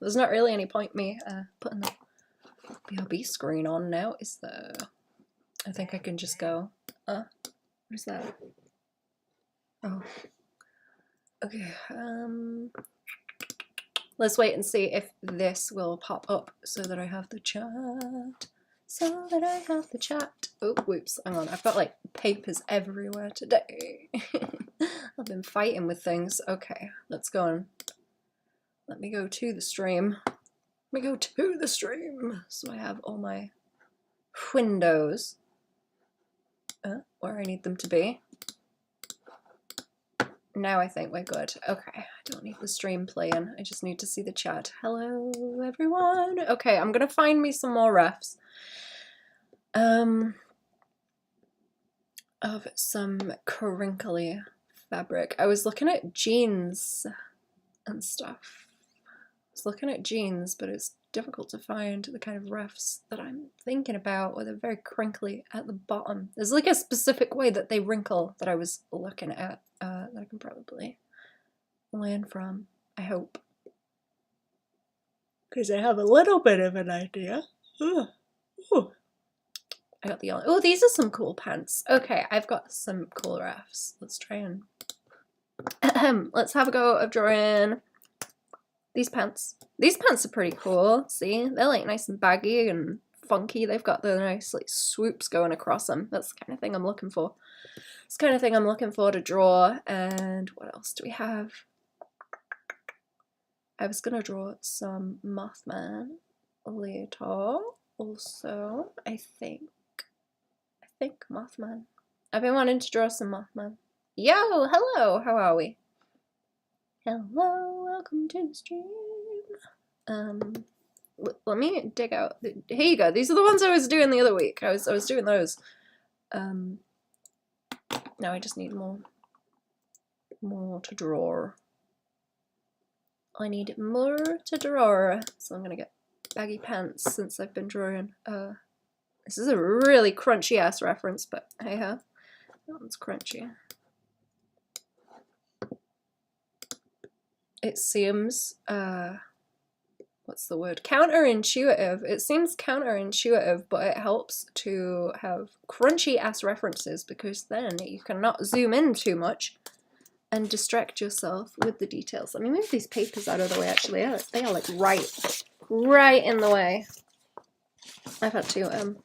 There's not really any point me putting the BRB screen on now, is there? I think I can just go, what is that? Oh. Okay, let's wait and see if this will pop up so that I have the chat. So that I have the chat. Oh, whoops, hang on, I've got like papers everywhere today. I've been fighting with things. Okay, let's go on. Let me go to the stream. Let me go to the stream. So I have all my windows where I need them to be. Now I think we're good. Okay, I don't need the stream playing. I just need to see the chat. Hello, everyone. Okay, I'm gonna find me some more refs. Of some crinkly fabric. I was looking at jeans and stuff. I was looking at jeans, but it's difficult to find the kind of refs that I'm thinking about where they're very crinkly at the bottom. There's like a specific way that they wrinkle that I was looking at that I can probably learn from, I hope. Because I have a little bit of an idea. Ooh. I got the yellow. Oh, these are some cool pants. Okay, I've got some cool refs. Let's try and let's have a go of drawing these pants. These pants are pretty cool. See, they're like nice and baggy and funky. They've got the nice like swoops going across them. That's the kind of thing I'm looking for. It's the kind of thing I'm looking for to draw. And what else do we have? I was gonna draw some Mothman later. Also, I think Mothman. I've been wanting to draw some Mothman. Yo, hello, how are we? Hello, welcome to the stream. Let me dig out. Here you go. These are the ones I was doing the other week. I was doing those. Now I just need more to draw. I need more to draw, so I'm gonna get baggy pants since I've been drawing. This is a really crunchy ass reference, but hey ho, that one's crunchy. It seems, what's the word? Counterintuitive. It seems counterintuitive, but it helps to have crunchy ass references because then you cannot zoom in too much and distract yourself with the details. Let me move these papers out of the way, actually. They are like right in the way. I've had to,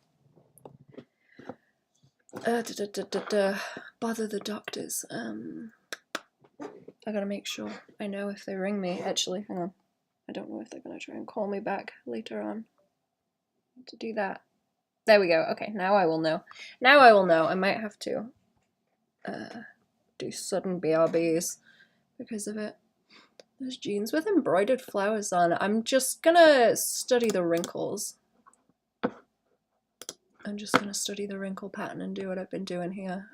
bother the doctors. I gotta make sure I know if they ring me. Actually, hang on. I don't know if they're gonna try and call me back later on to do that. There we go. Okay, now I will know. Now I will know. I might have to do sudden BRBs because of it. There's jeans with embroidered flowers on. I'm just gonna study the wrinkles. I'm just gonna study the wrinkle pattern and do what I've been doing here.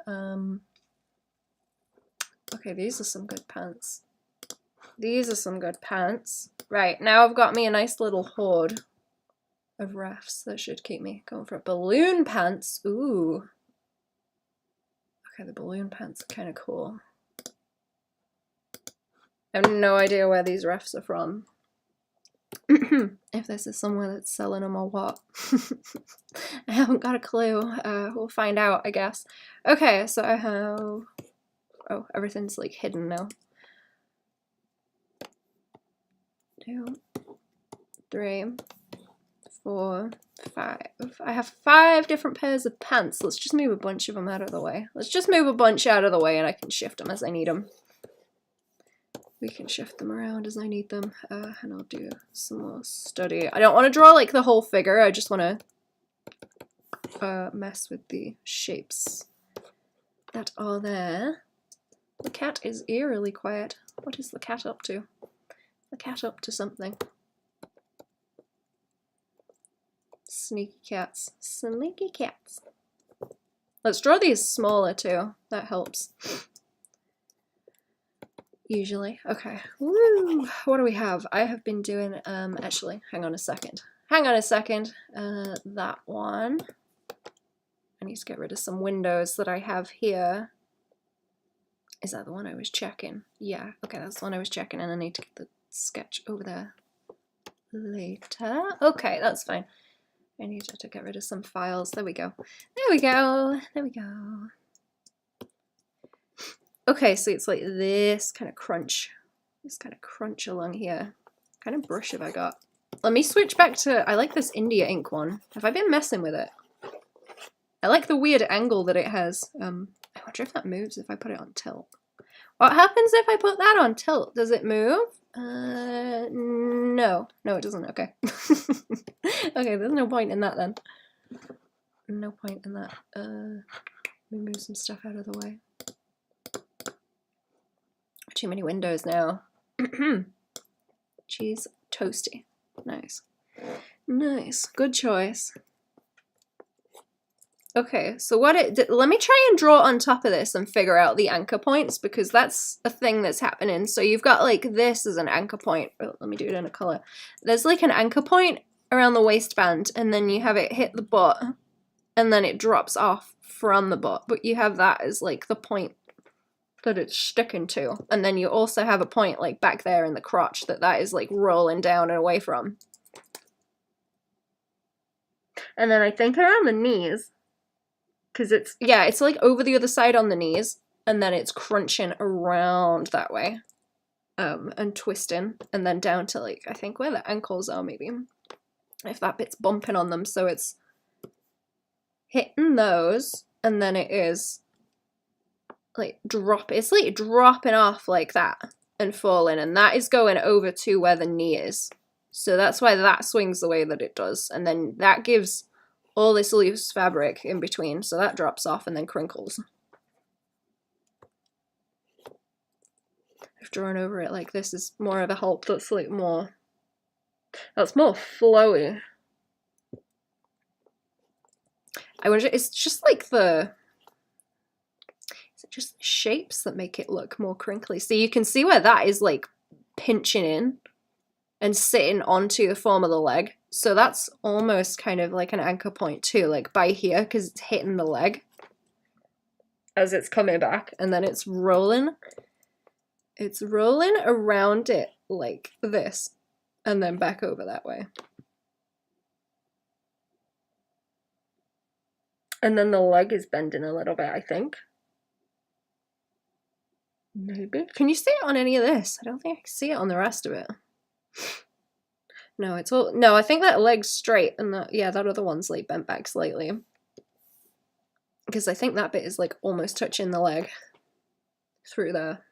Okay, these are some good pants. These are some good pants. Right, now I've got me a nice little hoard of refs that should keep me going for it. Balloon pants. Ooh. Okay, the balloon pants are kind of cool. I have no idea where these refs are from. If this is somewhere that's selling them or what. I haven't got a clue. We'll find out, I guess. Okay, so I have... Oh, everything's like hidden now. 2, 3, 4, 5. I have 5 different pairs of pants. Let's just move a bunch of them out of the way. Let's just move a bunch out of the way and I can shift them as I need them. We can shift them around as I need them. And I'll do some more study. I don't want to draw like the whole figure. I just want to mess with the shapes that are there. The cat is eerily quiet. What is the cat up to? The cat up to something. Sneaky cats. Sneaky cats. Let's draw these smaller too. That helps. Usually. Okay. Woo! What do we have? I have been doing, actually, hang on a second. Hang on a second. That one. I need to get rid of some windows that I have here. Is that the one I was checking? Yeah, okay, that's the one I was checking, and I need to get the sketch over there. later. Okay, that's fine. I need to get rid of some files. There we go. There we go. There we go. Okay, so it's like this kind of crunch. This kind of crunch along here. What kind of brush have I got? Let me switch back to, I like this India ink one. Have I been messing with it? I like the weird angle that it has. I wonder if that moves if I put it on tilt. What happens if I put that on tilt? Does it move? No. No, it doesn't. Okay. Okay, there's no point in that then. No point in that. Let me move some stuff out of the way. Too many windows now. Cheese toasty. Nice. Nice. Good choice. Okay, so let me try and draw on top of this and figure out the anchor points, because that's a thing that's happening. So you've got like this as an anchor point. Oh, let me do it in a color. There's like an anchor point around the waistband, and then you have it hit the butt, and then it drops off from the butt. But you have that as like the point that it's sticking to. And then you also have a point like back there in the crotch that is like rolling down and away from. And then I think around the knees, because it's, yeah, it's like over the other side on the knees, and then it's crunching around that way, and twisting, and then down to like, I think where the ankles are maybe, if that bit's bumping on them, so it's hitting those, and then it is like it's like dropping off like that and falling, and that is going over to where the knee is. So that's why that swings the way that it does, and then that gives all this loose fabric in between, so that drops off and then crinkles. I've drawn over it like this is more of a help that's like more, that's more flowy. I wonder, it's just like the, is it just the shapes that make it look more crinkly? So you can see where that is like pinching in and sitting onto the form of the leg. So that's almost kind of like an anchor point too, like by here, because it's hitting the leg as it's coming back, and then it's rolling. It's rolling around it like this, and then back over that way. And then the leg is bending a little bit, I think. Maybe. Can you see it on any of this? I don't think I can see it on the rest of it. No, it's all, no, I think that leg's straight, and that, yeah, that other one's like bent back slightly. Because I think that bit is like almost touching the leg through there.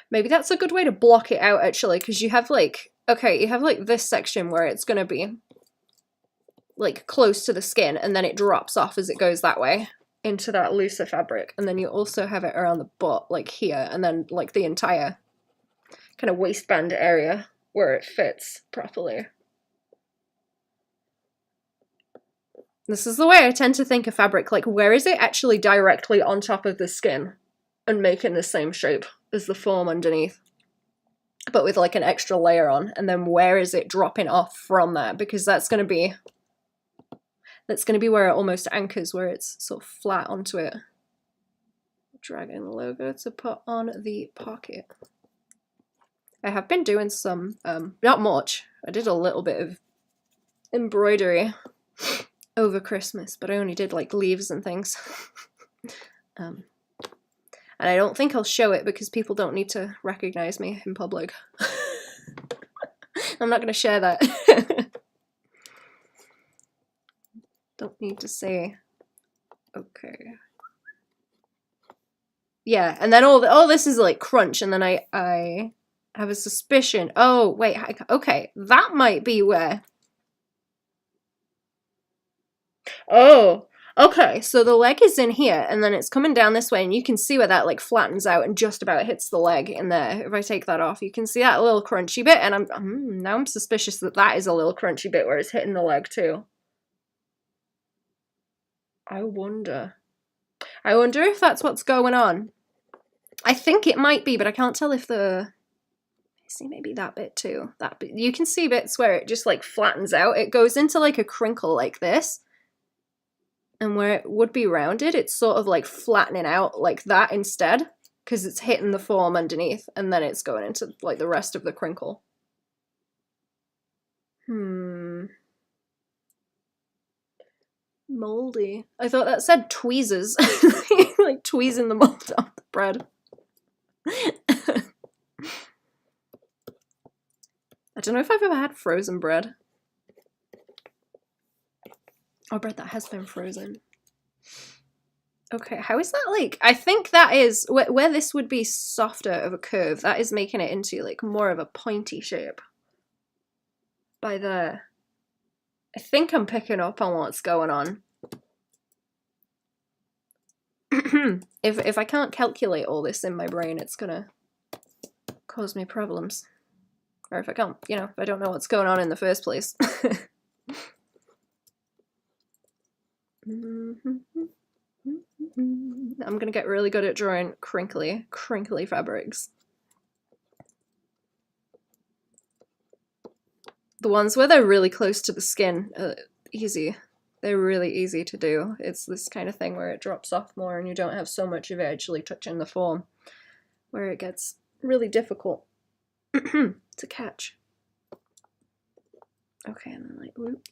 Maybe that's a good way to block it out actually, because you have like, okay, you have like this section where it's gonna be like close to the skin, and then it drops off as it goes that way into that looser fabric, and then you also have it around the butt like here, and then like the entire kind of waistband area where it fits properly. This is the way I tend to think of fabric, like where is it actually directly on top of the skin and making the same shape as the form underneath, but with like an extra layer on, and then where is it dropping off from that, because that's going to be where it almost anchors, where it's sort of flat onto it. Dragging the logo to put on the pocket. I have been doing some, not much, I did a little bit of embroidery over Christmas, but I only did like leaves and things. And I don't think I'll show it because people don't need to recognize me in public. I'm not going to share that. Don't need to say. Okay. Yeah, and then all this is like crunch, and then I have a suspicion. Oh, wait, okay, that might be where. Oh, okay, so the leg is in here, and then it's coming down this way, and you can see where that like flattens out and just about hits the leg in there. If I take that off, you can see that little crunchy bit, and now I'm suspicious that that is a little crunchy bit where it's hitting the leg too. I wonder if that's what's going on. I think it might be, but I can't tell if see, maybe that bit too. That bit, you can see bits where it just like flattens out. It goes into like a crinkle like this. And where it would be rounded, it's sort of like flattening out like that instead. because it's hitting the form underneath, and then it's going into like the rest of the crinkle. Moldy. I thought that said tweezers. Like tweezing the mold off the bread. I don't know if I've ever had frozen bread. Or bread that has been frozen. Okay, how is that like? I think that is, where this would be softer of a curve, that is making it into like more of a pointy shape. By there. I think I'm picking up on what's going on. If I can't calculate all this in my brain, it's gonna cause me problems. Or if I can't, you know, if I don't know what's going on in the first place. I'm gonna get really good at drawing crinkly fabrics. The ones where they're really close to the skin are easy. They're really easy to do. It's this kind of thing where it drops off more and you don't have so much of it actually touching the form, where it gets really difficult to catch. Okay, and then like, whoop.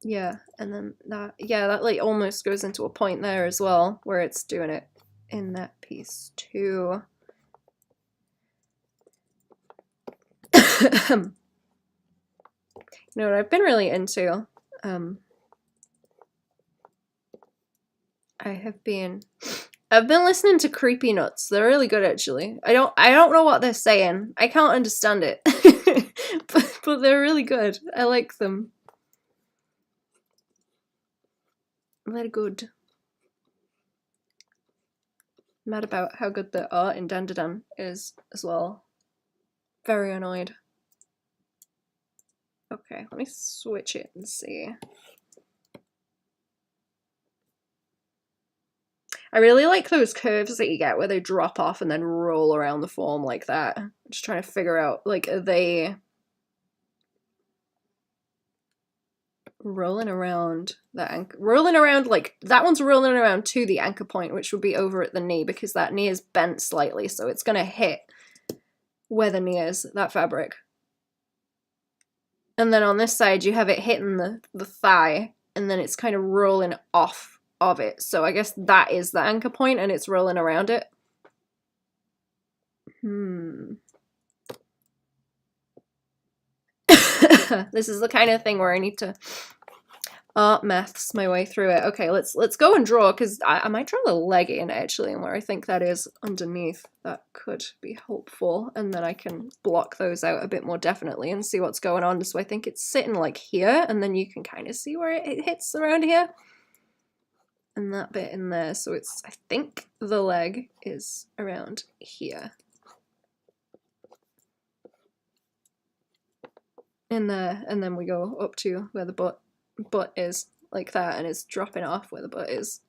Yeah, and then that, yeah, that like almost goes into a point there as well, where it's doing it in that piece too. You know what I've been really into? I've been listening to Creepy Nuts. They're really good actually. I don't know what they're saying. I can't understand it. but they're really good. I like them. Very good. I'm mad about how good the art in Dandadan is as well. Very annoyed. Okay, let me switch it and see. I really like those curves that you get where they drop off and then roll around the form like that. I'm just trying to figure out, like, are they rolling around the anchor? Rolling around, like, that one's rolling around to the anchor point, which would be over at the knee, because that knee is bent slightly, so it's going to hit where the knee is, that fabric. And then on this side, you have it hitting the thigh, and then it's kind of rolling off of it. So I guess that is the anchor point, and it's rolling around it. This is the kind of thing where I need to art maths my way through it. Okay, let's go and draw, because I might draw the leg in actually, and where I think that is underneath, that could be helpful, and then I can block those out a bit more definitely and see what's going on. So I think it's sitting like here, and then you can kind of see where it hits around here, and that bit in there. So it's, I think the leg is around here. In there, and then we go up to where the butt is, like that, and it's dropping off where the butt is.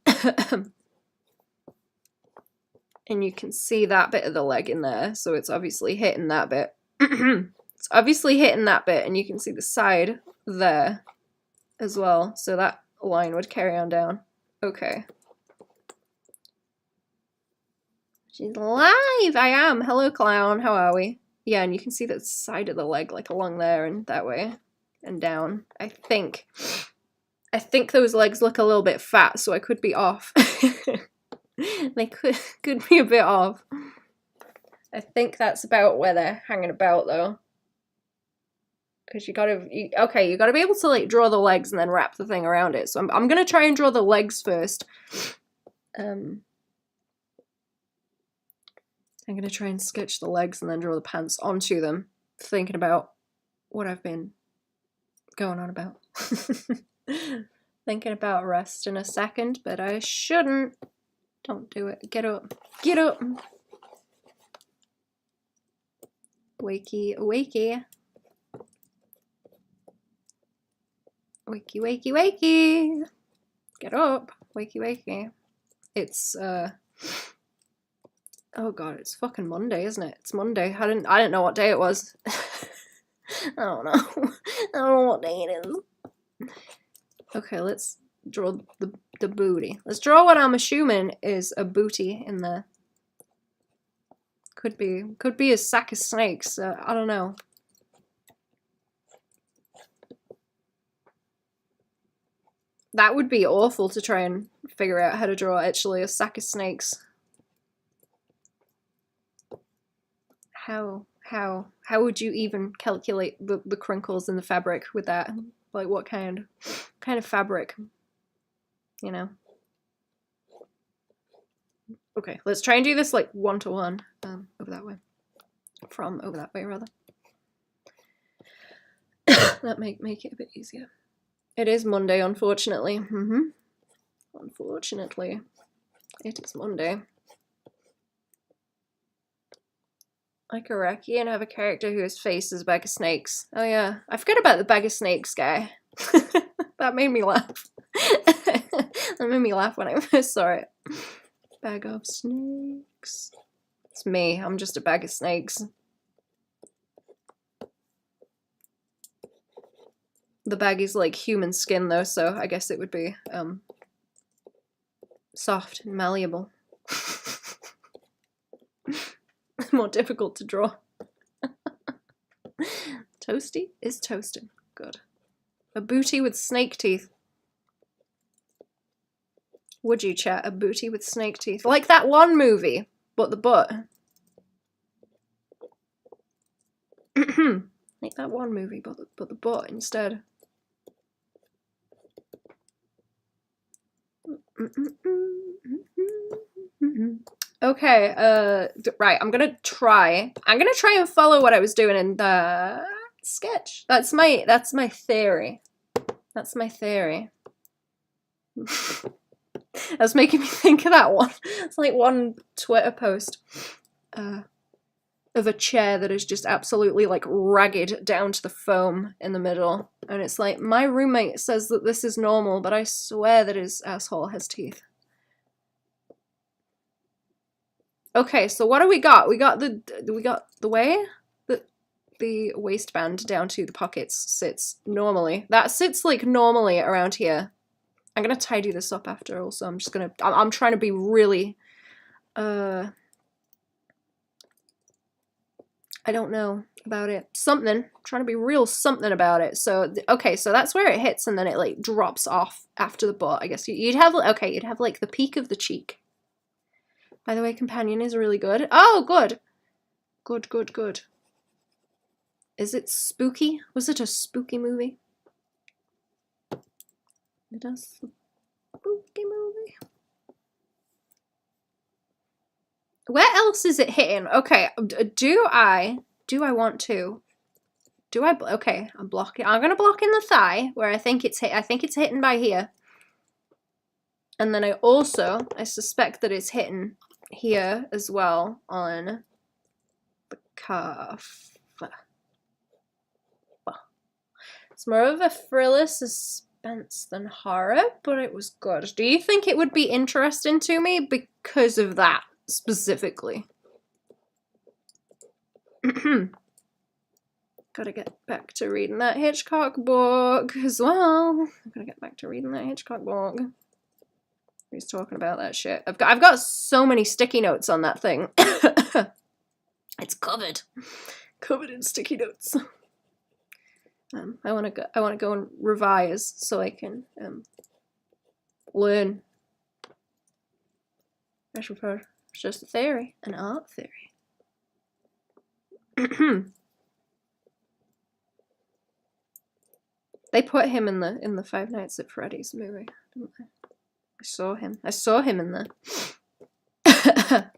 And you can see that bit of the leg in there, so it's obviously hitting that bit. It's obviously hitting that bit, and you can see the side there as well, so that line would carry on down. Okay. She's live! I am! Hello, clown, how are we? Yeah, and you can see the side of the leg, like along there and that way and down. I think those legs look a little bit fat, so I could be off. They could be a bit off. I think that's about where they're hanging about though. Because you gotta be able to like draw the legs and then wrap the thing around it. So I'm gonna try and draw the legs first. I'm gonna try and sketch the legs and then draw the pants onto them, thinking about what I've been going on about. Thinking about rest in a second, but I shouldn't. Don't do it. Get up. Get up. Wakey, wakey. Wakey, wakey, wakey. Get up. Wakey, wakey. It's, oh god, it's fucking Monday, isn't it? It's Monday. I didn't know what day it was. I don't know. I don't know what day it is. Okay, let's draw the the booty. Let's draw what I'm assuming is a booty in there. Could be a sack of snakes. I don't know. That would be awful to try and figure out how to draw actually a sack of snakes. How would you even calculate the crinkles in the fabric with that? Like what kind of fabric? You know. Okay, let's try and do this like 1-to-1 over that way. From over that way rather. That make it a bit easier. It is Monday, unfortunately. Unfortunately, it is Monday. Like a Iraqi and have a character whose face is a bag of snakes. Oh yeah, I forgot about the bag of snakes guy. That made me laugh. That made me laugh when I first saw it. Bag of snakes. It's me. I'm just a bag of snakes. The bag is like human skin though, so I guess it would be soft and malleable. More difficult to draw. Toasty is toasting. Good. A booty with snake teeth. Would you, chat? A booty with snake teeth. Like that one movie, but the butt. Like that one movie, but the butt instead. Okay, right, I'm gonna try and follow what I was doing in the sketch. That's my theory. That's my theory. That's making me think of that one. It's like one Twitter post of a chair that is just absolutely like ragged down to the foam in the middle. And it's like, my roommate says that this is normal, but I swear that his asshole has teeth. Okay, so what do we got? We got the way that the waistband down to the pockets sits normally. That sits like normally around here. I'm gonna tidy this up after also. I'm trying to be really, I don't know about it. I'm trying to be real something about it. So, okay, so that's where it hits and then it like drops off after the butt. I guess you'd have like the peak of the cheek. By the way, Companion is really good. Oh, good. Good. Is it spooky? Was it a spooky movie? It is a spooky movie. Where else is it hitting? Okay, do I want to? Okay, I'm blocking. I'm gonna block in the thigh where I think it's hit. I think it's hitting by here. And then I suspect that it's hitting here as well on the calf. It's more of a thriller suspense than horror, but it was good. Do you think it would be interesting to me because of that specifically? Gotta get back to reading that Hitchcock book as well. He's talking about that shit. I've got so many sticky notes on that thing. It's covered in sticky notes. I want to go and revise so I can learn. It's just a theory, an art theory. They put him in the Five Nights at Freddy's movie, didn't they? I saw him in there.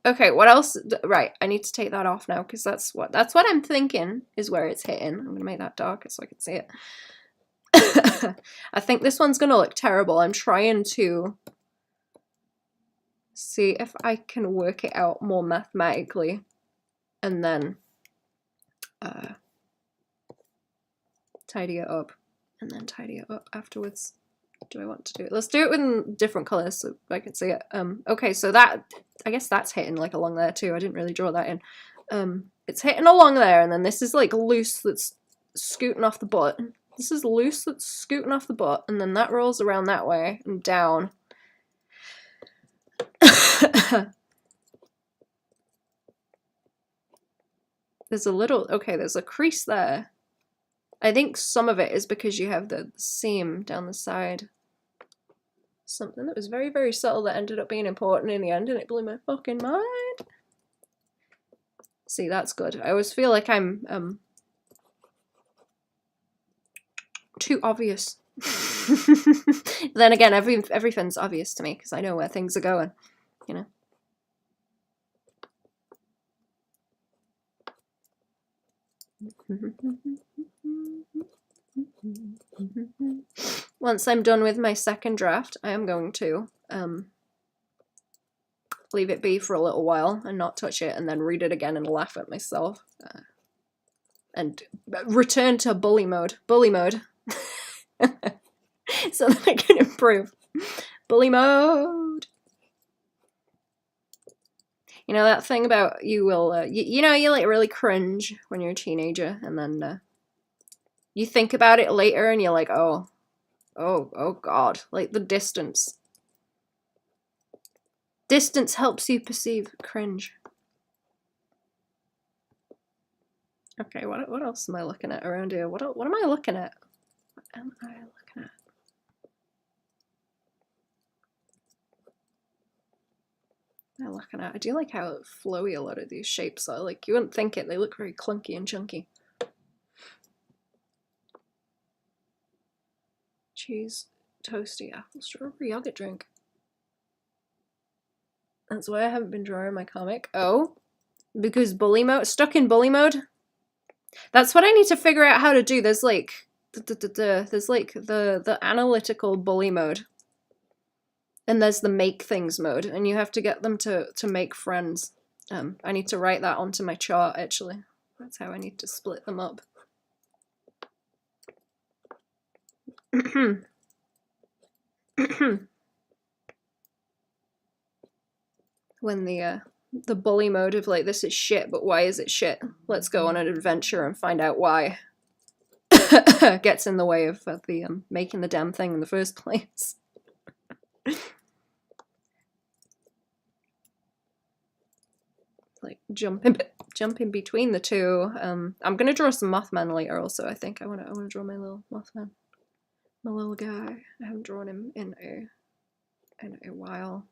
Okay, what else? Right, I need to take that off now because that's what I'm thinking is where it's hitting. I'm gonna make that darker so I can see it. I think this one's gonna look terrible. I'm trying to see if I can work it out more mathematically and then tidy it up and then tidy it up afterwards. Do I want to do it? Let's do it with different colors so I can see it. Okay, so that, I guess that's hitting like along there too. I didn't really draw that in. It's hitting along there, and then this is like loose that's scooting off the butt. This is loose that's scooting off the butt, and then that rolls around that way and down. There's a little, okay, there's a crease there. I think some of it is because you have the seam down the side. Something that was very, very subtle that ended up being important in the end, and it blew my fucking mind. See, that's good. I always feel like I'm too obvious. Then again, everything's obvious to me because I know where things are going, you know. Once I'm done with my second draft, I am going to leave it be for a little while and not touch it, and then read it again and laugh at myself. And return to bully mode. Bully mode. So that I can improve. Bully mode! You know that thing about you will, you know, you like really cringe when you're a teenager, and then you think about it later and you're like, oh god, like the distance. Distance helps you perceive cringe. Okay, what else am I looking at around here? What am I looking at? What am I looking at? I do like how flowy a lot of these shapes are. Like, you wouldn't think it, they look very clunky and chunky. Cheese, toasty, apple, strawberry yogurt drink. That's why I haven't been drawing my comic. Oh, because bully mode, stuck in bully mode? That's what I need to figure out how to do. There's like, there's like the analytical bully mode. And there's the make things mode, and you have to get them to make friends. I need to write that onto my chart, actually. That's how I need to split them up. When the bully mode of like, this is shit, but why is it shit? Let's go on an adventure and find out why. Gets in the way of the making the damn thing in the first place. Like jumping between the two. I'm gonna draw some Mothman later. Also, I think I wanna draw my little Mothman, my little guy. I haven't drawn him in a while.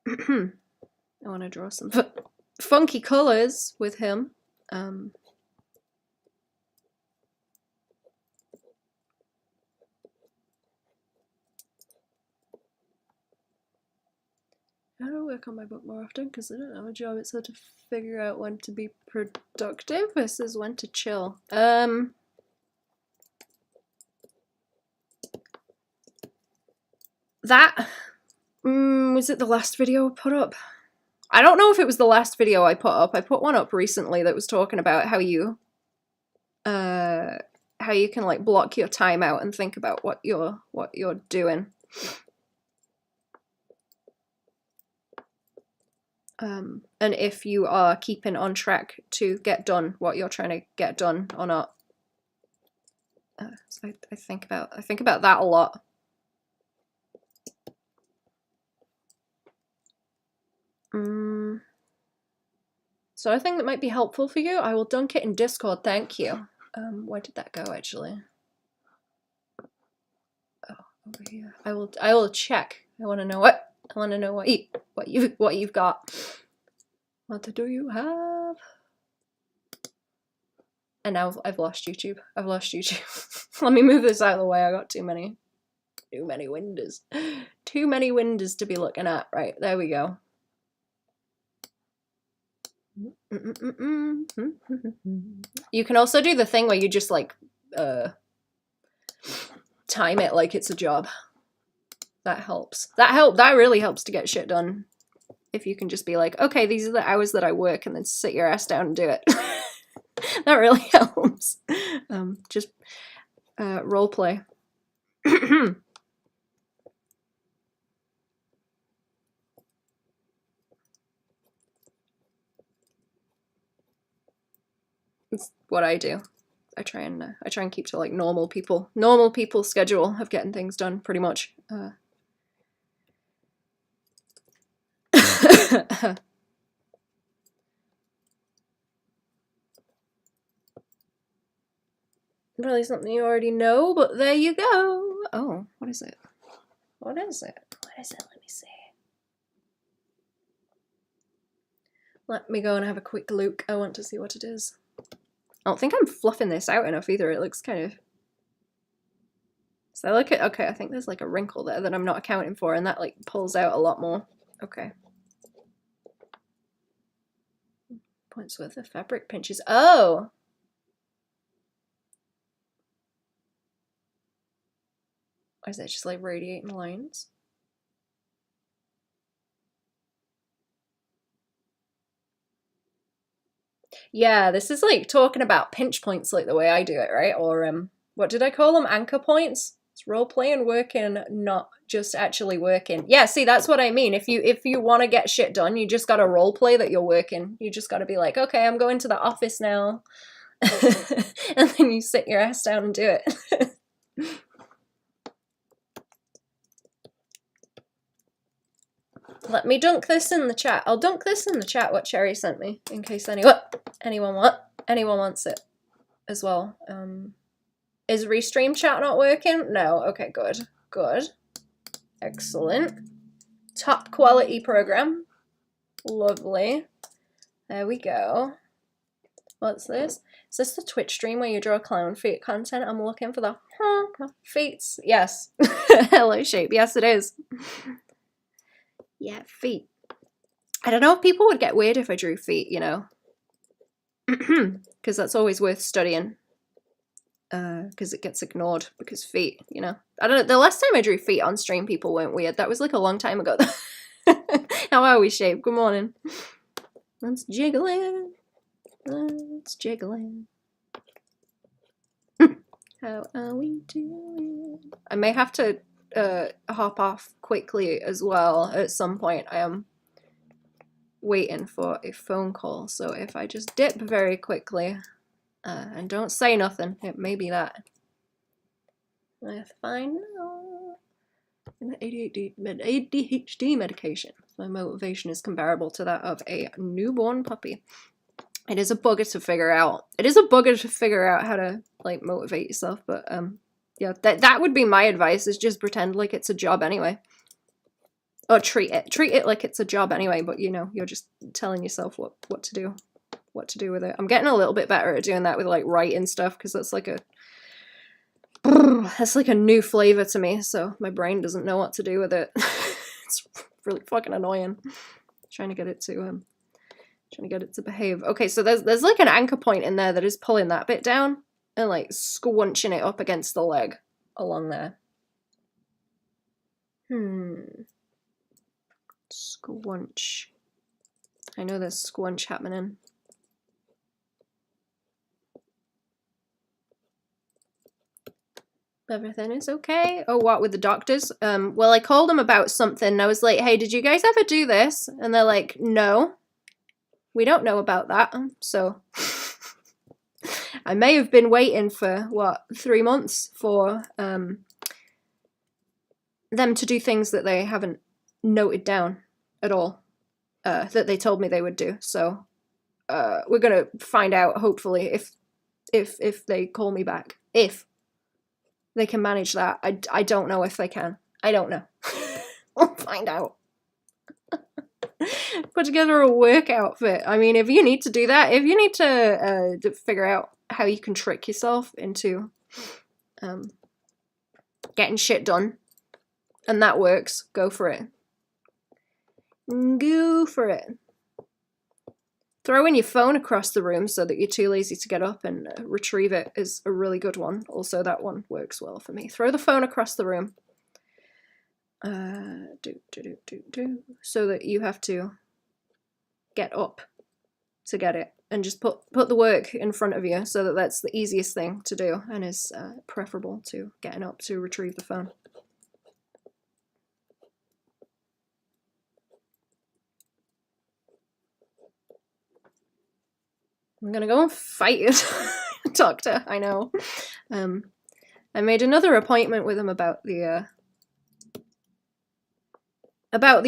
I want to draw some funky colors with him. I gotta work on my book more often because I don't have a job. It's hard to figure out when to be productive versus when to chill. That was it the last video I put up? I don't know if it was the last video I put up. I put one up recently that was talking about how you can like block your time out and think about what you're doing. And if you are keeping on track to get done what you're trying to get done or not. So I think about that a lot. So I think that might be helpful for you. I will dunk it in Discord. Thank you. Where did that go actually? Oh, over here. I will check. I want to know what you've got. What do you have? And now I've lost YouTube. I've lost YouTube. Let me move this out of the way. I got too many windows. Too many windows to be looking at. Right, there we go. You can also do the thing where you just like time it like it's a job. That helps. That really helps to get shit done. If you can just be like, okay, these are the hours that I work, and then sit your ass down and do it. That really helps. Just role play. It's what I do. I try and keep to like normal people's schedule of getting things done, pretty much. Probably something you already know, but there you go. Oh, what is it? What is it? What is it? Let me see. Let me go and have a quick look. I want to see what it is. I don't think I'm fluffing this out enough either. It looks kind of... So I look at... Okay, I think there's like a wrinkle there that I'm not accounting for, and that like pulls out a lot more. Okay. Points worth of fabric pinches. Oh! Or is it just like radiating lines? Yeah, this is like talking about pinch points like the way I do it, right? Or what did I call them? Anchor points? It's role playing, working, not just actually working. Yeah, see, that's what I mean. If you want to get shit done, you just gotta role play that you're working. You just gotta be like, okay, I'm going to the office now. And then you sit your ass down and do it. Let me dunk this in the chat. I'll dunk this in the chat what Cherry sent me in case anyone wants it as well. Is Restream chat not working? No. Okay, good. Good. Excellent. Top quality program. Lovely. There we go. What's this? Is this the Twitch stream where you draw clown feet content? I'm looking for the feet. Yes. Hello, Shape. Yes, it is. Yeah, feet. I don't know if people would get weird if I drew feet, you know. Because that's always worth studying. Because it gets ignored because feet, you know. I don't know. The last time I drew feet on stream, people weren't weird. That was like a long time ago. How are we, Shape? Good morning. Let's jiggle it. Let's jiggle it. How are we doing? I may have to hop off quickly as well at some point. I am waiting for a phone call, so if I just dip very quickly and don't say nothing, it may be that. If I know an ADHD medication, my motivation is comparable to that of a newborn puppy. It is a bugger to figure out. It is a bugger to figure out how to like motivate yourself, but yeah, that would be my advice, is just pretend like it's a job anyway. Or treat it like it's a job anyway, but you know, you're just telling yourself what to do with it. I'm getting a little bit better at doing that with like writing stuff, because that's like a new flavor to me, so my brain doesn't know what to do with it. It's really fucking annoying. Trying to get it to behave. Okay, so there's like an anchor point in there that is pulling that bit down and like squunching it up against the leg along there. Squunch. I know there's squunch happening. Everything is okay. Oh, what with the doctors? Well, I called them about something and I was like, hey, did you guys ever do this? And they're like, no, we don't know about that. So I may have been waiting for, what, 3 months for them to do things that they haven't noted down at all, that they told me they would do. So we're gonna find out, hopefully, if they call me back. If they can manage that. I don't know if they can. I don't know. We'll find out. Put together a work outfit. I mean, if you need to do that, if you need to figure out how you can trick yourself into getting shit done, and that works, go for it. Go for it. Throwing your phone across the room so that you're too lazy to get up and retrieve it is a really good one. Also, that one works well for me. Throw the phone across the room. So that you have to get up to get it. And just put the work in front of you so that that's the easiest thing to do and is preferable to getting up to retrieve the phone. I'm gonna go and fight a doctor, I know. I made another appointment with him about the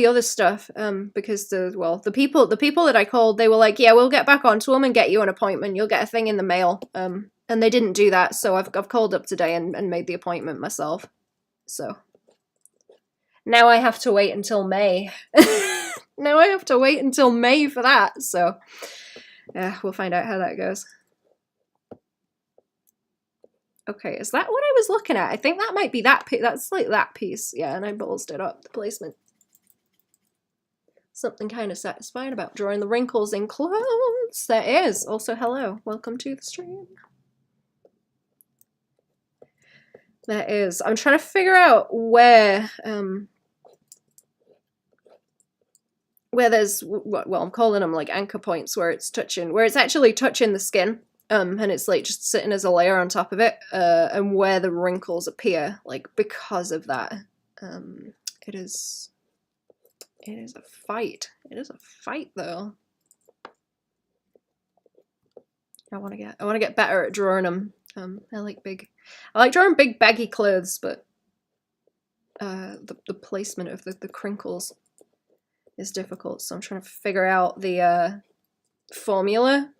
other stuff, because the people that I called, they were like, yeah, we'll get back onto them and get you an appointment. You'll get a thing in the mail. And they didn't do that, so I've called up today and made the appointment myself. So now I have to wait until May. Now I have to wait until May for that. So yeah, we'll find out how that goes. Okay, is that what I was looking at? I think that might be that piece. That's like that piece. Yeah, and I ballsed it up, the placement. Something kind of satisfying about drawing the wrinkles in clothes. There is. Also, hello. Welcome to the stream. There is. I'm trying to figure out where there's, well, I'm calling them like anchor points where it's actually touching the skin. And it's like just sitting as a layer on top of it, and where the wrinkles appear, like because of that. It is a fight. It is a fight, though. I want to get better at drawing them. I like drawing big baggy clothes, but the placement of the crinkles is difficult. So I'm trying to figure out the formula.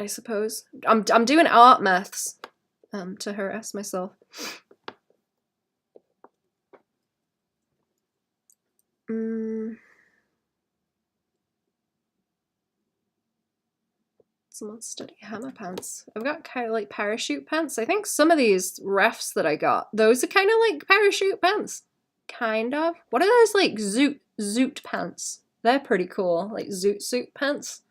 I suppose. I'm doing art maths to harass myself. Someone study hammer pants. I've got kind of like parachute pants. I think some of these refs that I got, those are kind of like parachute pants. Kind of. What are those like zoot pants? They're pretty cool. Like zoot suit pants.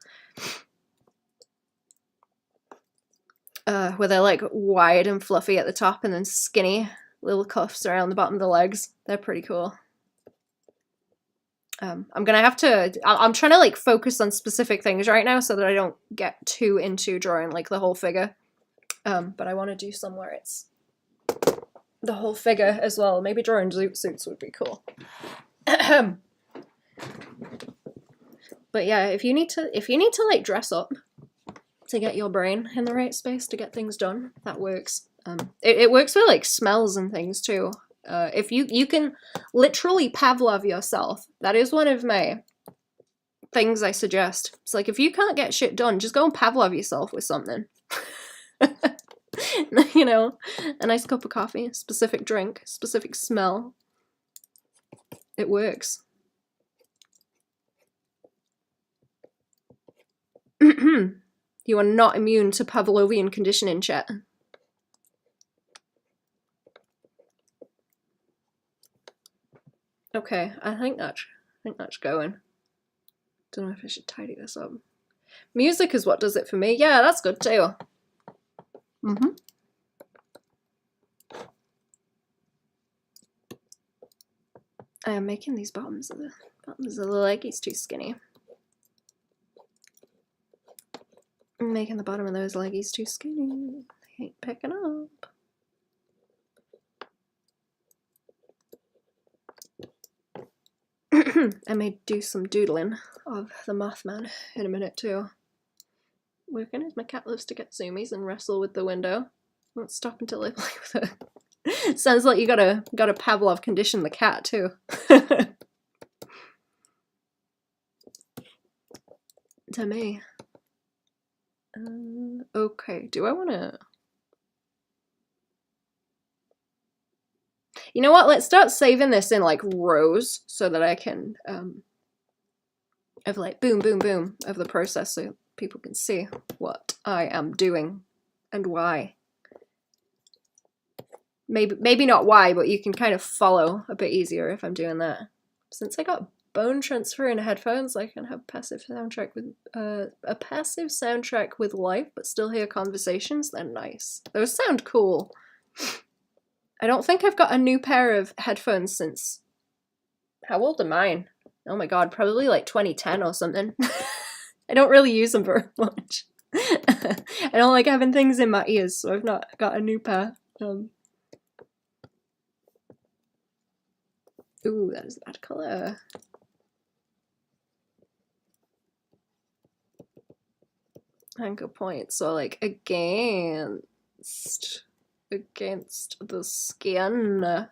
Where they're like wide and fluffy at the top and then skinny little cuffs around the bottom of the legs. They're pretty cool. I'm gonna have to, I'm trying to like focus on specific things right now so that I don't get too into drawing like the whole figure. But I want to do some where it's the whole figure as well. Maybe drawing zoot suits would be cool. But yeah, if you need to like dress up to get your brain in the right space to get things done, that works. It works with like smells and things too. If you can literally Pavlov yourself, that is one of my things I suggest. It's like if you can't get shit done, just go and Pavlov yourself with something. You know, a nice cup of coffee, specific drink, specific smell. It works. You are not immune to Pavlovian conditioning, chat. Okay, I think that's going. Don't know if I should tidy this up. Music is what does it for me. Yeah, that's good too. I am making these bottoms of the leggies too skinny. I'm making the bottom of those leggies too skinny. They ain't picking up. I may do some doodling of the Mothman in a minute too. Working as my cat loves to get zoomies and wrestle with the window. Won't stop until I play with it. Sounds like you gotta Pavlov condition the cat too. To me. Okay, do I wanna... You know what, let's start saving this in like rows so that I can have like boom, boom, boom of the process so people can see what I am doing and why. Maybe not why, but you can kind of follow a bit easier if I'm doing that. Since I got bone transfer in headphones, I can have a passive soundtrack with life, but still hear conversations. They're nice. Those sound cool. I don't think I've got a new pair of headphones since... How old are mine? Oh my god, probably like 2010 or something. I don't really use them very much. I don't like having things in my ears, so I've not got a new pair. Ooh, that is a bad colour. anchor point, so like against the skin.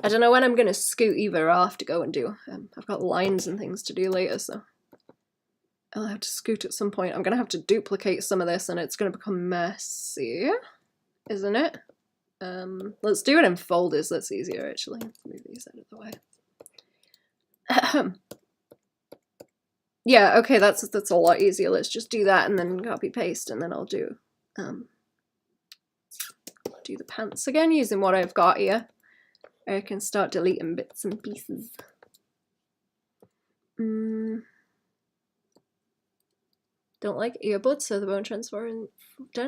I don't know when I'm gonna scoot either. I'll have to go and do. I've got lines and things to do later, so I'll have to scoot at some point. I'm gonna have to duplicate some of this, and it's gonna become messy, isn't it? Let's do it in folders. That's easier, actually. Let's move these out of the way. Yeah, okay, that's a lot easier. Let's just do that and then copy paste, and then I'll do the pants again using what I've got here. I can start deleting bits and pieces. Don't like earbuds, so the bone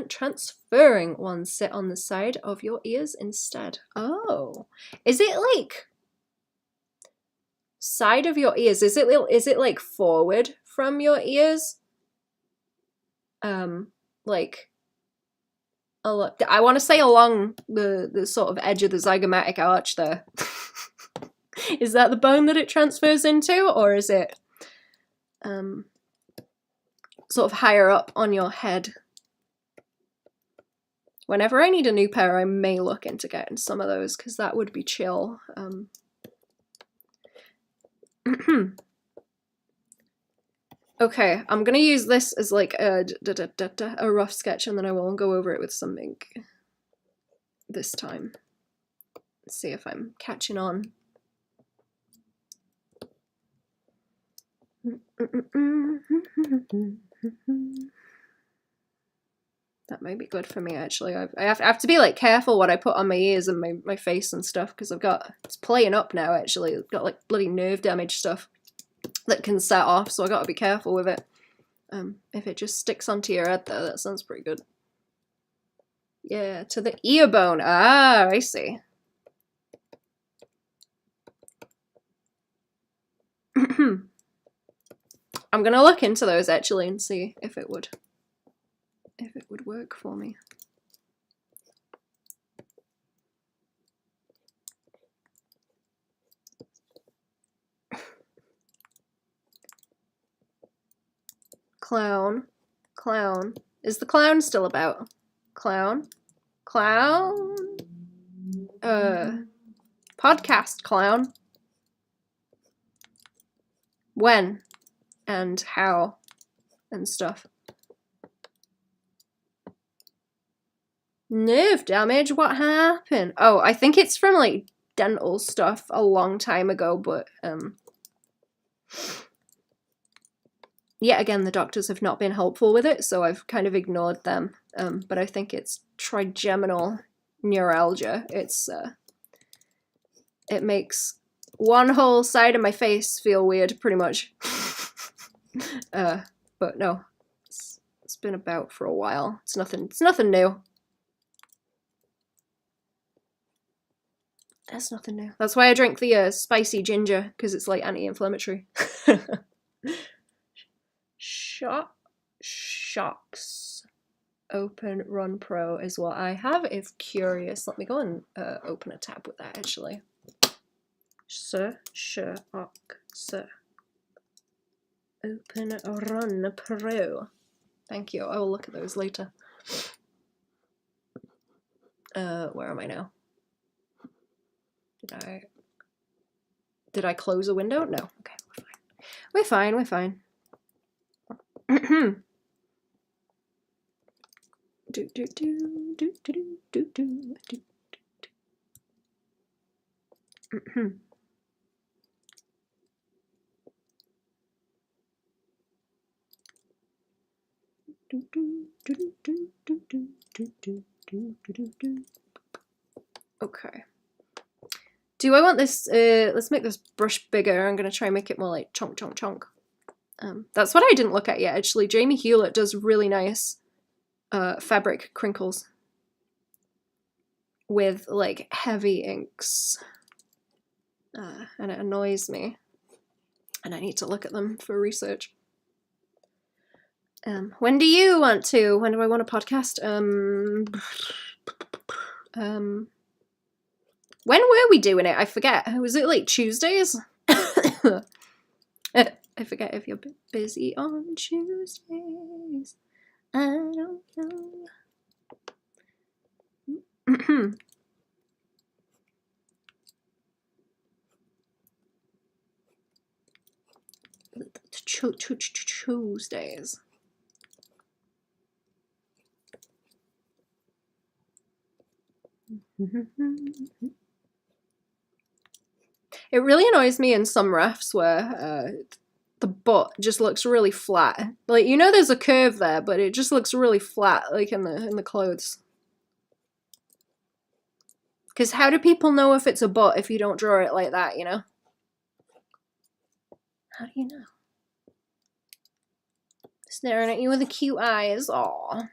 transferring ones sit on the side of your ears instead. Oh, is it like side of your ears? Is it like forward from your ears? Like I want to say along the sort of edge of the zygomatic arch there. Is that the bone that it transfers into, or is it sort of higher up on your head? Whenever I need a new pair, I may look into getting some of those, because that would be chill. Okay, I'm gonna use this as like a rough sketch, and then I will go over it with some ink this time. Let's see if I'm catching on. That might be good for me, actually. I have to be like careful what I put on my ears and my face and stuff, because it's playing up now, actually. I've got like bloody nerve damage stuff that can set off, so I gotta be careful with it. If it just sticks onto your head there, that sounds pretty good. Yeah, to the ear bone. Ah, I see. I'm gonna look into those actually and see if it would work for me. Clown. Clown. Is the clown still about? Clown? Clown? Podcast clown. When? And how? And stuff. Nerve damage? What happened? Oh, I think it's from like dental stuff a long time ago, but yet again, the doctors have not been helpful with it, so I've kind of ignored them. But I think it's trigeminal neuralgia. It makes one whole side of my face feel weird, pretty much. But no, it's been about for a while. It's nothing new. That's nothing new. That's why I drink the spicy ginger, because it's like anti-inflammatory. Shocks. Open Run Pro is what I have. If curious, let me go and open a tab with that actually. Shocks. Open Run Pro. Thank you. I will look at those later. Where am I now? Did I close a window? No. Okay, we're fine. We're fine. Okay. Do I want this, let's make this brush bigger. I'm going to try and make it more like chunk, chunk, chunk. That's what I didn't look at yet, actually. Jamie Hewlett does really nice fabric crinkles with like heavy inks. And it annoys me. And I need to look at them for research. When do you want to? When do I want a podcast? When were we doing it? I forget. Was it like Tuesdays? I forget if you're busy on Tuesdays. I don't know. Tuesdays. It really annoys me in some refs where the butt just looks really flat. Like, you know there's a curve there, but it just looks really flat, like in the clothes. Because how do people know if it's a butt if you don't draw it like that, you know? How do you know? Staring at you with the cute eyes. Aw.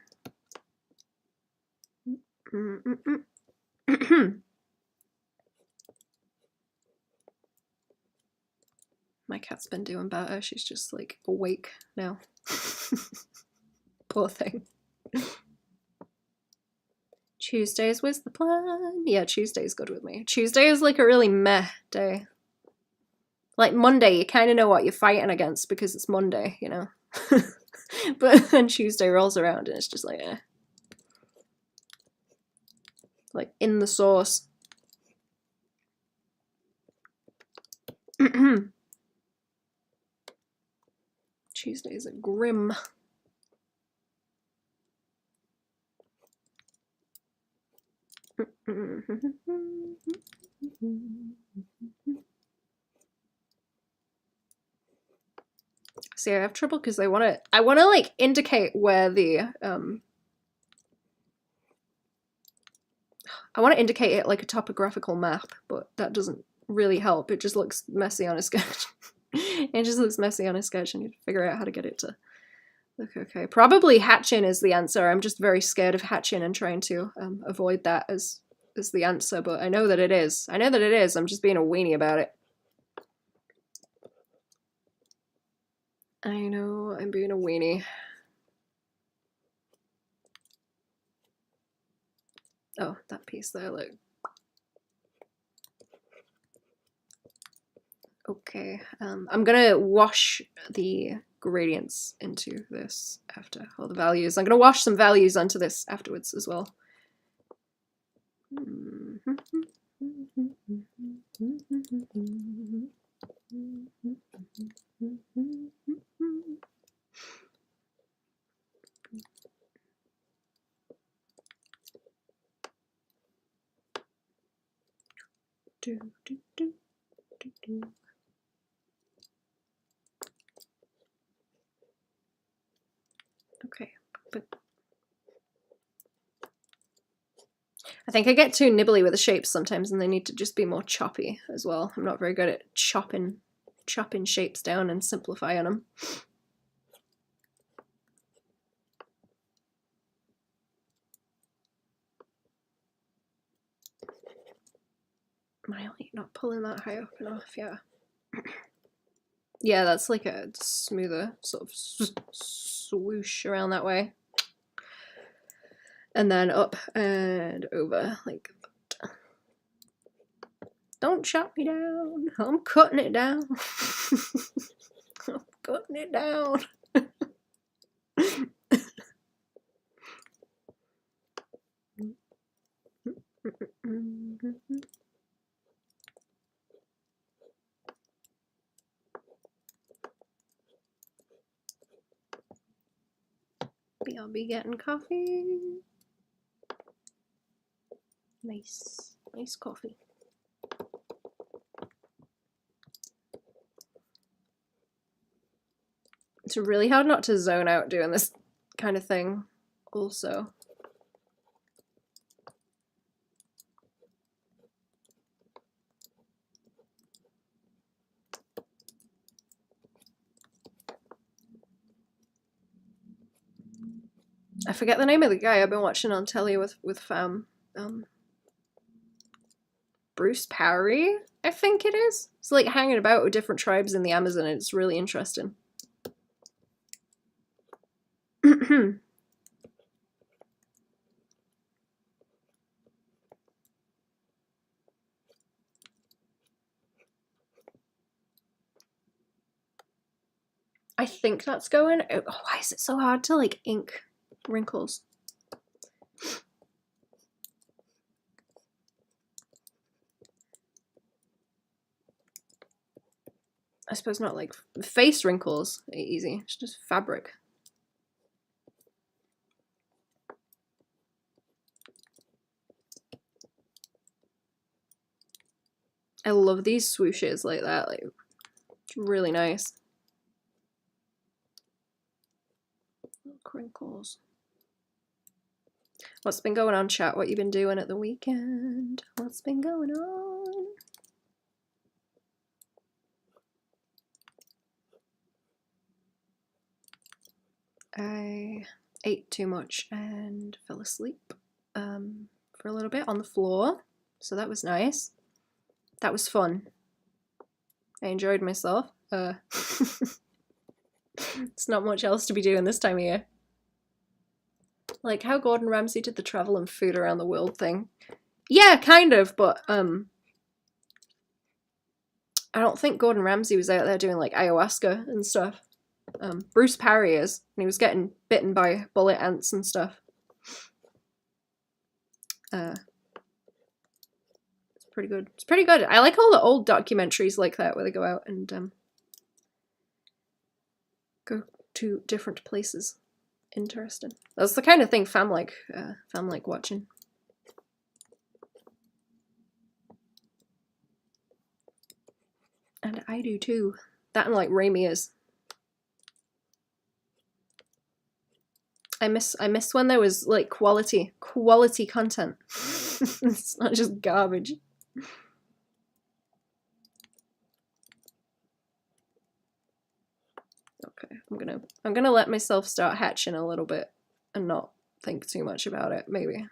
My cat's been doing better. She's just like awake now. Poor thing. Tuesdays was the plan. Yeah, Tuesday's good with me. Tuesday is like a really meh day. Like Monday, you kind of know what you're fighting against because it's Monday, you know? But then Tuesday rolls around and it's just like, eh. Like, in the sauce. Tuesdays are grim. See, I have trouble because I want to like indicate where the I want to indicate it like a topographical map, but that doesn't really help. It just looks messy on a sketch. It just looks messy on a sketch, and you figure out how to get it to look okay. Probably hatching is the answer. I'm just very scared of hatching and trying to avoid that as the answer, but I know that it is. I know that it is. I'm just being a weenie about it. I know I'm being a weenie. Oh, that piece there, look. Okay, I'm gonna wash the gradients into this after, all the values. I'm gonna wash some values onto this afterwards as well. Okay, but I think I get too nibbly with the shapes sometimes, and they need to just be more choppy as well. I'm not very good at chopping shapes down and simplifying them. Am I not pulling that high up enough? Yeah. Yeah, that's like a smoother sort of swoosh around that way. And then up and over like that. Don't chop me down. I'm cutting it down. I'm cutting it down. I'll be getting coffee. Nice coffee. It's really hard not to zone out doing this kind of thing also. I forget the name of the guy I've been watching on telly with fam. Bruce Parry, I think it is. It's like hanging about with different tribes in the Amazon, and it's really interesting. I think that's going. Oh, why is it so hard to like ink wrinkles. I suppose not like face wrinkles are easy, it's just fabric. I love these swooshes like that, like it's really nice. Crinkles. What's been going on, chat? What you been doing at the weekend? What's been going on? I ate too much and fell asleep for a little bit on the floor, so that was nice. That was fun. I enjoyed myself. It's not much else to be doing this time of year. Like how Gordon Ramsay did the travel and food around the world thing. Yeah, kind of, but I don't think Gordon Ramsay was out there doing like ayahuasca and stuff. Bruce Parry is, and he was getting bitten by bullet ants and stuff. It's pretty good. It's pretty good. I like all the old documentaries like that where they go out and go to different places. Interesting. That's the kind of thing fam like watching. And I do too. That and like Ramirez. I miss when there was like quality content. It's not just garbage. Okay, I'm gonna let myself start hatching a little bit and not think too much about it, maybe.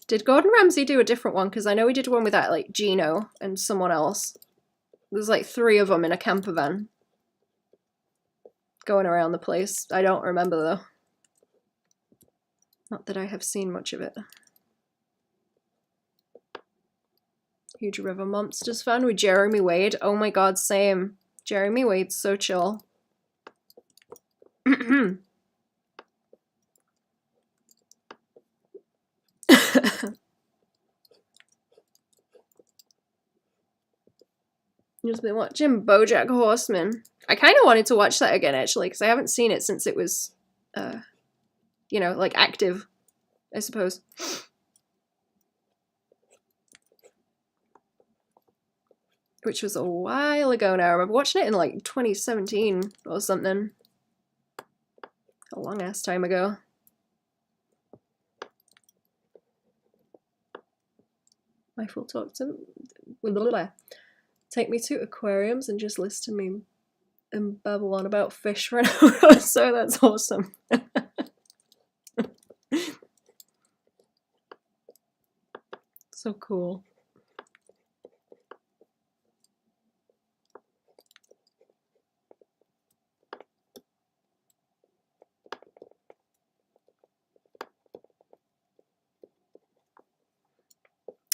Did Gordon Ramsay do a different one? Because I know he did one with that like Gino and someone else. There's like 3 of them in a camper van going around the place. I don't remember though. Not that I have seen much of it. Huge River Monsters fan with Jeremy Wade. Oh my god, same. Jeremy Wade's so chill. Just been watching BoJack Horseman. I kind of wanted to watch that again actually because I haven't seen it since it was, you know, like active, I suppose. Which was a while ago now. I remember watching it in like 2017 or something. A long ass time ago. My full talk to take me to aquariums and just listen to me and babble on about fish for an hour or so. That's awesome. So cool.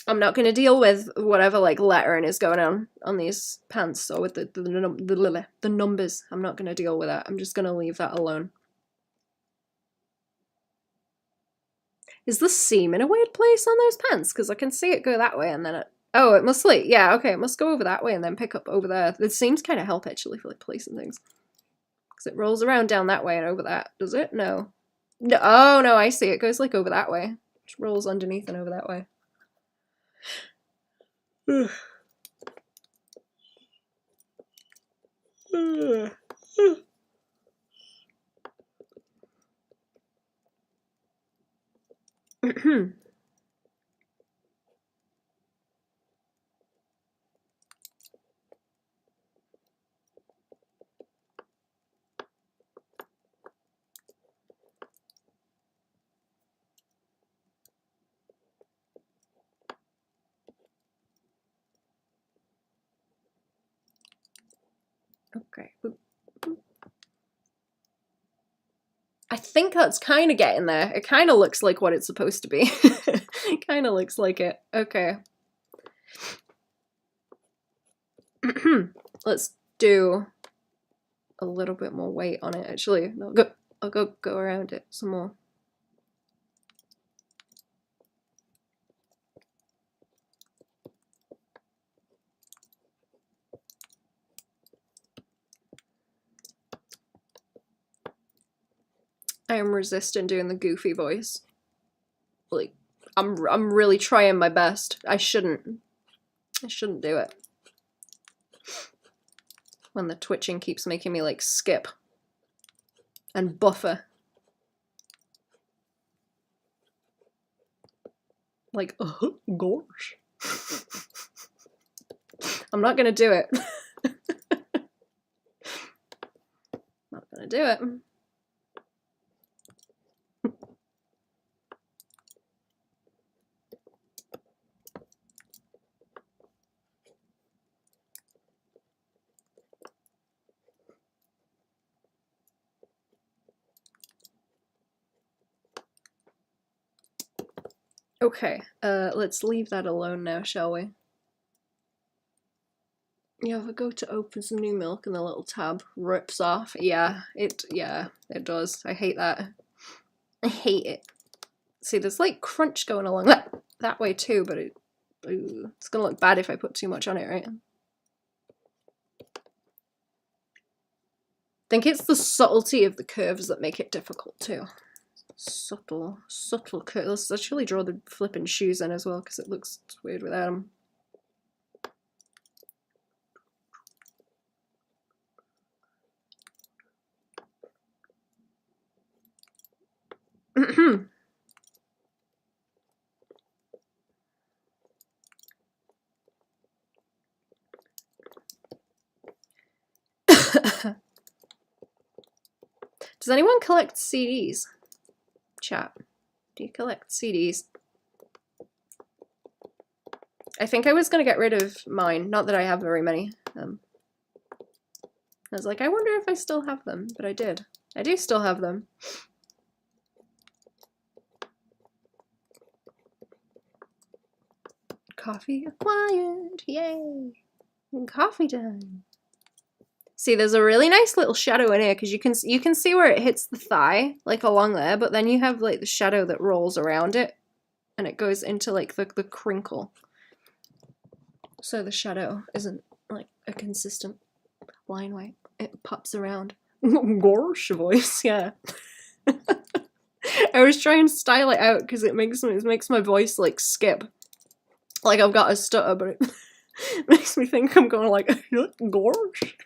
I'm not going to deal with whatever like lettering is going on these pants or with the numbers. I'm not going to deal with that. I'm just going to leave that alone. Is the seam in a weird place on those pants? Because I can see it go that way and then it... Oh, it must like... Yeah, okay, it must go over that way and then pick up over there. The seams kind of help actually for like placing things. Because it rolls around down that way and over that. Does it? No. No. Oh, no, I see. It goes like over that way. It just rolls underneath and over that way. Okay. I think that's kind of getting there. It kind of looks like what it's supposed to be. It kind of looks like it. Okay. let's do a little bit more weight on it. Actually, I'll go around it some more. I am resisting doing the goofy voice. Like, I'm really trying my best. I shouldn't do it. When the twitching keeps making me like skip and buffer. Like, gosh. I'm not gonna do it. Not gonna do it. Okay, let's leave that alone now, shall we? Yeah, if I go to open some new milk and the little tab rips off. Yeah, it does. I hate that. I hate it. See, there's like crunch going along that way too, but it's gonna look bad if I put too much on it, right? I think it's the subtlety of the curves that make it difficult too. Subtle curves. Let's actually draw the flipping shoes in as well, because it looks weird without them. Does anyone collect CDs? Chat. Do you collect CDs? I think I was going to get rid of mine. Not that I have very many. I was like, I wonder if I still have them, but I did. I do still have them. Coffee acquired. Yay. Coffee time. See, there's a really nice little shadow in here because you can see where it hits the thigh, like along there, but then you have like the shadow that rolls around it and it goes into like the crinkle. So the shadow isn't like a consistent line weight. It pops around. Gosh voice, yeah. I was trying to style it out because it makes my voice like skip. Like I've got a stutter, but it makes me think I'm going like gosh.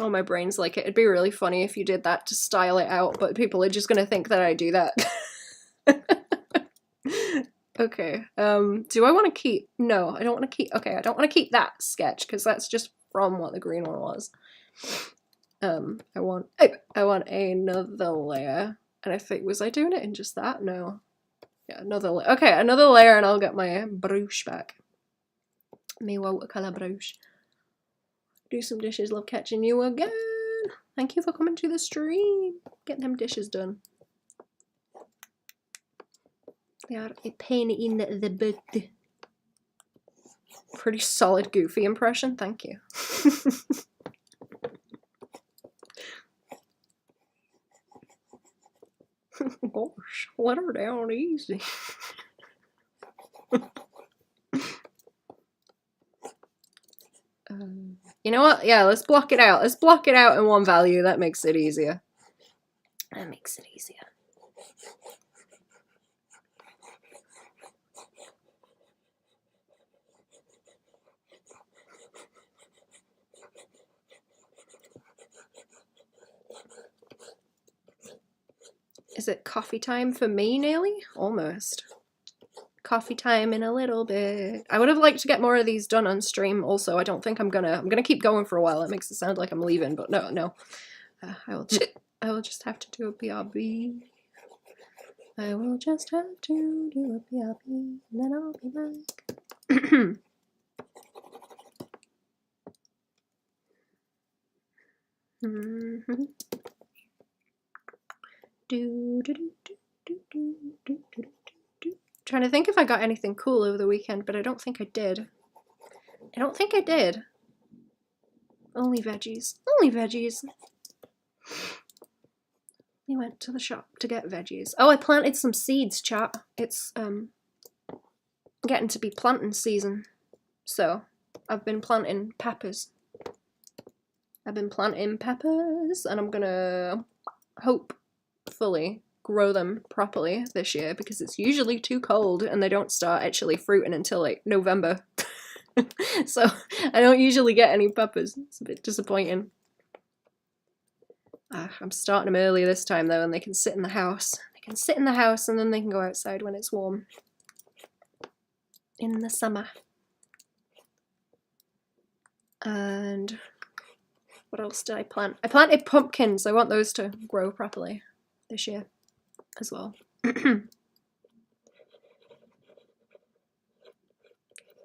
Oh, my brain's like, it'd be really funny if you did that to style it out, but people are just gonna think that I do that. Okay, do I want to keep? No, I don't want to keep. Okay, I don't want to keep that sketch because that's just from what the green one was. I want another layer, and I think, was I doing it in just that? No. Yeah, another layer. Okay, another layer, and I'll get my brush back. Me watercolor brush. Do some dishes. Love catching you again. Thank you for coming to the stream. Get them dishes done. They are a pain in the butt. Pretty solid Goofy impression. Thank you. Gosh, let her down easy. You know what? Yeah, let's block it out. Let's block it out in one value. That makes it easier. That makes it easier. Is it coffee time for me nearly? Almost. Coffee time in a little bit. I would have liked to get more of these done on stream also. I don't think I'm gonna keep going for a while. It makes it sound like I'm leaving, but no. I will just have to do a BRB. I will just have to do a BRB, and then I'll be back. Trying to think if I got anything cool over the weekend, but I don't think I did. I don't think I did. Only veggies. Only veggies. We went to the shop to get veggies. Oh, I planted some seeds, chat. It's getting to be planting season. So, I've been planting peppers. I've been planting peppers, and I'm gonna hopefully grow them properly this year, because it's usually too cold and they don't start actually fruiting until like November. So I don't usually get any peppers. It's a bit disappointing. I'm starting them early this time though, and they can sit in the house. They can sit in the house and then they can go outside when it's warm. In the summer. And what else did I plant? I planted pumpkins. I want those to grow properly this year as well.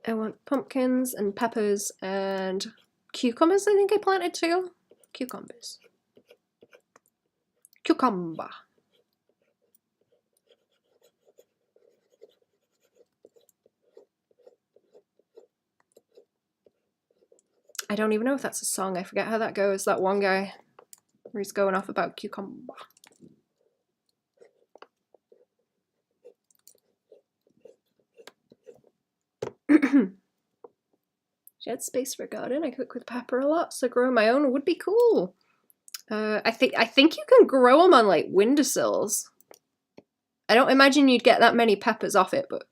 I want pumpkins and peppers and cucumbers, I think I planted too. Cucumbers. Cucumber. I don't even know if that's a song. I forget how that goes. That one guy where he's going off about cucumber. Shed space for a garden. I cook with pepper a lot, so growing my own would be cool. I think you can grow them on like windowsills. I don't imagine you'd get that many peppers off it, but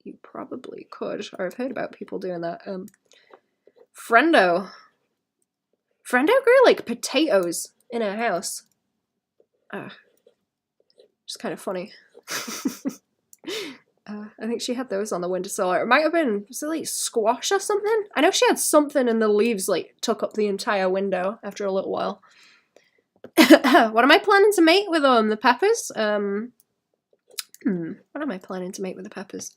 you probably could. Or I've heard about people doing that. Friendo grew like potatoes in her house. It's kind of funny. I think she had those on the windowsill. It might have been, was it like squash or something? I know she had something and the leaves like took up the entire window after a little while. What am I planning to make with the peppers? What am I planning to make with the peppers?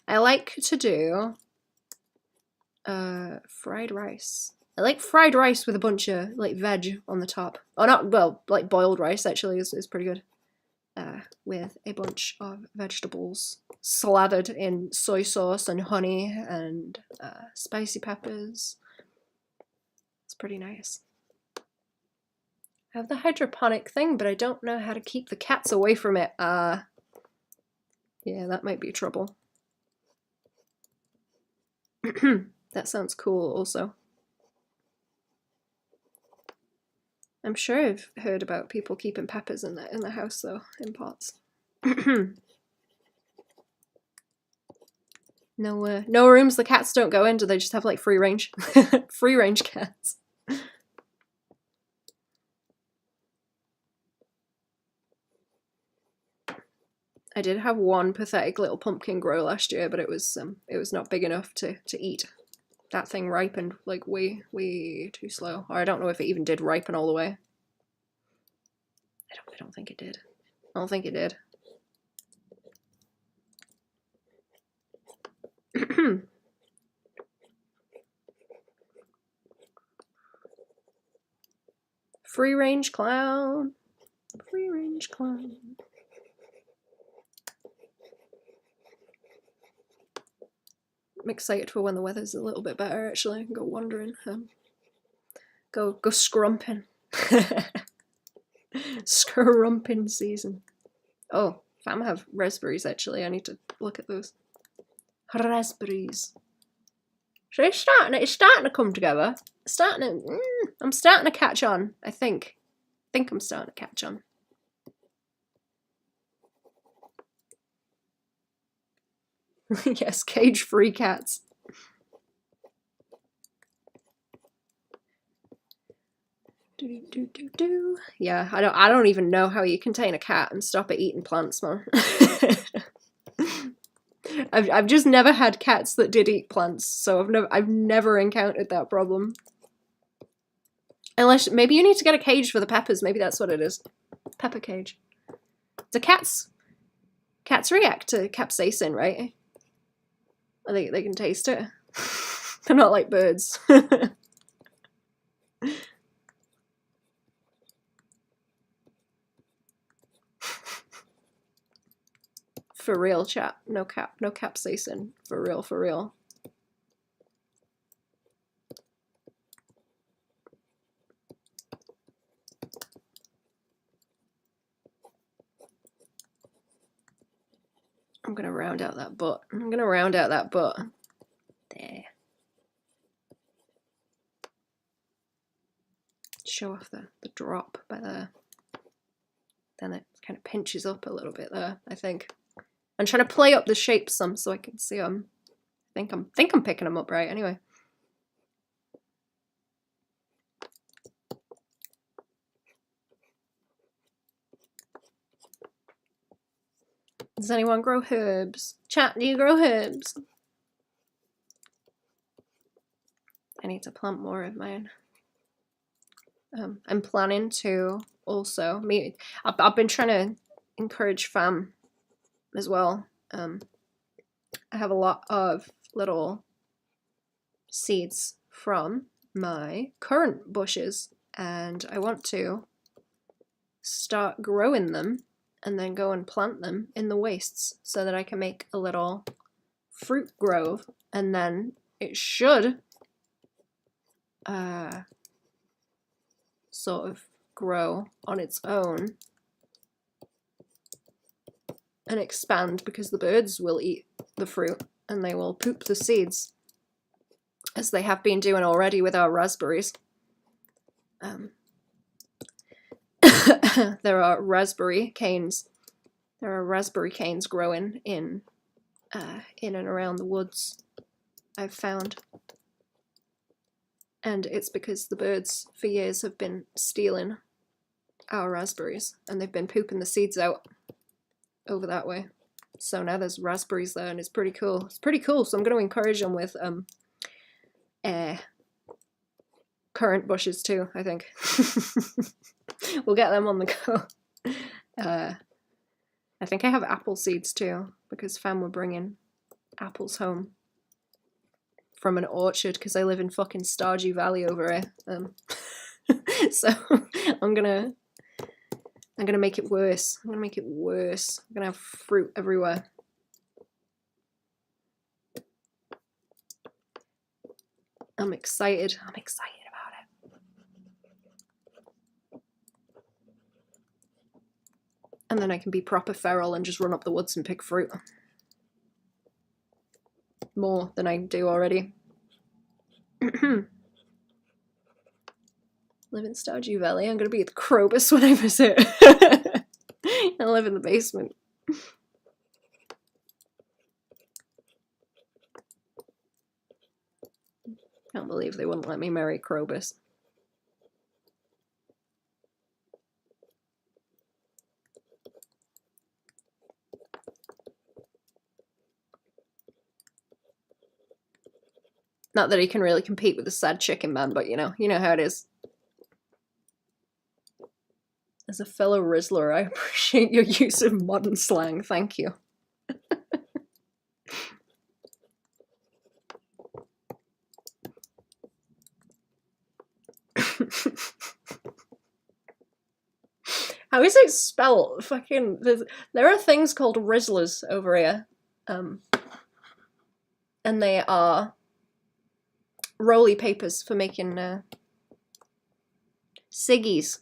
I like to do fried rice. I like fried rice with a bunch of like veg on the top. Oh, not, well, like boiled rice actually is pretty good. With a bunch of vegetables slathered in soy sauce and honey and spicy peppers. It's pretty nice. I have the hydroponic thing, but I don't know how to keep the cats away from it. Yeah, that might be trouble. That sounds cool also. I'm sure I've heard about people keeping peppers in the house though, in pots. No rooms the cats don't go into, they just have like free range. Free range cats. I did have one pathetic little pumpkin grow last year, but it was not big enough to eat. That thing ripened like way too slow. Or I don't know if it even did ripen all the way. I don't think it did. I don't think it did. Free range clown. Free range clown. I'm excited for when the weather's a little bit better actually. I can go wandering. Go scrumping. Scrumping season. Oh, fam have raspberries actually. I need to look at those. Raspberries. So it's starting to come together. I'm starting to catch on, I think. I think I'm starting to catch on. Yes, cage-free cats. Yeah, I don't even know how you contain a cat and stop it eating plants, man. I've just never had cats that did eat plants, so I've never encountered that problem. Unless maybe you need to get a cage for the peppers. Maybe that's what it is. Pepper cage. Do cats react to capsaicin, right? They can taste it. They're not like birds. For real, chat. No capsaicin. For real, for real. I'm gonna round out that butt. I'm gonna round out that butt. There. Show off the drop by there. Then it kind of pinches up a little bit there, I think. I'm trying to play up the shapes some so I can see them. I think I'm picking them up right anyway. Does anyone grow herbs? Chat, do you grow herbs? I need to plant more of mine. I'm planning to also, I've been trying to encourage fam as well. I have a lot of little seeds from my current bushes and I want to start growing them and then go and plant them in the wastes so that I can make a little fruit grove, and then it should sort of grow on its own and expand, because the birds will eat the fruit and they will poop the seeds, as they have been doing already with our raspberries. There are raspberry canes. There are raspberry canes growing in and around the woods, I've found. And it's because the birds for years have been stealing our raspberries and they've been pooping the seeds out over that way. So now there's raspberries there and it's pretty cool. It's pretty cool, so I'm going to encourage them with currant bushes too, I think. We'll get them on the go. I think I have apple seeds too, because fam were bringing apples home from an orchard, because I live in fucking Stardew Valley over here. So I'm gonna make it worse. I'm gonna make it worse. I'm gonna have fruit everywhere. I'm excited. I'm excited about it. And then I can be proper feral and just run up the woods and pick fruit. More than I do already. Live in Stardew Valley. I'm gonna be at the Krobus when I visit. I live in the basement. Can't believe they wouldn't let me marry Krobus. Not that he can really compete with the sad chicken man, but you know how it is. As a fellow Rizzler, I appreciate your use of modern slang. Thank you. How is it spelled? Fucking, there are things called Rizzlers over here. And they are roly papers for making ciggies.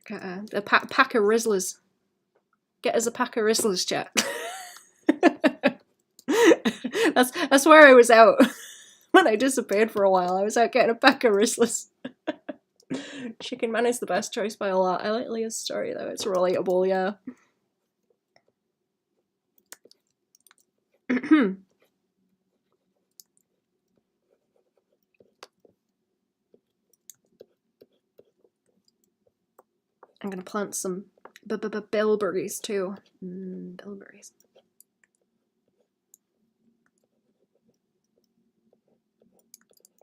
A pack of Rizzlers. Get us a pack of Rizzlers, chat. That's where I was out when I disappeared for a while. I was out getting a pack of Rizzlers. Chicken Man is the best choice by a lot. I like Leah's story though, it's relatable, yeah. I'm gonna plant some bilberries too. Bilberries.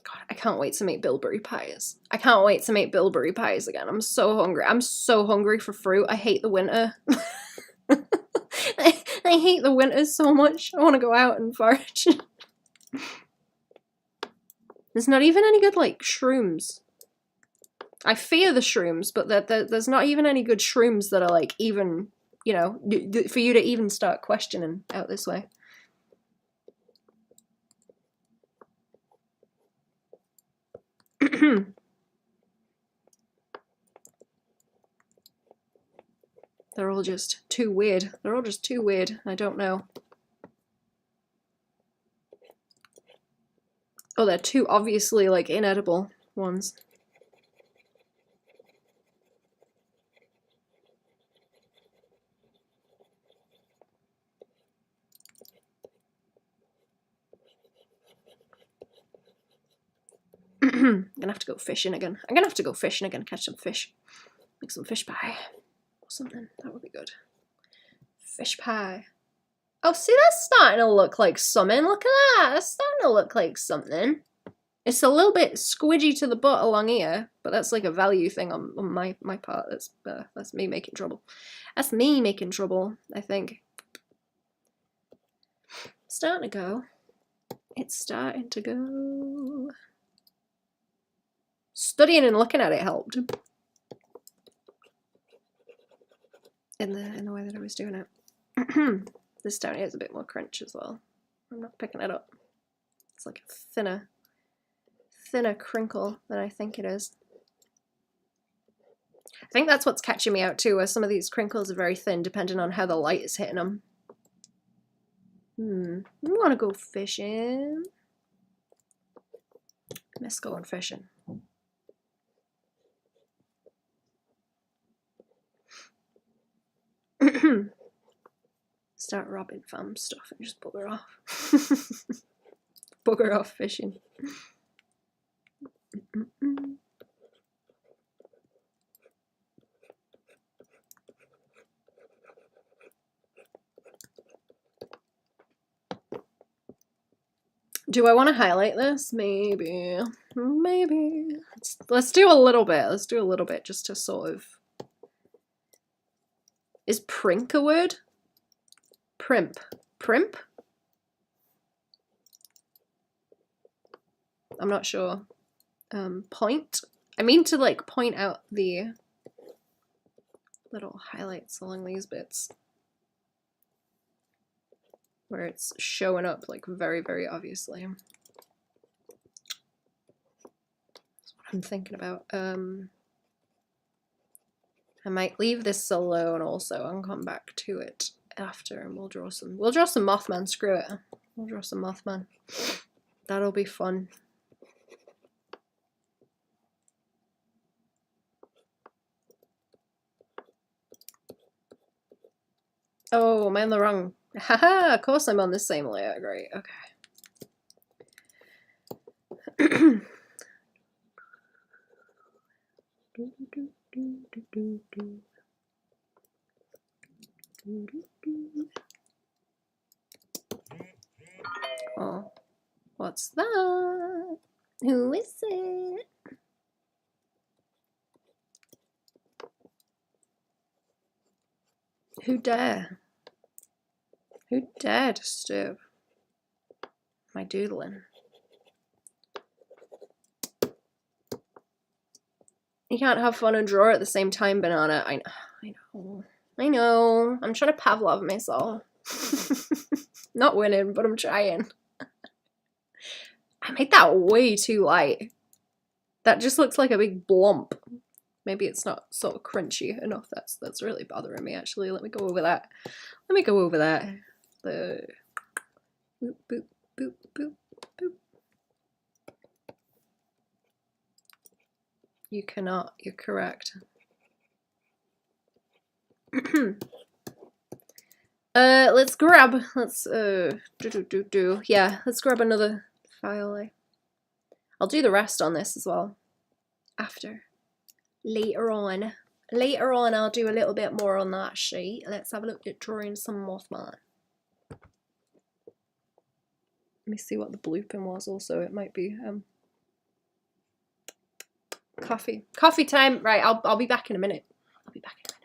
God, I can't wait to make bilberry pies. I can't wait to make bilberry pies again. I'm so hungry. I'm so hungry for fruit. I hate the winter. I hate the winter so much. I want to go out and forage. There's not even any good, like, shrooms I fear the shrooms, but there's not even any good shrooms that are like even, you know, for you to even start questioning out this way. They're all just too weird. They're all just too weird. I don't know. Oh, they're too obviously like inedible ones. I'm gonna have to go fishing again. I'm gonna have to go fishing again, catch some fish. Make some fish pie or something. That would be good. Fish pie. Oh, see, that's starting to look like something. Look at that. That's starting to look like something. It's a little bit squidgy to the butt along here, but that's like a value thing on my part. That's me making trouble. That's me making trouble, I think. Starting to go. It's starting to go. Studying and looking at it helped. In the way that I was doing it. This down here is a bit more crunch as well. I'm not picking it up. It's like a thinner crinkle than I think it is. I think that's what's catching me out too, where some of these crinkles are very thin depending on how the light is hitting them. I want to go fishing. Miss going fishing. Start robbing fam stuff and just bugger off. Bugger off fishing. Do I want to highlight this? Maybe. Maybe. Let's do a little bit. Let's do a little bit just to sort of... Is prink a word? Primp. Primp? I'm not sure. Point? I mean to like point out the little highlights along these bits where it's showing up like very, very obviously. That's what I'm thinking about. I might leave this alone also and come back to it after, and we'll draw some Mothman. Screw it. We'll draw some Mothman. That'll be fun. Oh, am I on the wrong? Haha, of course I'm on the same layer. Great, okay. Oh, what's that? Who is it? Who dare? Who dare disturb my doodling? You can't have fun and draw at the same time, Banana. I know. I'm trying to Pavlov myself. Not winning, but I'm trying. I made that way too light. That just looks like a big blump. Maybe it's not sort of crunchy enough. That's really bothering me, actually. Let me go over that. Let me go over that. The boop, boop, boop, boop, boop. You cannot. You're correct. Let's grab. Yeah, let's grab another file. I'll do the rest on this as well. After. Later on. Later on, I'll do a little bit more on that sheet. Let's have a look at drawing some Mothman. Let me see what the blooping was also. It might be coffee time. Right, I'll be back in a minute. I'll be back in a minute.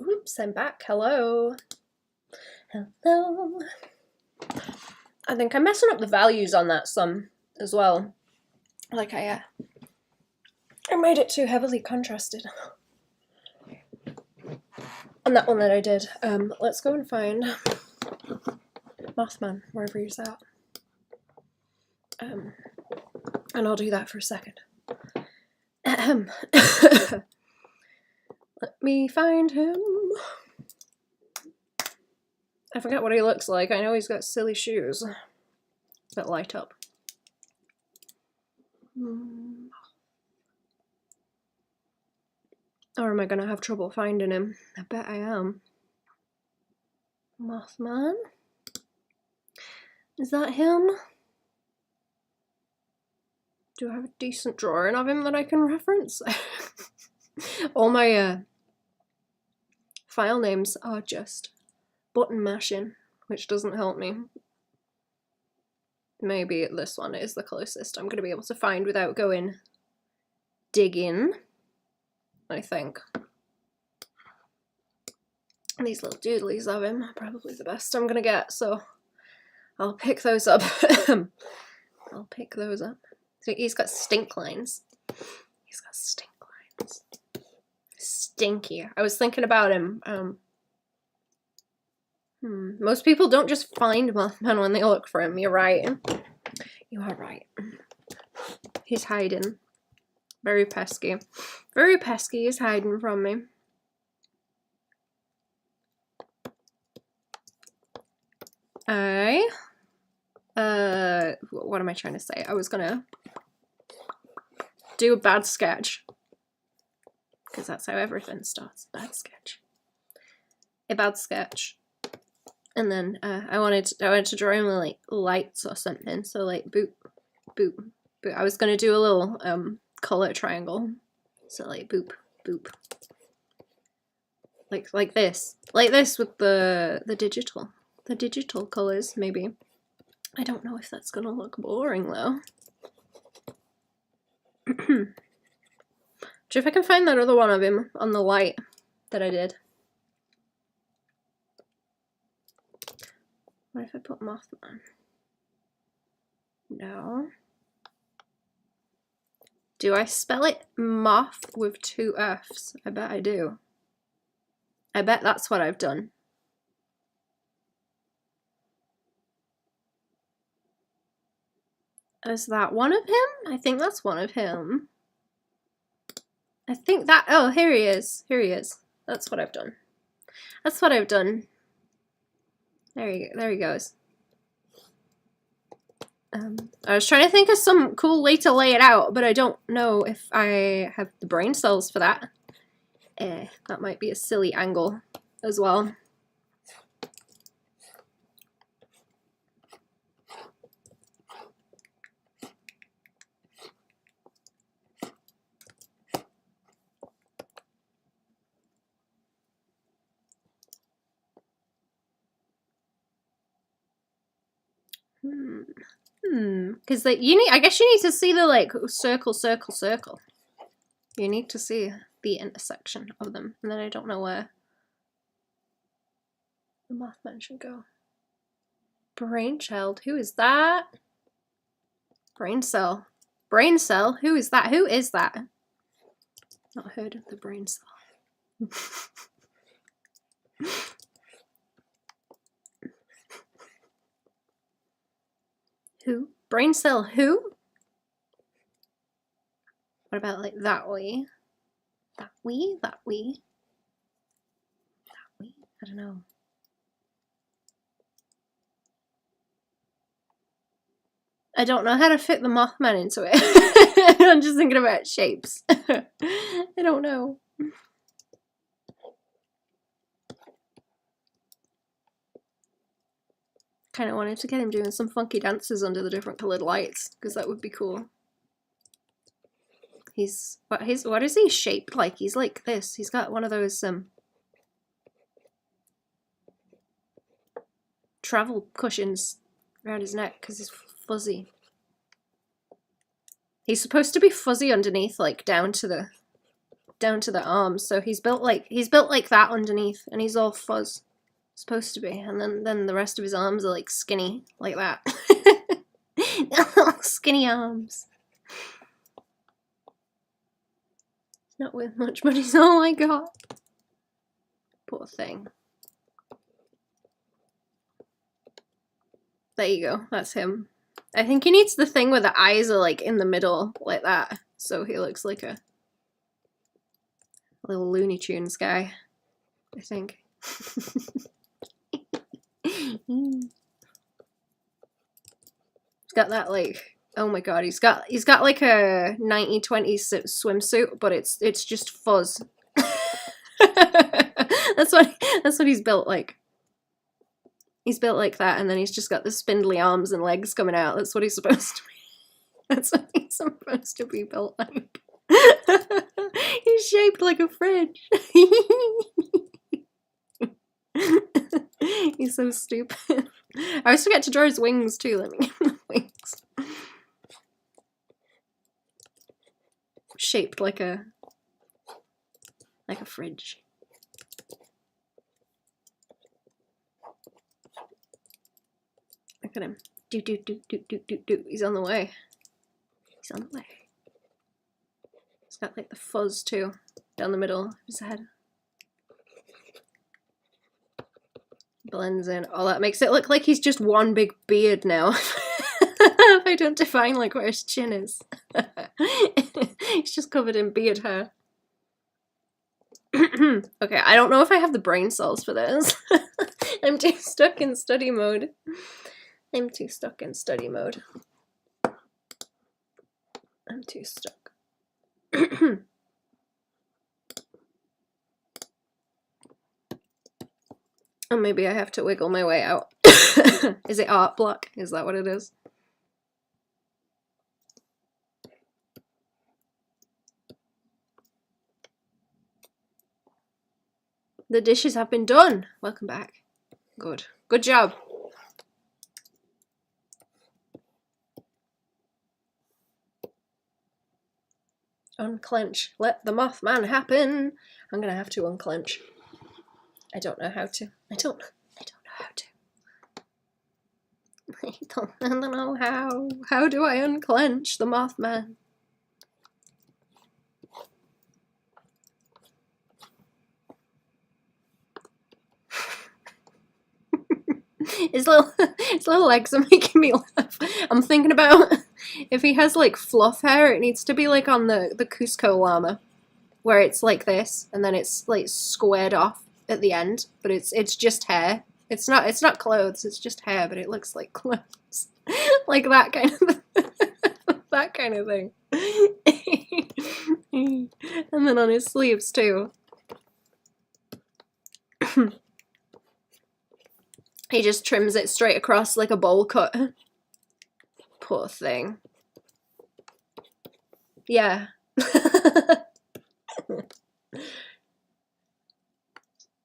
Oops, I'm back. Hello. Hello. I think I'm messing up the values on that some as well. Like I made it too heavily contrasted. On that one that I did. Let's go and find Mothman, wherever he's at. And I'll do that for a second. Let me find him. I forget what he looks like. I know he's got silly shoes that light up. Or am I gonna have trouble finding him? I bet I am. Mothman? Is that him? Do I have a decent drawing of him that I can reference? All my file names are just button mashing, which doesn't help me. Maybe this one is the closest I'm going to be able to find without going digging, I think. And these little doodlies of him are probably the best I'm going to get, so I'll pick those up. I'll pick those up. So he's got stink lines. He's got stink lines. Stinky. I was thinking about him. Most people don't just find Mothman when they look for him. You're right. You are right. He's hiding. Very pesky. Very pesky. He's hiding from me. What am I trying to say? I was gonna do a bad sketch. Because that's how everything starts. Bad sketch. A bad sketch. And then I wanted to draw him with like lights or something. So like boop, boop, boop. I was gonna do a little color triangle. So like boop, boop. Like this. Like this with the digital colors, maybe. I don't know if that's gonna look boring though. If I can find that other one of him on the light that I did. What if I put Mothman? No. Do I spell it moth with 2 F's? I bet I do. I bet that's what I've done. Is that one of him? I think that's one of him. I think that, oh, here he is. Here he is. That's what I've done. That's what I've done. There he goes. I was trying to think of some cool way to lay it out, but I don't know if I have the brain cells for that. That might be a silly angle as well. Because like I guess you need to see the like circle, circle, circle. You need to see the intersection of them, and then I don't know where the Mothman should go. Brainchild, who is that? Brain cell. Brain cell, who is that? Who is that? Not heard of the brain cell. Who? Brain cell who? What about like that way? That way? That way? That way? I don't know. I don't know how to fit the Mothman into it. I'm just thinking about shapes. I don't know. Kind of wanted to get him doing some funky dances under the different coloured lights, because that would be cool. What is he shaped like? He's like this. He's got one of those travel cushions around his neck because he's fuzzy. He's supposed to be fuzzy underneath, like down to the down to the arms, so he's built like that underneath, and he's all fuzz, supposed to be, and then the rest of his arms are like skinny, like that. Skinny arms. Not with much money. Oh my god. Poor thing. There you go. That's him. I think he needs the thing where the eyes are like in the middle, like that. So he looks like a little Looney Tunes guy, I think. He's got that like, oh my god, he's got like a 1920s swimsuit, but it's just fuzz. That's what he's built like. He's built like that, and then he's just got the spindly arms and legs coming out. That's what he's supposed to be. That's what he's supposed to be built like. He's shaped like a fridge. He's so stupid. I always forget to draw his wings too. Let me give him the wings. Shaped like a fridge. Look at him. Do. He's on the way. He's on the way. He's got like the fuzz too, down the middle of his head. Blends in. Oh, that makes it look like he's just one big beard now. If I don't define like where his chin is. He's just covered in beard hair. Okay, I don't know if I have the brain cells for this. I'm too stuck in study mode. I'm too stuck. Or maybe I have to wiggle my way out. Is it art block? Is that what it is? The dishes have been done. Welcome back. Good. Good job. Unclench. Let the Mothman happen. I'm gonna have to unclench. I don't know how to. I don't know how to. I don't know how. How do I unclench the Mothman? His little legs are making me laugh. I'm thinking about if he has like fluff hair, it needs to be like on the Cusco llama, where it's like this, and then it's like squared off at the end, but it's just hair. It's not clothes. It's just hair, but it looks like clothes, like that kind of that kind of thing. And then on his sleeves too. He just trims it straight across like a bowl cut. Poor thing. Yeah.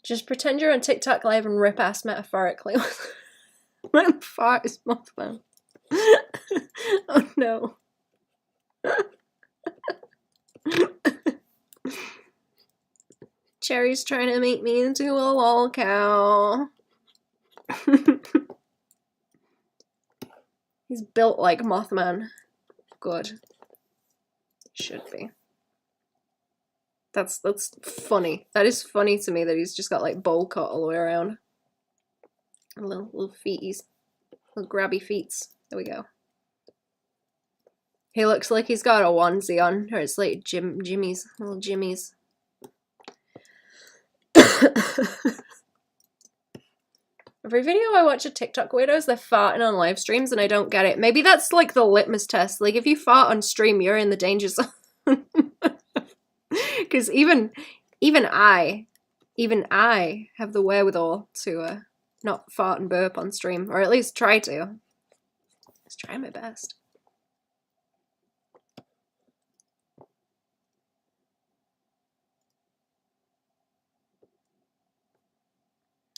Just pretend you're on TikTok live and rip ass metaphorically. My fart is Mothman. Oh no. Cherry's trying to make me into a lol cow. He's built like Mothman. Good. Should be. That's funny. That is funny to me that he's just got like bowl cut all the way around. Little feeties. Little grabby feets. There we go. He looks like he's got a onesie on, or it's like Jimmy's, little Jimmy's. Every video I watch of TikTok weirdos, they're farting on live streams and I don't get it. Maybe that's like the litmus test. Like if you fart on stream, you're in the danger zone. Because even I have the wherewithal to not fart and burp on stream, or at least try to. Just try my best.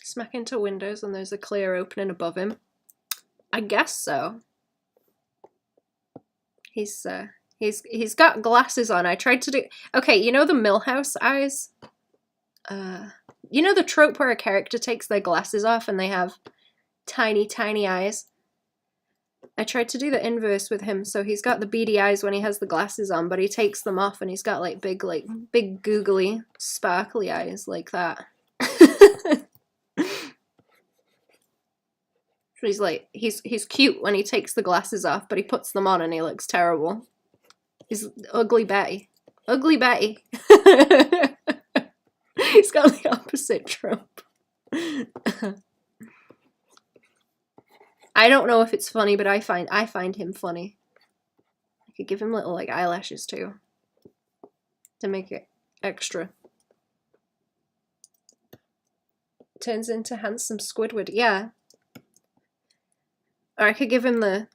Smack into windows and there's a clear opening above him. I guess so. He's He's got glasses on. I tried to do... Okay, you know the Millhouse eyes? You know the trope where a character takes their glasses off and they have tiny, tiny eyes? I tried to do the inverse with him, so he's got the beady eyes when he has the glasses on, but he takes them off and he's got like big googly, sparkly eyes like that. He's like, he's cute when he takes the glasses off, but he puts them on and he looks terrible. He's ugly Betty. Ugly Betty. He's got the opposite trope. I don't know if it's funny, but I find him funny. I could give him little like eyelashes too, to make it extra. Turns into handsome Squidward. Yeah. Or I could give him the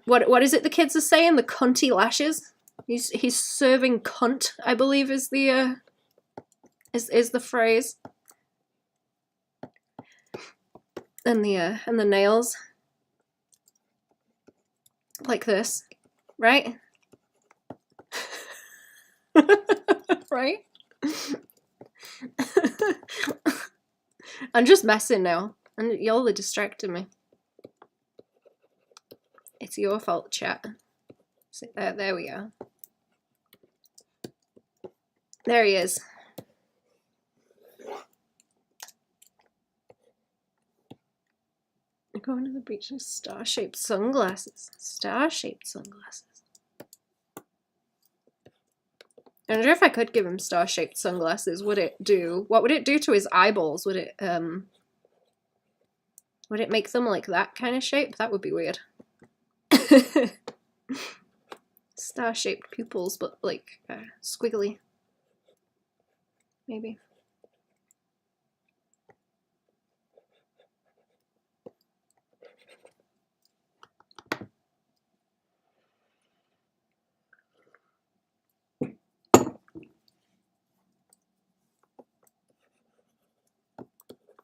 what is it the kids are saying? The cunty lashes. He's serving cunt, I believe is the phrase. And the nails. Like this. Right? Right? I'm just messing now. And y'all are distracting me. It's your fault, chat. So there we go. There he is. Going to the beach with star-shaped sunglasses. Star-shaped sunglasses. I wonder if I could give him star-shaped sunglasses, what would it do to his eyeballs? Would it make them like that kind of shape? That would be weird. Star-shaped pupils, but like squiggly. Maybe.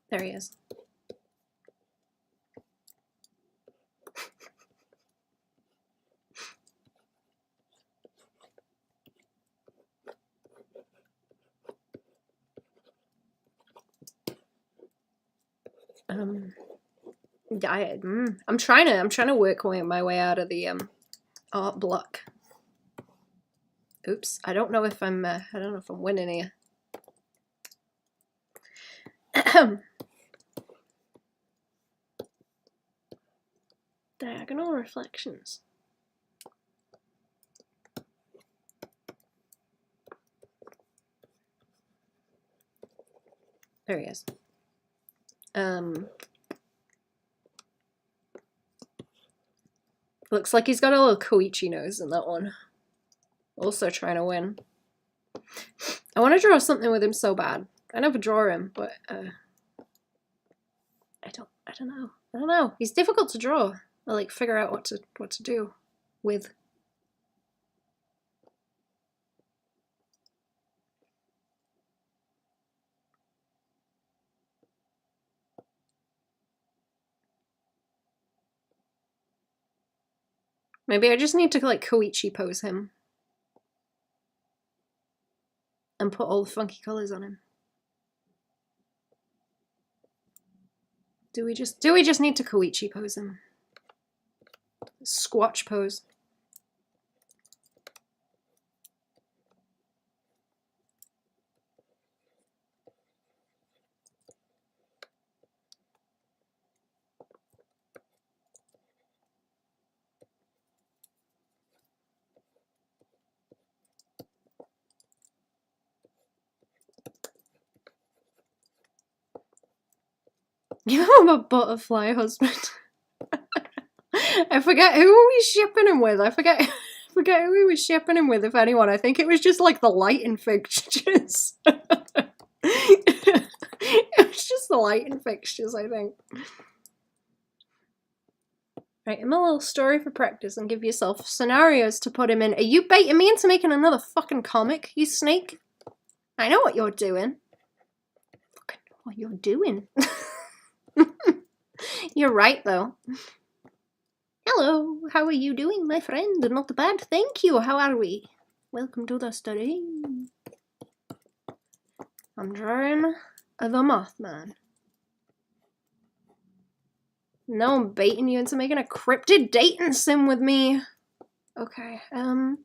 There he is. I'm trying to work my way out of the art block. Oops, I don't know if I'm winning here. Diagonal reflections. There he is. Looks like he's got a little Koichi nose in that one. Also trying to win. I want to draw something with him so bad. I never draw him, but I don't know. He's difficult to draw. I like figure out what to do with. Maybe I just need to like Koichi pose him. And put all the funky colours on him. Do we just need to Koichi pose him? Squatch pose. Give him a butterfly husband. I forget who were we shipping him with. I forget who we were shipping him with, if anyone. I think it was just like the lighting fixtures. It was just the lighting fixtures, I think. Right, give him a little story for practice and give yourself scenarios to put him in. Are you baiting me into making another fucking comic, you snake? I know what you're doing. Fucking know what you're doing. You're right, though. Hello, how are you doing, my friend? Not bad, thank you. How are we? Welcome to the study. I'm drawing the Mothman. No, I'm baiting you into making a cryptid dating sim with me. Okay, do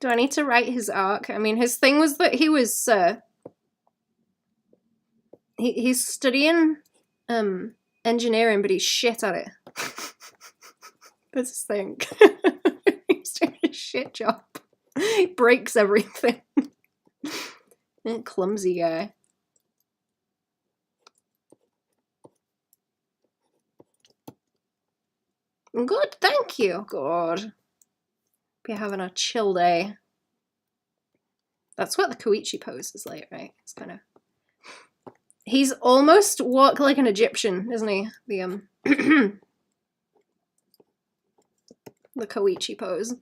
I need to write his arc? I mean, his thing was that he was, he's studying, engineering, but he's shit at it. That's his thing. He's doing a shit job. He breaks everything. Clumsy guy. Good, thank you. God. Be having a chill day. That's what the Koichi pose is like, right? It's kind of... He's almost walk like an Egyptian, isn't he? The, the Koichi pose.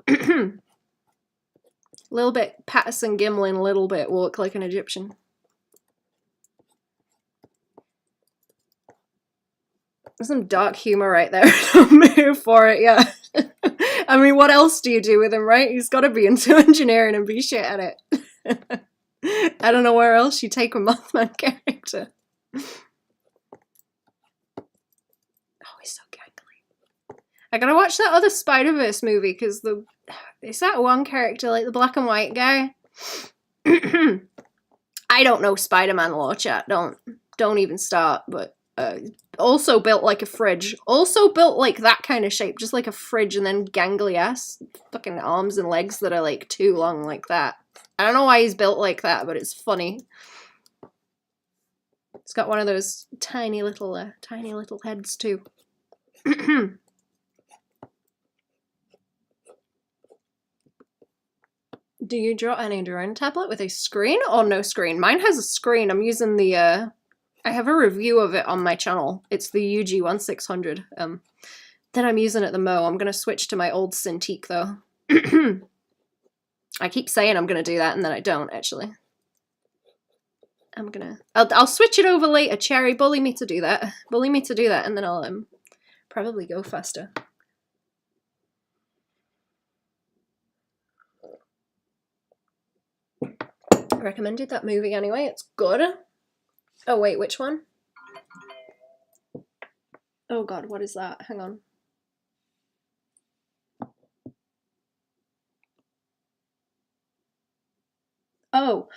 A little bit Patterson Gimlin, a little bit walk like an Egyptian. There's some dark humor right there. Don't move for it, yeah. I mean, what else do you do with him, right? He's got to be into engineering and be shit at it. I don't know where else you take a Mothman character. Oh, he's so gangly. I gotta watch that other Spider-Verse movie, because is that one character, like the black and white guy? I don't know Spider-Man lore, chat. Don't even start, but also built like a fridge. Also built like that kind of shape, just like a fridge, and then gangly ass fucking arms and legs that are like too long like that. I don't know why he's built like that, but it's funny. It's got one of those tiny little heads too. Do you draw any drawing tablet with a screen or no screen? Mine has a screen. I'm using the, I have a review of it on my channel. It's the UG1600 that I'm using at the Mo. I'm going to switch to my old Cintiq though. I keep saying I'm going to do that and then I don't actually. I'll switch it over later, Cherry. Bully me to do that. Bully me to do that and then I'll probably go faster. I recommended that movie anyway. It's good. Oh wait, which one? Oh god, what is that? Hang on. Oh,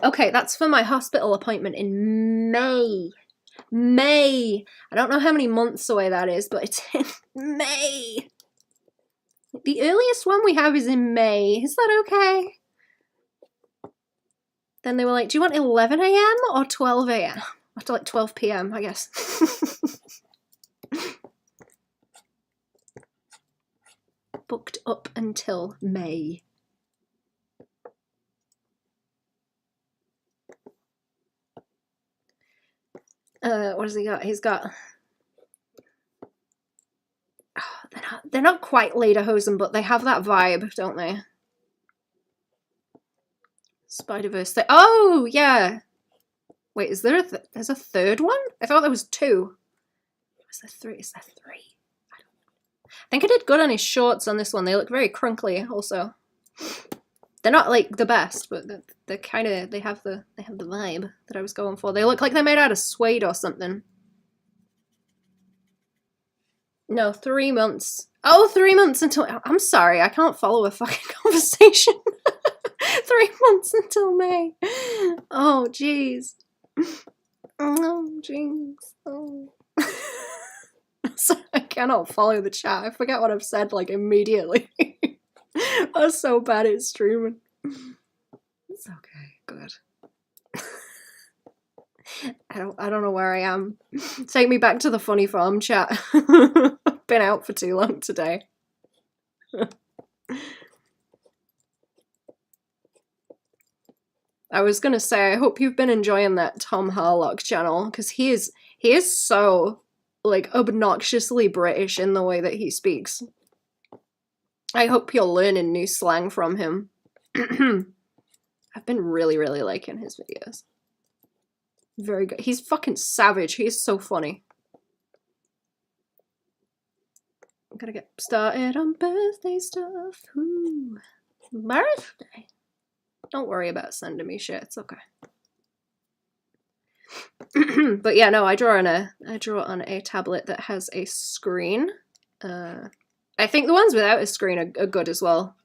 okay, that's for my hospital appointment in May. May. I don't know how many months away that is, but it's in May. The earliest one we have is in May. Is that okay? Then they were like, do you want 11 a.m. or 12 a.m.? After like 12 p.m, I guess. Booked up until May. What has he got? He's got... Oh, they're not quite lederhosen, but they have that vibe, don't they? Spider-Verse. Oh, yeah. Wait, is there there's a third one? I thought there was two. Is there three? Is there three? I think I did good on his shorts on this one. They look very crinkly also. They're not like the best, but they're kind of, they have the vibe that I was going for. They look like they're made out of suede or something. No, 3 months. Oh, 3 months until, I'm sorry, I can't follow a fucking conversation. 3 months until May. Oh, jeez. Oh, jeez. Oh. So I cannot follow the chat. I forget what I've said like immediately. I was so bad at streaming. It's okay, good. I don't know where I am. Take me back to the funny farm chat. I've been out for too long today. I was gonna say, I hope you've been enjoying that Tom Harlock channel, because he is so like obnoxiously British in the way that he speaks. I hope you're learning new slang from him. I've been really liking his videos. Very good. He's fucking savage. He is so funny. I'm gonna get started on birthday stuff. Ooh. Birthday. Don't worry about sending me shit, it's okay. But yeah, no, I draw on a tablet that has a screen. I think the ones without a screen are good as well.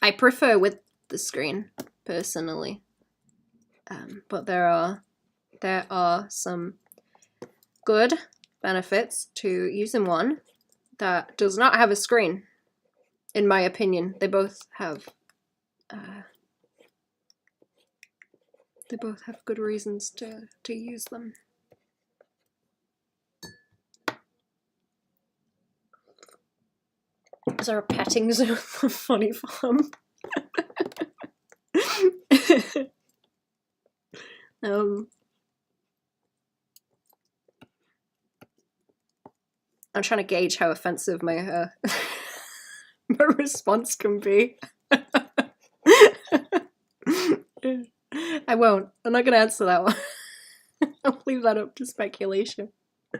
I prefer with the screen, personally. But there are some good benefits to using one that does not have a screen, in my opinion. They both have good reasons to use them. Is there a petting zoo for Funny Farm? I'm trying to gauge how offensive my my response can be. I won't. I'm not going to answer that one. I'll leave that up to speculation. I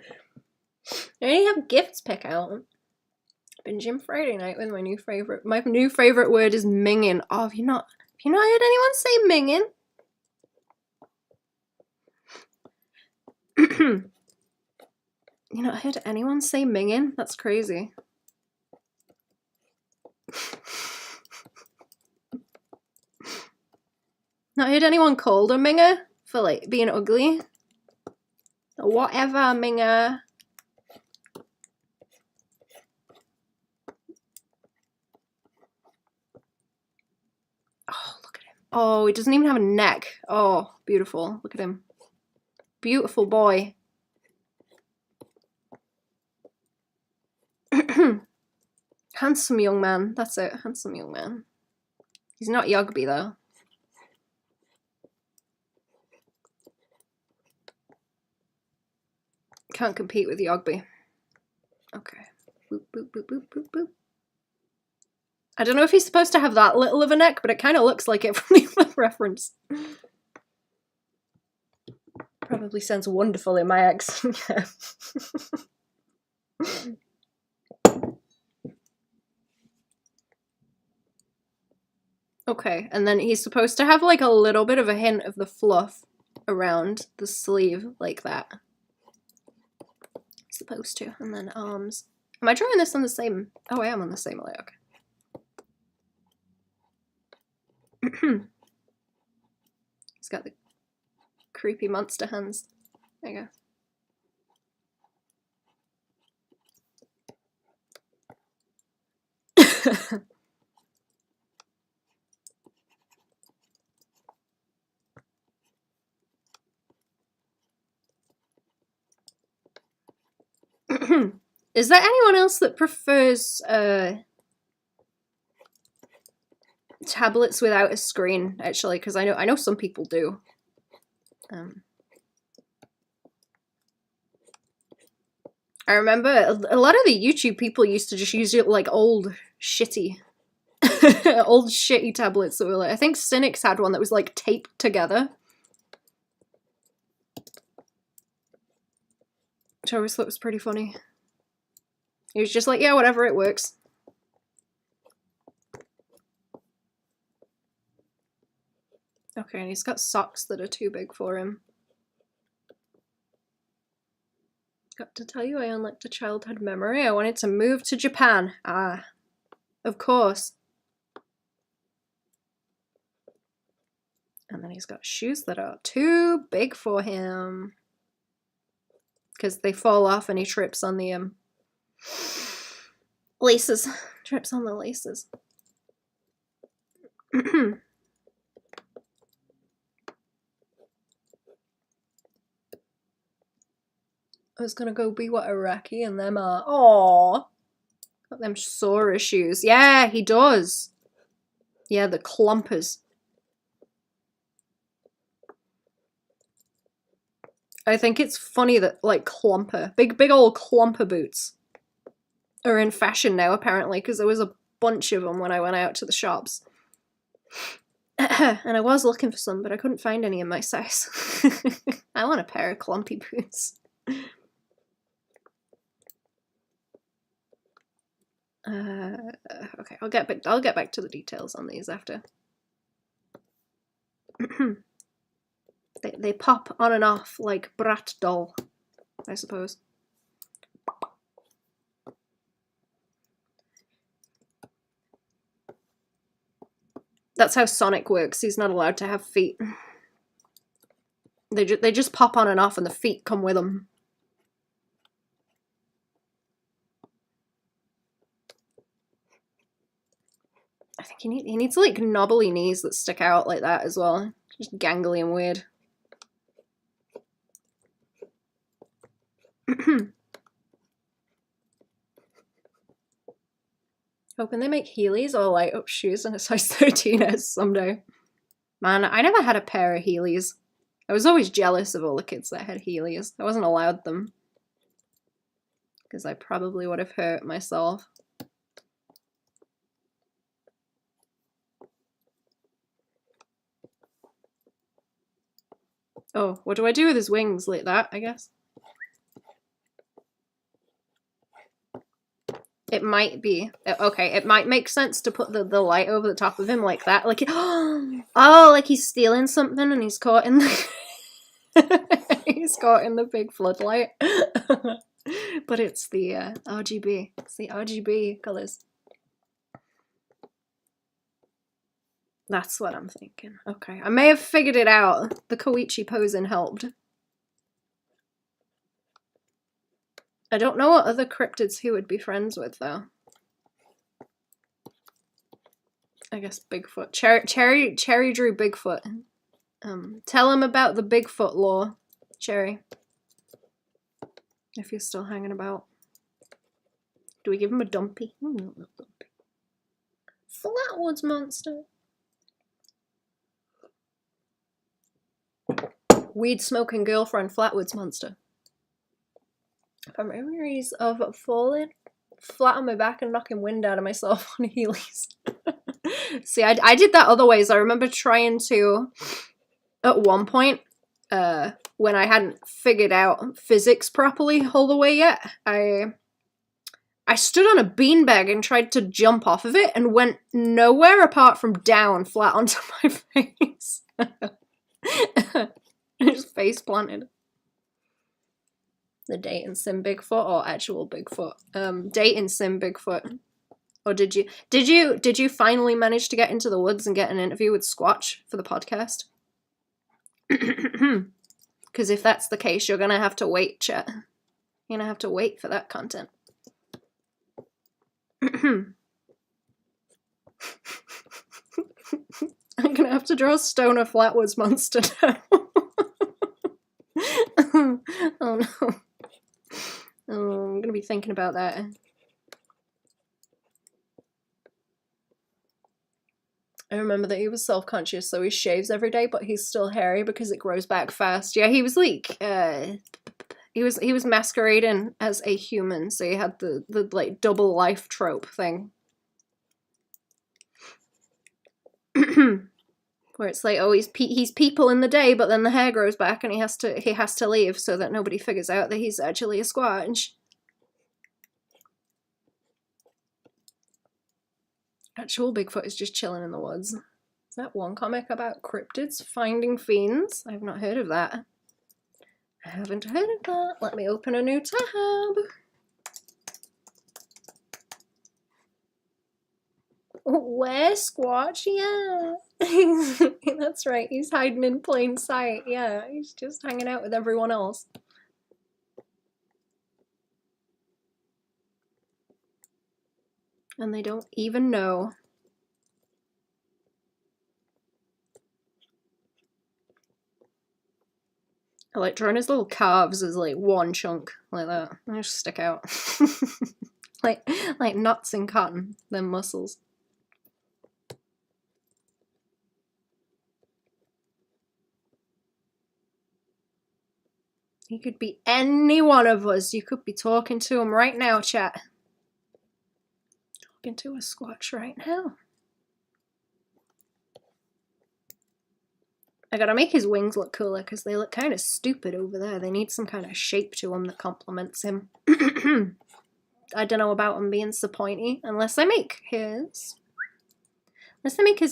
only have gifts pick out. Binging Friday night with my new favorite. My new favorite word is minging. Oh, have you not heard anyone say minging? You not heard anyone say minging? That's crazy. Not heard anyone called a minger for like being ugly? Or whatever, minger. Oh, look at him. Oh, he doesn't even have a neck. Oh, beautiful. Look at him. Beautiful boy. Handsome young man. That's it. Handsome young man. He's not Yogby though. Can't compete with Yogby. Okay. Boop, boop, boop, boop, boop, boop. I don't know if he's supposed to have that little of a neck, but it kind of looks like it from the reference. Probably sounds wonderful in my accent. Okay, and then he's supposed to have like a little bit of a hint of the fluff around the sleeve, like that. Supposed to, and then arms. Am I drawing this on the same? Oh, I am on the same layer. Okay. He's got the creepy monster hands. There you go. Is there anyone else that prefers tablets without a screen? Actually, because I know some people do. I remember a lot of the YouTube people used to just use it like old shitty tablets that were like, I think Cynics had one that was like taped together. Which I always thought was pretty funny. He was just like, yeah, whatever, it works. Okay, and he's got socks that are too big for him. Got to tell you, I unlocked a childhood memory. I wanted to move to Japan. Ah, of course. And then he's got shoes that are too big for him. Because they fall off and he trips on the laces. Trips on the laces. I was gonna go be what Iraqi and them are. Aww. Got them Sora shoes. Yeah, he does. Yeah, the clumpers. I think it's funny that, like, big old clumper boots are in fashion now, apparently, because there was a bunch of them when I went out to the shops. And I was looking for some, but I couldn't find any in my size. I want a pair of clumpy boots. Okay, I'll get back to the details on these after. they pop on and off like brat doll, I suppose. That's how Sonic works. He's not allowed to have feet. They just pop on and off, and the feet come with them. I think he needs like knobbly knees that stick out like that as well. Just gangly and weird. Hoping they make Heelys or light up shoes in a size 13s someday. Man, I never had a pair of Heelys. I was always jealous of all the kids that had Heelys. I wasn't allowed them. Because I probably would have hurt myself. Oh, what do I do with his wings? Like that, I guess? It might be. Okay, it might make sense to put the light over the top of him like that. Like, oh, like he's stealing something and he's caught in the... he's caught in the big floodlight. But it's the RGB. It's the RGB colours. That's what I'm thinking. Okay, I may have figured it out. The Koichi posing helped. I don't know what other cryptids he would be friends with, though. I guess Bigfoot. Cherry drew Bigfoot. Tell him about the Bigfoot lore, Cherry. If you're still hanging about. Do we give him a dumpy? No, not dumpy. Flatwoods monster. Weed smoking girlfriend, Flatwoods monster. For memories of falling flat on my back and knocking wind out of myself on Heelys. See, I did that other ways. I remember trying to, at one point, when I hadn't figured out physics properly all the way yet, I stood on a beanbag and tried to jump off of it and went nowhere apart from down flat onto my face. I just face planted. The dating sim Bigfoot or actual Bigfoot? Dating sim Bigfoot. Or did you finally manage to get into the woods and get an interview with Squatch for the podcast? Because if that's the case, you're gonna have to wait, chat. You're gonna have to wait for that content. I'm gonna have to draw a Stoner Flatwoods monster now. Oh no. Oh, I'm gonna be thinking about that. I remember that he was self-conscious, so he shaves every day, but he's still hairy because it grows back fast. Yeah, he was like, he was masquerading as a human, so he had the like double life trope thing. Where it's like, oh, he's people in the day, but then the hair grows back and he has to leave so that nobody figures out that he's actually a squatch. Actual Bigfoot is just chilling in the woods. Is that one comic about cryptids finding fiends? I've not heard of that. I haven't heard of that. Let me open a new tab. Where's Squatch? Yeah. That's right, he's hiding in plain sight. Yeah, he's just hanging out with everyone else. And they don't even know. I like drawing his little calves as like one chunk, like that. They just stick out. like nuts in cotton, them muscles. He could be any one of us. You could be talking to him right now, chat. Talking to a Squatch right now. I gotta make his wings look cooler because they look kind of stupid over there. They need some kind of shape to them that complements him. I don't know about him being so pointy, unless they make his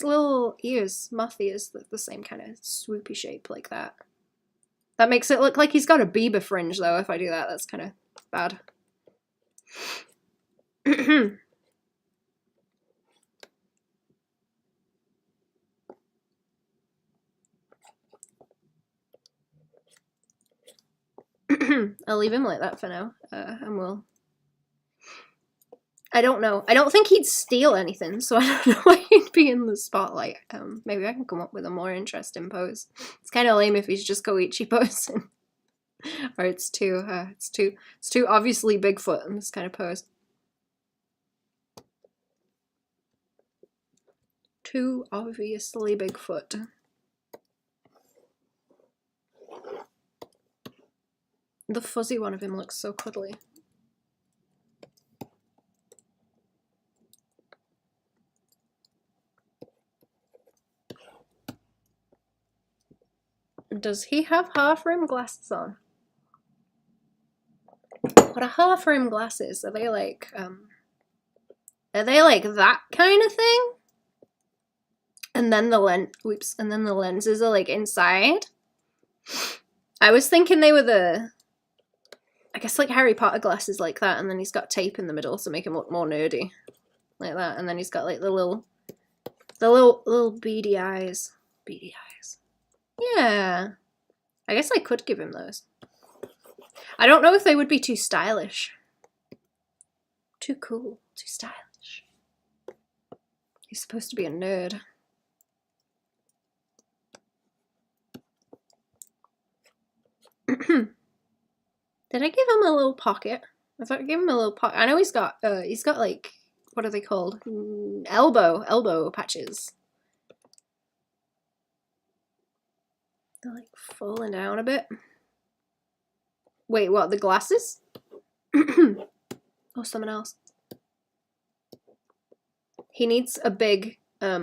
little ears, moth ears, the same kind of swoopy shape like that. That makes it look like he's got a Bieber fringe, though. If I do that, that's kind of bad. I'll leave him like that for now, and we'll... I don't know. I don't think he'd steal anything, so I don't know why he'd be in the spotlight. Maybe I can come up with a more interesting pose. It's kind of lame if he's just Koichi posing. Or it's too obviously Bigfoot in this kind of pose. Too obviously Bigfoot. The fuzzy one of him looks so cuddly. Does he have half-rim glasses on? What are half-rim glasses? Are they like that kind of thing? And then the lenses are like inside? I was thinking they were the, I guess like Harry Potter glasses like that, and then he's got tape in the middle to make him look more nerdy. Like that, and then he's got like the little beady eyes. Beady eyes. Yeah. I guess I could give him those. I don't know if they would be too stylish. Too cool. Too stylish. He's supposed to be a nerd. Did I give him a little pocket? I thought I gave him a little pocket. I know he's got like, what are they called? Elbow patches. They're like falling down a bit. Wait, what, the glasses? Or someone else? He needs a big, I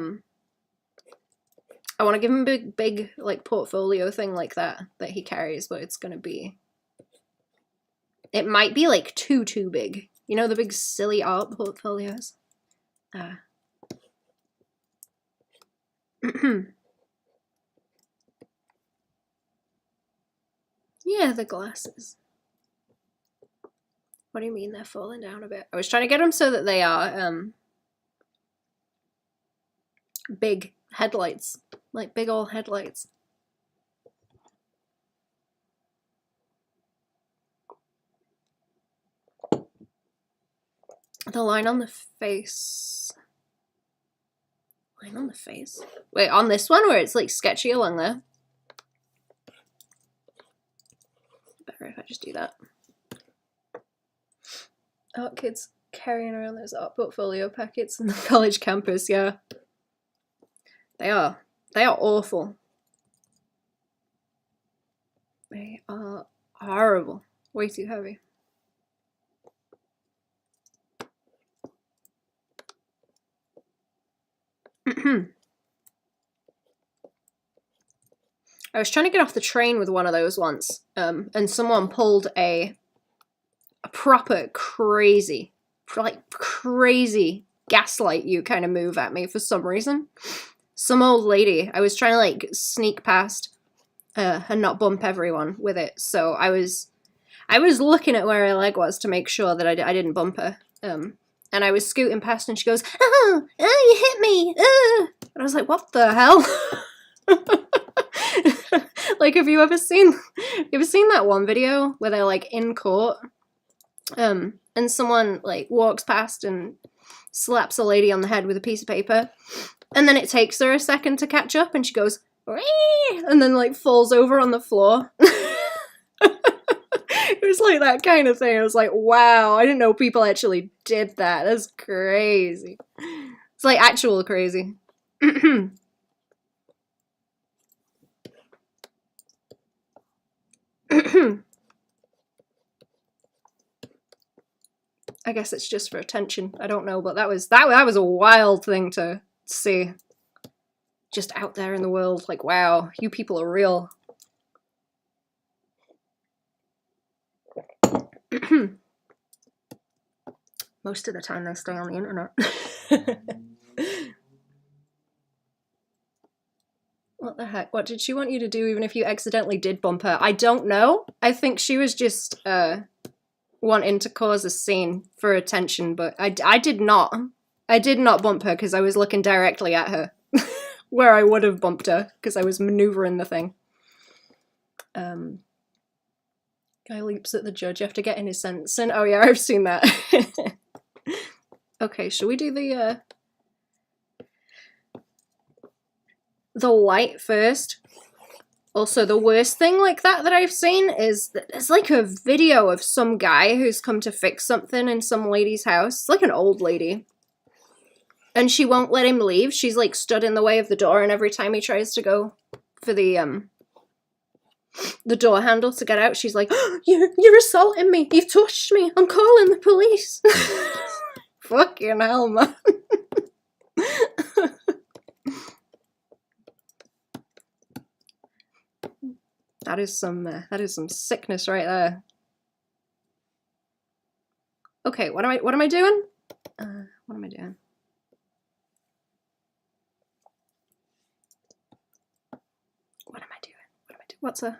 want to give him a big, like, portfolio thing like that he carries, but it's gonna be... It might be, like, too big. You know, the big silly art portfolios? Yeah, the glasses. What do you mean they're falling down a bit? I was trying to get them so that they are, big headlights. Like big old headlights. The line on the face. Line on the face? Wait, on this one where it's like sketchy along there? Better if I just do that. Art kids carrying around those art portfolio packets in the college campus, yeah. They are awful. They are horrible. Way too heavy. I was trying to get off the train with one of those once, and someone pulled a proper crazy gaslight you kind of move at me for some reason. Some old lady, I was trying to like sneak past and not bump everyone with it, so I was looking at where her leg was to make sure that I didn't bump her, and I was scooting past and she goes, oh you hit me, and I was like, what the hell? Like, have you ever seen that one video where they're like in court, and someone like walks past and slaps a lady on the head with a piece of paper, and then it takes her a second to catch up and she goes, wee! And then like falls over on the floor. It was like that kind of thing. I was like, wow, I didn't know people actually did that. That's crazy. It's like actual crazy. I guess it's just for attention. I don't know, but that was a wild thing to see. Just out there in the world, like, wow, you people are real. Most of the time they stay on the internet. What the heck? What did she want you to do even if you accidentally did bump her? I don't know. I think she was just wanting to cause a scene for attention, but I did not. I did not bump her because I was looking directly at her. Where I would have bumped her because I was maneuvering the thing. Guy leaps at the judge after getting his sentence. And oh yeah, I've seen that. Okay, shall we do the light first? Also, the worst thing like that I've seen is that there's like a video of some guy who's come to fix something in some lady's house. It's like an old lady. And she won't let him leave. She's like stood in the way of the door, and every time he tries to go for the door handle to get out, she's like, oh, you're assaulting me. You've touched me. I'm calling the police. Fucking hell, man. That is some sickness right there. Okay, what am I doing? What am I doing? What am I doing?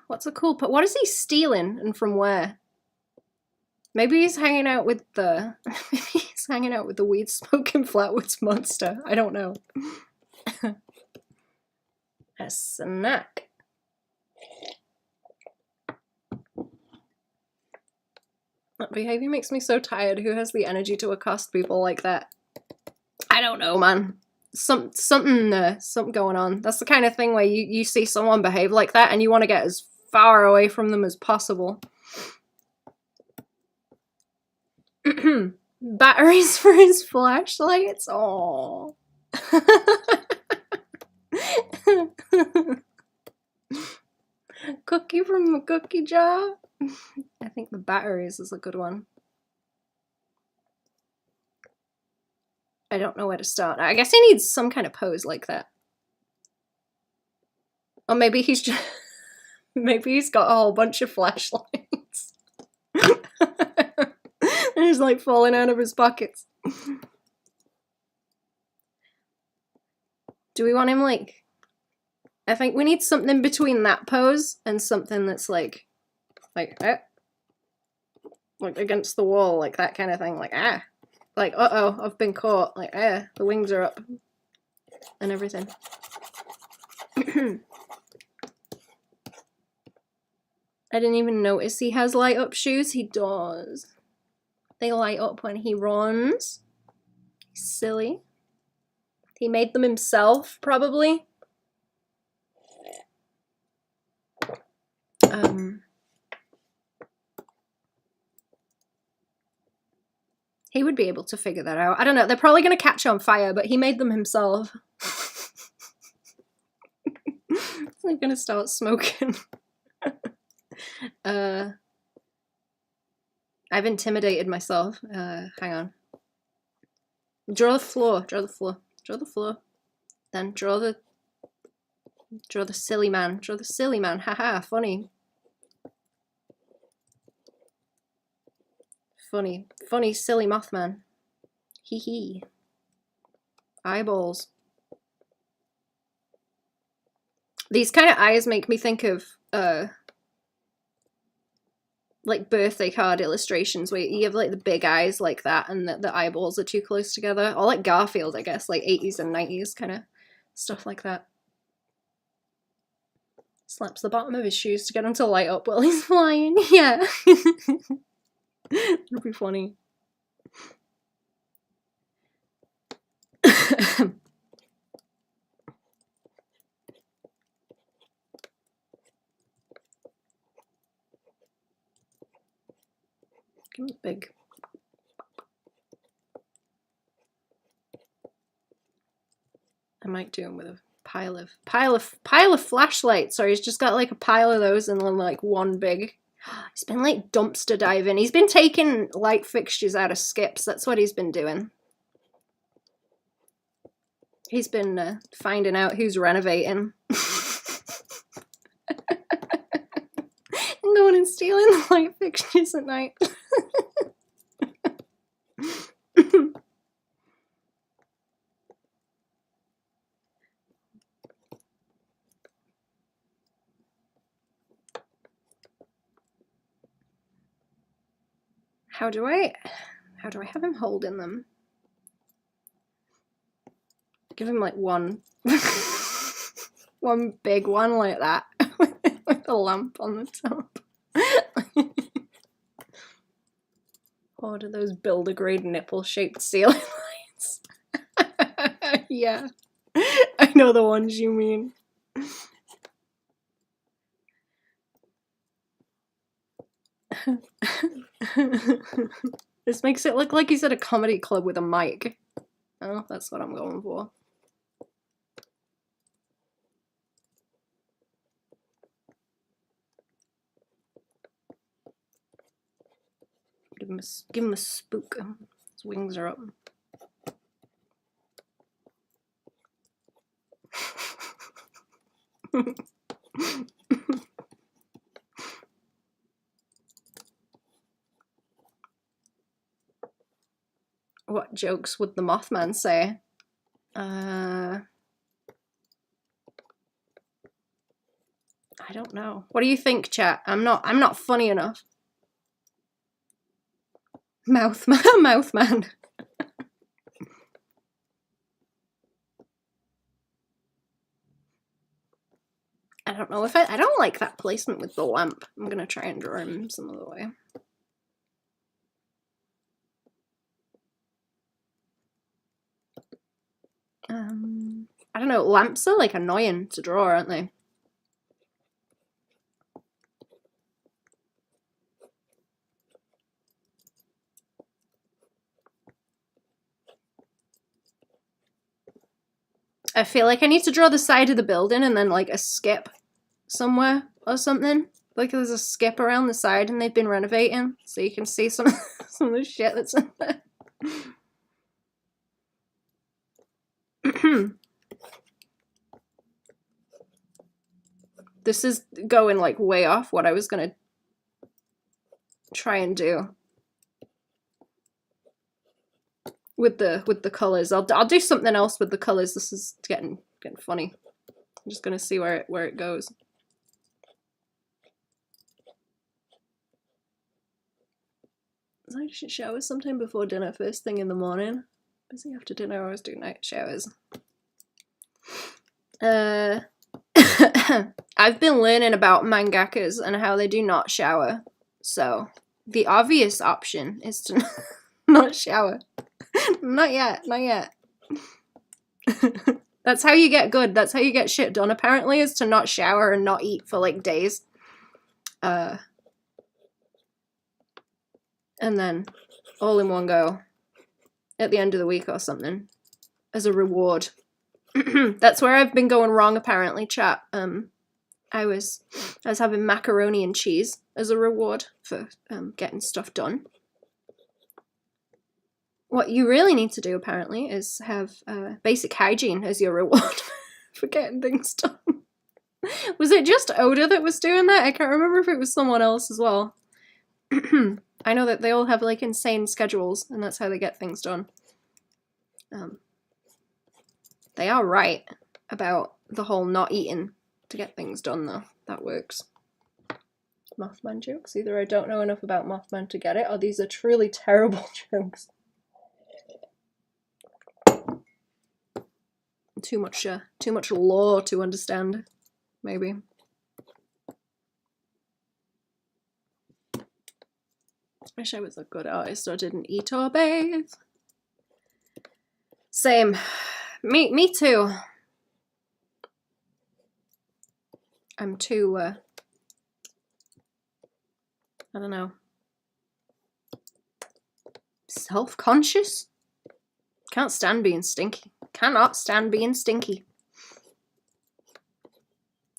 What's a cool part? What is he stealing and from where? Maybe he's hanging out with the weed smoking Flatwoods monster. I don't know. A snack. That behavior makes me so tired. Who has the energy to accost people like that? I don't know, man. Something going on. That's the kind of thing where you see someone behave like that and you want to get as far away from them as possible. Batteries for his flashlights. Oh. Cookie from the cookie jar. I think the batteries is a good one. I don't know where to start. I guess he needs some kind of pose like that. Or maybe he's just... maybe he's got a whole bunch of flashlights. And he's like falling out of his pockets. Do we want him like... I think we need something between that pose and something that's like against the wall, like that kind of thing, like like uh-oh, I've been caught, like the wings are up and everything. I didn't even notice he has light up shoes. He does. They light up when he runs. Silly. He made them himself, probably. He would be able to figure that out. I don't know. They're probably going to catch on fire, but he made them himself. I'm going to start smoking. I've intimidated myself. Hang on. Draw the floor. Draw the floor. Draw the floor. Then draw the silly man. Draw the silly man. Haha, funny. Funny, silly Mothman. Hee hee. Eyeballs. These kind of eyes make me think of, like birthday card illustrations where you have like the big eyes like that and the eyeballs are too close together. Or like Garfield, I guess, like 80s and 90s kind of stuff like that. Slaps the bottom of his shoes to get him to light up while he's flying. Yeah. It'll be funny. Give him big. I might do him with a pile of flashlights. Sorry, he's just got like a pile of those and then like one big. He's been like dumpster diving. He's been taking light fixtures out of skips. That's what he's been doing. He's been finding out who's renovating. And going and stealing the light fixtures at night. How do I have him holding them? Give him like one, one big one like that with a lamp on the top. Or do those Build-A-Grade nipple-shaped ceiling lights? Yeah, I know the ones you mean. This makes it look like he's at a comedy club with a mic. Oh, that's what I'm going for. Give him a spook. His wings are up. What jokes would the Mothman say? I don't know. What do you think, chat? I'm not funny enough. Mouthman. Mouthman. I don't know if I don't like that placement with the lamp. I'm gonna try and draw him some other way. I don't know, lamps are like annoying to draw, aren't they? I feel like I need to draw the side of the building and then like a skip somewhere or something. Like there's a skip around the side and they've been renovating, so you can see some of the shit that's in there. This is going like way off what I was gonna try and do with the colors. I'll do something else with the colors. This is getting funny. I'm just gonna see where it goes. I should shower sometime before dinner, first thing in the morning. Busy after dinner, I always do night showers. I've been learning about mangakas and how they do not shower. So the obvious option is to not shower. Not yet, not yet. That's how you get good. That's how you get shit done, apparently, is to not shower and not eat for like days. And then all in one go at the end of the week or something as a reward. That's where I've been going wrong, apparently, chat. I was having macaroni and cheese as a reward for getting stuff done. What you really need to do, apparently, is have basic hygiene as your reward for getting things done. Was it just Oda that was doing that? I can't remember if it was someone else as well. I know that they all have like insane schedules, and that's how they get things done. They are right about the whole not eating to get things done, though. That works. Mothman jokes. Either I don't know enough about Mothman to get it, or these are truly terrible jokes. Too much lore to understand, maybe. Wish I was a good artist or didn't eat or bathe. Same. Me too. I'm too, I don't know. Self-conscious? Can't stand being stinky. Cannot stand being stinky.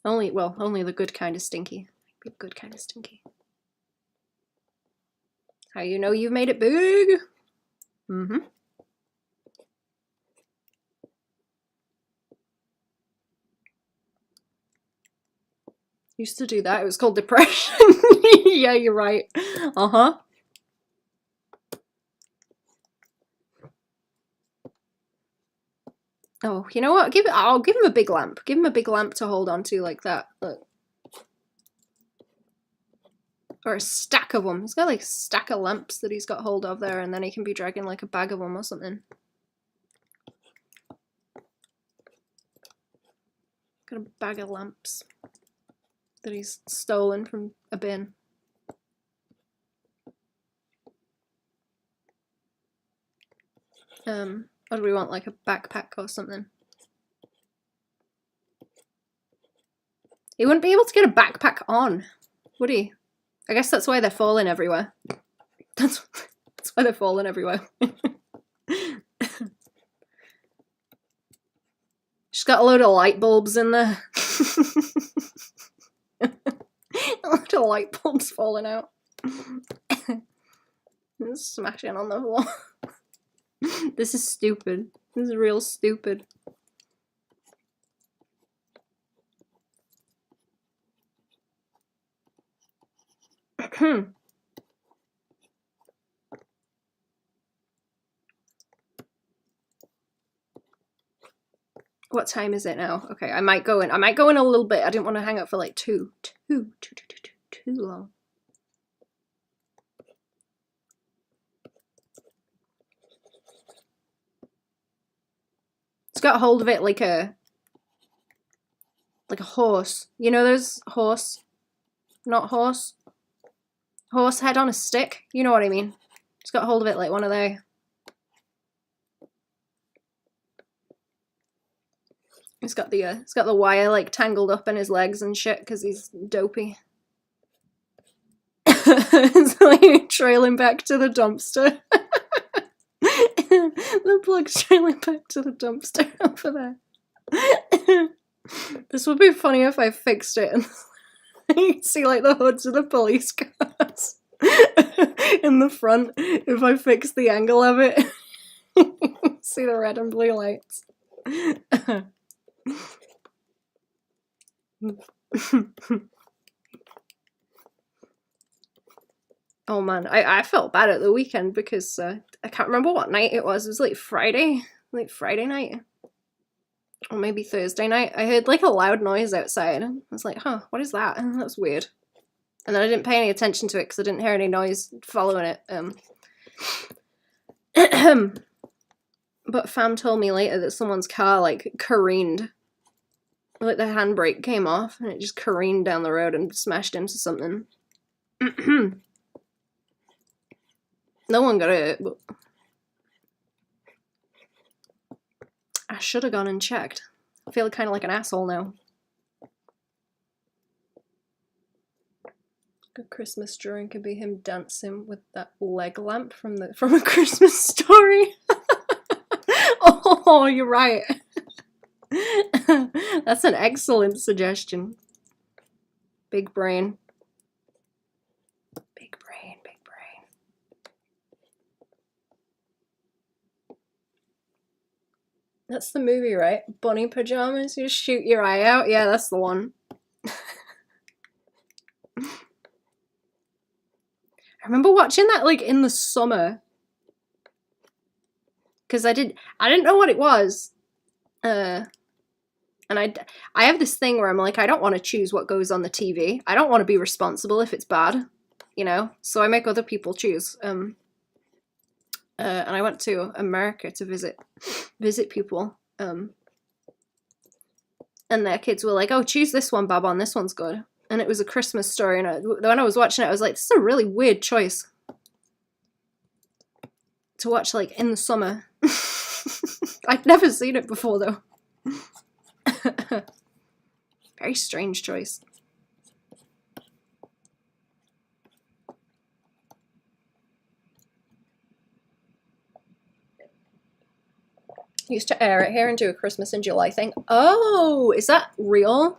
Only the good kind of stinky. Be the good kind of stinky. How you know you've made it big? Mm-hmm. Used to do that. It was called depression. Yeah, you're right. Uh-huh. Oh, you know what? I'll give him a big lamp. Give him a big lamp to hold on to like that. Look. Or a stack of them. He's got like a stack of lamps that he's got hold of there, and then he can be dragging like a bag of them or something. Got a bag of lamps that he's stolen from a bin. Or do we want like a backpack or something? He wouldn't be able to get a backpack on, would he? I guess that's why they're falling everywhere. That's why they're falling everywhere. She's got a load of light bulbs in there. A load of light bulbs falling out. Smashing on the floor. This is stupid. This is real stupid. What time is it now? Okay, I might go in. I might go in a little bit. I didn't want to hang out for like too long. It's got hold of it like a horse. You know those horse? Not horse. Horse head on a stick. You know what I mean. It's got hold of it like one of they. It's got the wire like tangled up in his legs and shit because he's dopey. It's like trailing back to the dumpster. The plug's trailing back to the dumpster over there. This would be funny if I fixed it and you can see like the hoods of the police cars in the front. If I fix the angle of it, see the red and blue lights. Oh man, I felt bad at the weekend because I can't remember what night it was. It was like Friday night. Or maybe Thursday night. I heard like a loud noise outside. I was like, huh, what is that? That's weird. And then I didn't pay any attention to it because I didn't hear any noise following it. But fam told me later that someone's car like careened. Like the handbrake came off and it just careened down the road and smashed into something. No one got hurt, but I should have gone and checked. I feel kind of like an asshole now. A Christmas drawing could be him dancing with that leg lamp from A Christmas Story. Oh, you're right. That's an excellent suggestion. Big brain. Big brain, big brain. That's the movie, right? Bunny pajamas, you shoot your eye out? Yeah, that's the one. I remember watching that like in the summer. Because I didn't know what it was. And I have this thing where I'm like, I don't want to choose what goes on the TV. I don't want to be responsible if it's bad, you know? So I make other people choose. And I went to America to visit people. And their kids were like, oh, choose this one, Baban, this one's good. And it was A Christmas Story. And when I was watching it, I was like, this is a really weird choice to watch like in the summer. I'd never seen it before though. Very strange choice. Used to air it here and do a Christmas in July thing. Oh, is that real?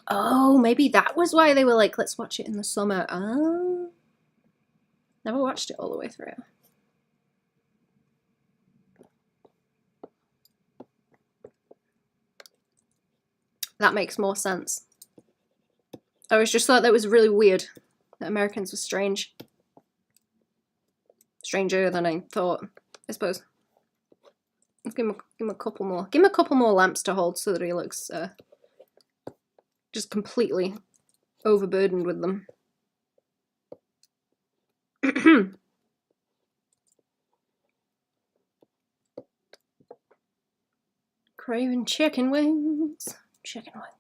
Oh, maybe that was why they were like, let's watch it in the summer. Oh. Never watched it all the way through. That makes more sense. I always just thought that was really weird. That Americans were strange. Stranger than I thought, I suppose. Let's give him a couple more. Give him a couple more lamps to hold so that he looks just completely overburdened with them. Craving chicken wings. Chicken wings.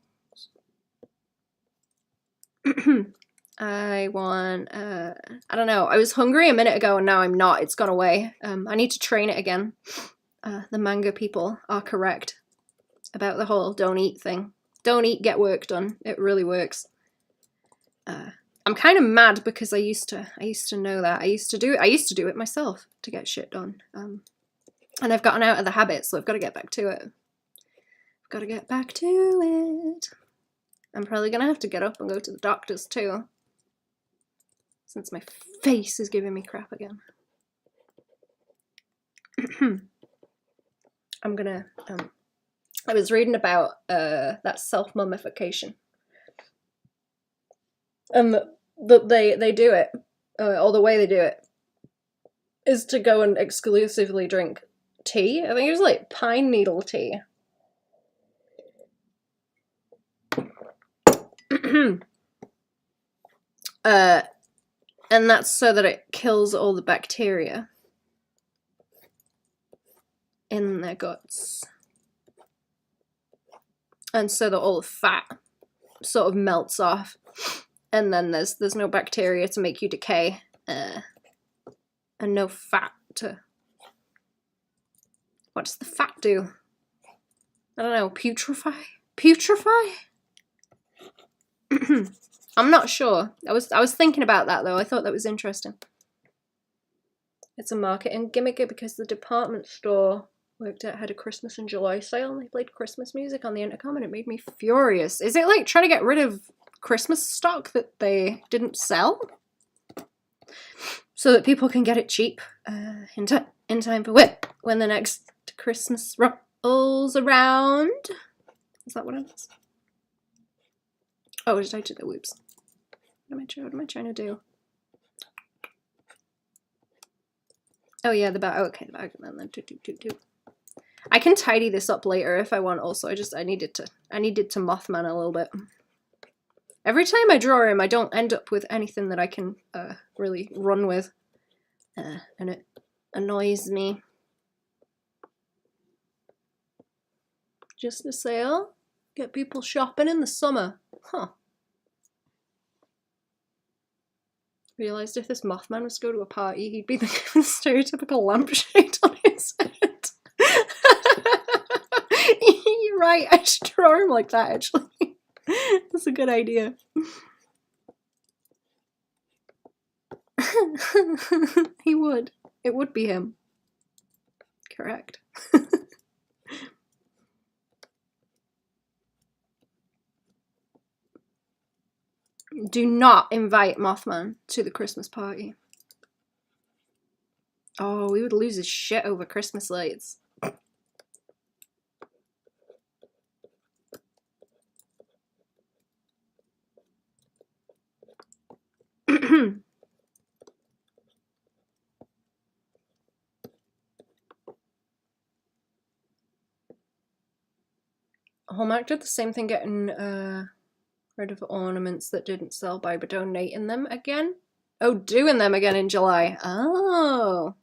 I want, I don't know. I was hungry a minute ago and now I'm not. It's gone away. I need to train it again. The manga people are correct about the whole don't eat thing. Don't eat, get work done. It really works. I'm kind of mad because I used to know that. I used to do it myself to get shit done. And I've gotten out of the habit, so I've got to get back to it. I've got to get back to it. I'm probably gonna have to get up and go to the doctor's too, since my face is giving me crap again. I'm gonna, I was reading about that self-mummification. That they do it, or the way they do it, is to go and exclusively drink tea. I think it was like pine needle tea. And that's so that it kills all the bacteria in their guts. And so that all the fat sort of melts off. And then there's no bacteria to make you decay. And no fat to... What does the fat do? I don't know, putrefy? Putrefy? I'm not sure. I was thinking about that though. I thought that was interesting. It's a marketing gimmick because the department store worked at had a Christmas and July sale and they played Christmas music on the intercom and it made me furious. Is it like trying to get rid of Christmas stock that they didn't sell? So that people can get it cheap in time for when the next Christmas rolls around? Is that what it is? Oh, did I do the whoops? What am I trying to do? Oh yeah, the bag. Okay, the bag. And then do. I can tidy this up later if I want. Also, I needed to Mothman a little bit. Every time I draw him, I don't end up with anything that I can really run with, and it annoys me. Just a sale. Get people shopping in the summer. Huh. Realised if this Mothman was to go to a party, he'd be the stereotypical lampshade on his head. You're right, I should draw him like that, actually. That's a good idea. He would. It would be him. Correct. Do not invite Mothman to the Christmas party. Oh, we would lose his shit over Christmas lights. Hallmark did the same thing, getting rid of ornaments that didn't sell by donating them again. Oh, doing them again in July. Oh.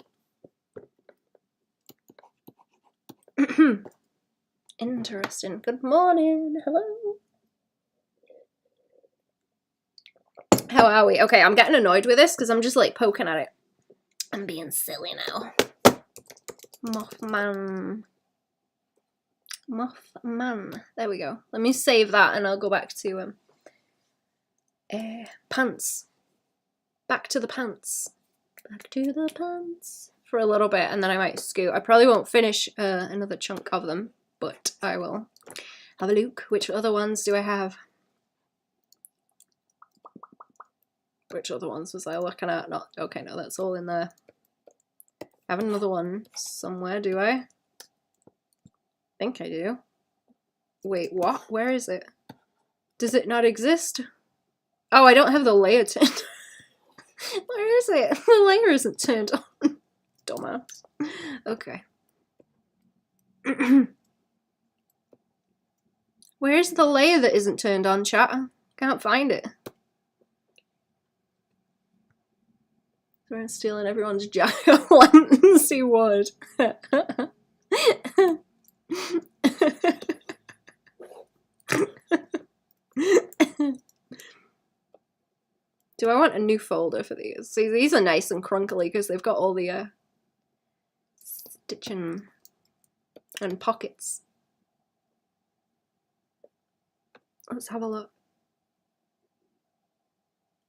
Interesting. Good morning. Hello. How are we? Okay, I'm getting annoyed with this because I'm just like poking at it. I'm being silly now. Mothman. Mothman. There we go. Let me save that and I'll go back to pants. Back to the pants. Back to the pants for a little bit and then I might scoot. I probably won't finish another chunk of them, but I will have a look. Which other ones do I have? Which other ones was I looking at? Not okay, no, that's all in there. I have another one somewhere, do I? I think I do. Wait, what? Where is it? Does it not exist? Oh, I don't have the layer turned. Where is it? The layer isn't turned on. Dumbass. Okay. Where's the layer that isn't turned on, chat? Can't find it. We're stealing everyone's jack-o'-lanterns wood. Do I want a new folder for these? See, these are nice and crunkly because they've got all the stitching and pockets. Let's have a look.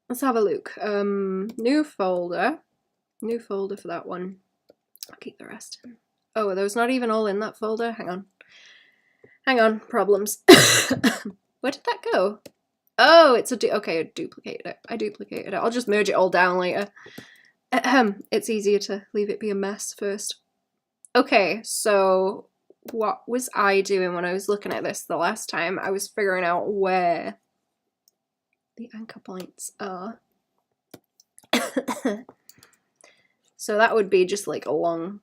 Let's have a look. New folder. New folder for that one. I'll keep the rest in. Oh, are those not even all in that folder? Hang on. Hang on. Problems. Where did that go? Oh, it's a okay, I duplicated it. I duplicated it. I'll just merge it all down later. It's easier to leave it be a mess first. Okay, so what was I doing when I was looking at this the last time? I was figuring out where the anchor points are. So that would be just like along.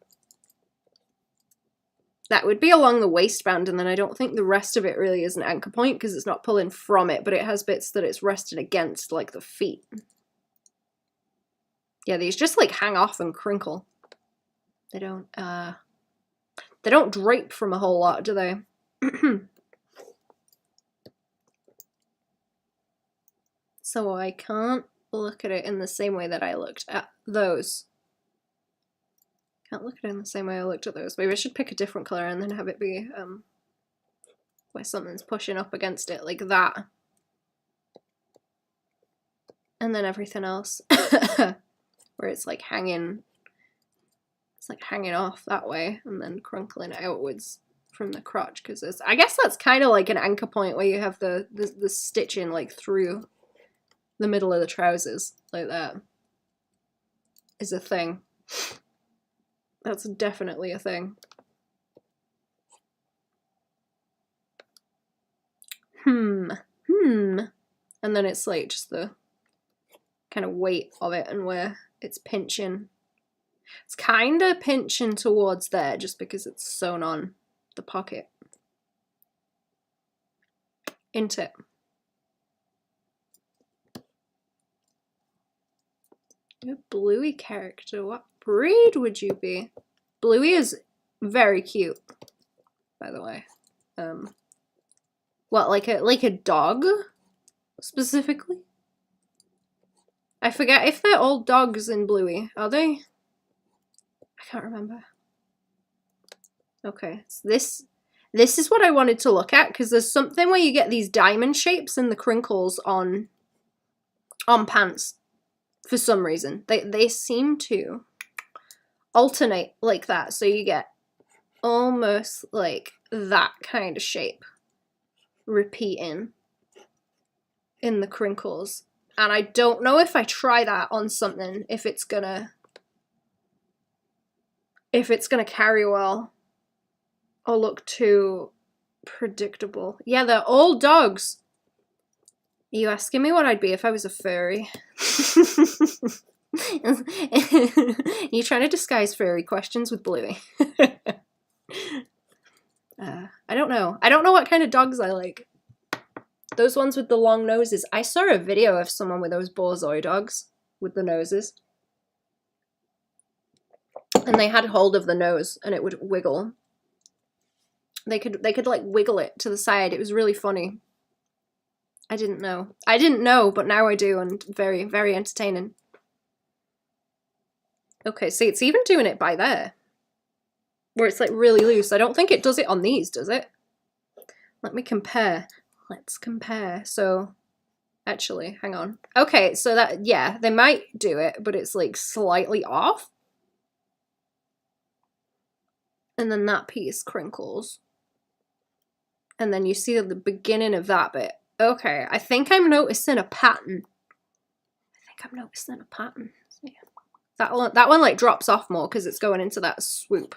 That would be along the waistband, and then I don't think the rest of it really is an anchor point because it's not pulling from it, but it has bits that it's rested against, like the feet. Yeah, these just like hang off and crinkle. They don't drape from a whole lot, do they? So I can't look at it in the same way that I looked at those. Can't look at it in the same way I looked at those. Maybe I should pick a different colour and then have it be where something's pushing up against it, like that. And then everything else where it's like hanging, it's like hanging off that way and then crunkling outwards from the crotch, because I guess that's kind of like an anchor point where you have the stitching like through the middle of the trousers, like that is a thing. That's definitely a thing. And then it's like just the kind of weight of it and where it's pinching. It's kind of pinching towards there just because it's sewn on the pocket. Ain't it? You're a Bluey character. What breed would you be? Bluey is very cute, by the way. What, like a dog specifically? I forget if they're all dogs in Bluey. Are they? I can't remember. Okay, so this is what I wanted to look at, because there's something where you get these diamond shapes in the crinkles on pants for some reason. They seem to alternate like that, so you get almost like that kind of shape repeating in the crinkles. And I don't know if I try that on something if it's gonna carry well or look too predictable. Yeah, they're all dogs. Are you asking me what I'd be if I was a furry? You trying to disguise furry questions with Bluey? I don't know. I don't know what kind of dogs I like. Those ones with the long noses. I saw a video of someone with those borzoi dogs with the noses. And they had hold of the nose and it would wiggle. They could like wiggle it to the side. It was really funny. I didn't know, but now I do, and very, very entertaining. Okay, see, it's even doing it by there. Where it's like really loose. I don't think it does it on these, does it? Let me compare. Let's compare. So, actually, hang on. Okay, so that, yeah, they might do it, but it's like slightly off. And then that piece crinkles. And then you see the beginning of that bit. Okay, I think I'm noticing a pattern. Yeah. That one like drops off more because it's going into that swoop.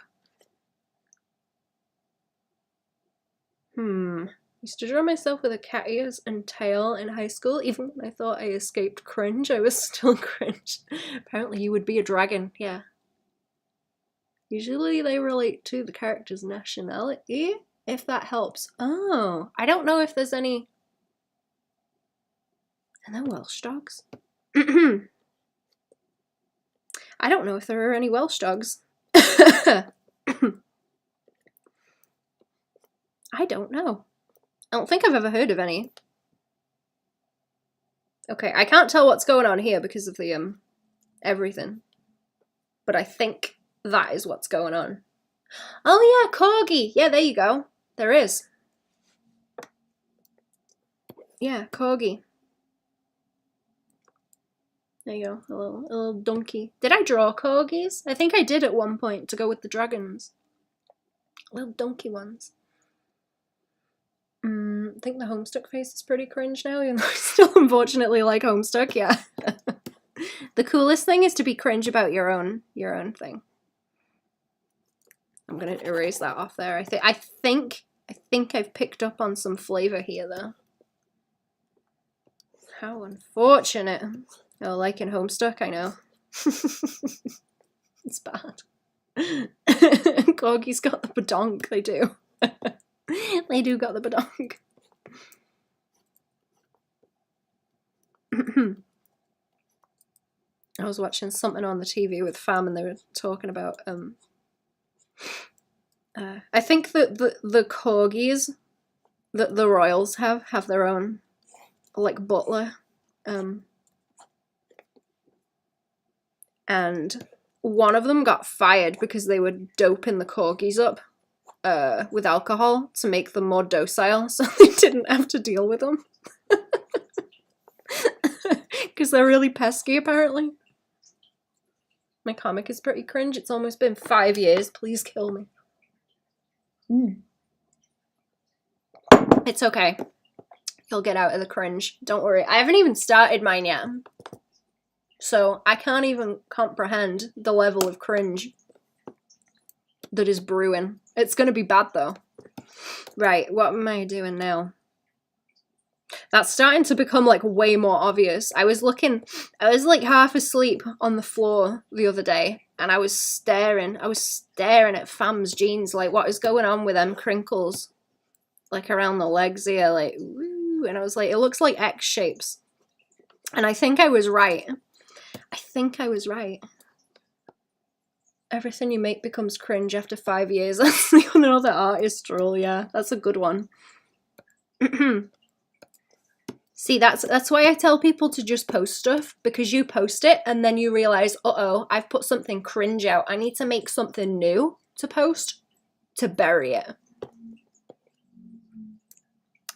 Used to draw myself with a cat ears and tail in high school. Even when I thought I escaped cringe, I was still cringe. Apparently you would be a dragon, yeah. Usually they relate to the character's nationality, if that helps. Oh, I don't know if there's any... And they're Welsh dogs. I don't know if there are any Welsh dogs. I don't know. I don't think I've ever heard of any. Okay, I can't tell what's going on here because of the, everything. But I think that is what's going on. Oh yeah, corgi. Yeah, there you go. There is. Yeah, corgi. There you go, a little donkey. Did I draw corgis? I think I did at one point to go with the dragons. Little donkey ones. I think the Homestuck face is pretty cringe now, even though I still unfortunately like Homestuck, yeah. The coolest thing is to be cringe about your own thing. I'm gonna erase that off there. I think I've picked up on some flavor here though. How unfortunate. Oh, like in Homestuck, I know. It's bad. Corgi's got the badonk, they do. They do got the badonk. I was watching something on the TV with fam and they were talking about I think that the corgis that the royals have their own like butler, and one of them got fired because they were doping the corgis up with alcohol to make them more docile, so they didn't have to deal with them. Because they're really pesky, apparently. My comic is pretty cringe. It's almost been 5 years. Please kill me. It's okay. You'll get out of the cringe. Don't worry. I haven't even started mine yet. So I can't even comprehend the level of cringe that is brewing. It's going to be bad though. Right, what am I doing now? That's starting to become like way more obvious. I was like half asleep on the floor the other day and I was staring at fam's jeans, like what is going on with them crinkles like around the legs here, like woo, and I was like, it looks like X shapes. And I think I was right. Everything you make becomes cringe after 5 years. That's another artist rule, yeah. That's a good one. See, that's why I tell people to just post stuff, because you post it and then you realise, uh-oh, I've put something cringe out. I need to make something new to post to bury it.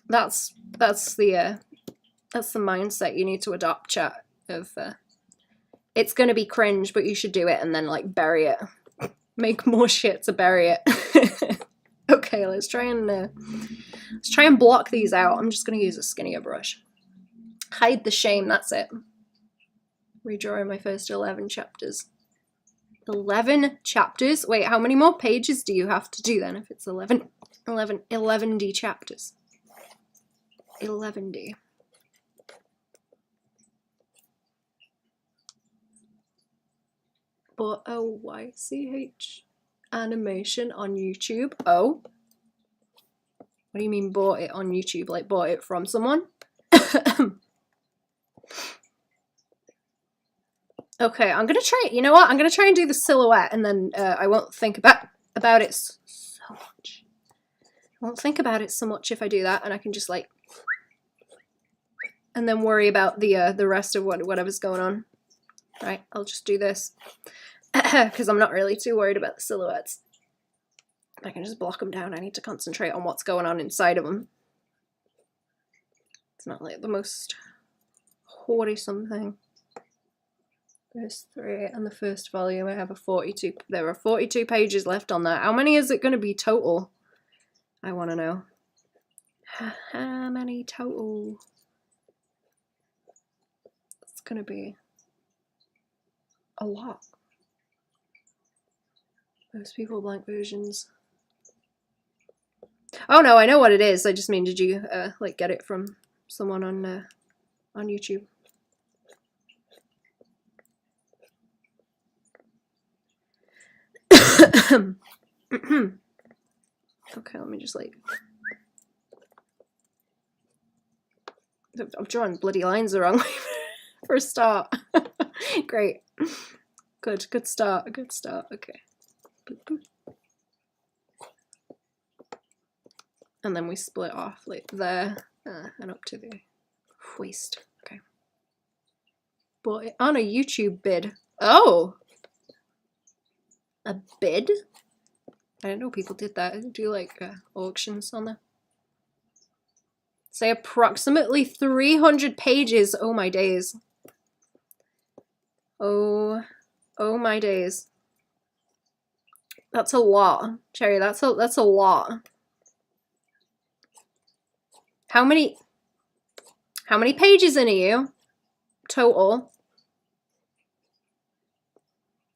That's the mindset you need to adopt, chat, of it's gonna be cringe, but you should do it and then like bury it. Make more shit to bury it. Okay, let's try and block these out. I'm just gonna use a skinnier brush. Hide the shame, that's it. Redrawing my first 11 chapters. 11 chapters? Wait, how many more pages do you have to do then if it's 11D chapters? 11D. But OYCH animation on YouTube. Oh. What do you mean bought it on YouTube? Like bought it from someone? Okay, I'm gonna try, you know what? I'm gonna try and do the silhouette and then I won't think about it so much. I won't think about it so much if I do that, and I can just like, and then worry about the rest of whatever's going on. Right, I'll just do this. Because I'm not really too worried about the silhouettes. I can just block them down. I need to concentrate on what's going on inside of them. It's not like the most worrisome thing. Verse 3 and the first volume, I have a 42. There are 42 pages left on that. How many is it going to be total? I want to know. How many total? It's going to be a lot. Most people blank versions. Oh no, I know what it is. I just mean, did you like get it from someone on YouTube? Okay, let me just like. I'm drawing bloody lines the wrong way for a start. Great. Good start, good start. Okay. Boop, boop. And then we split off like there and up to the waist. Okay. But on a YouTube bid. Oh! A bid? I didn't know people did that. Do like auctions on there. Say approximately 300 pages. Oh my days. Oh my days. That's a lot, Cherry. That's a lot. How many pages in are you? Total.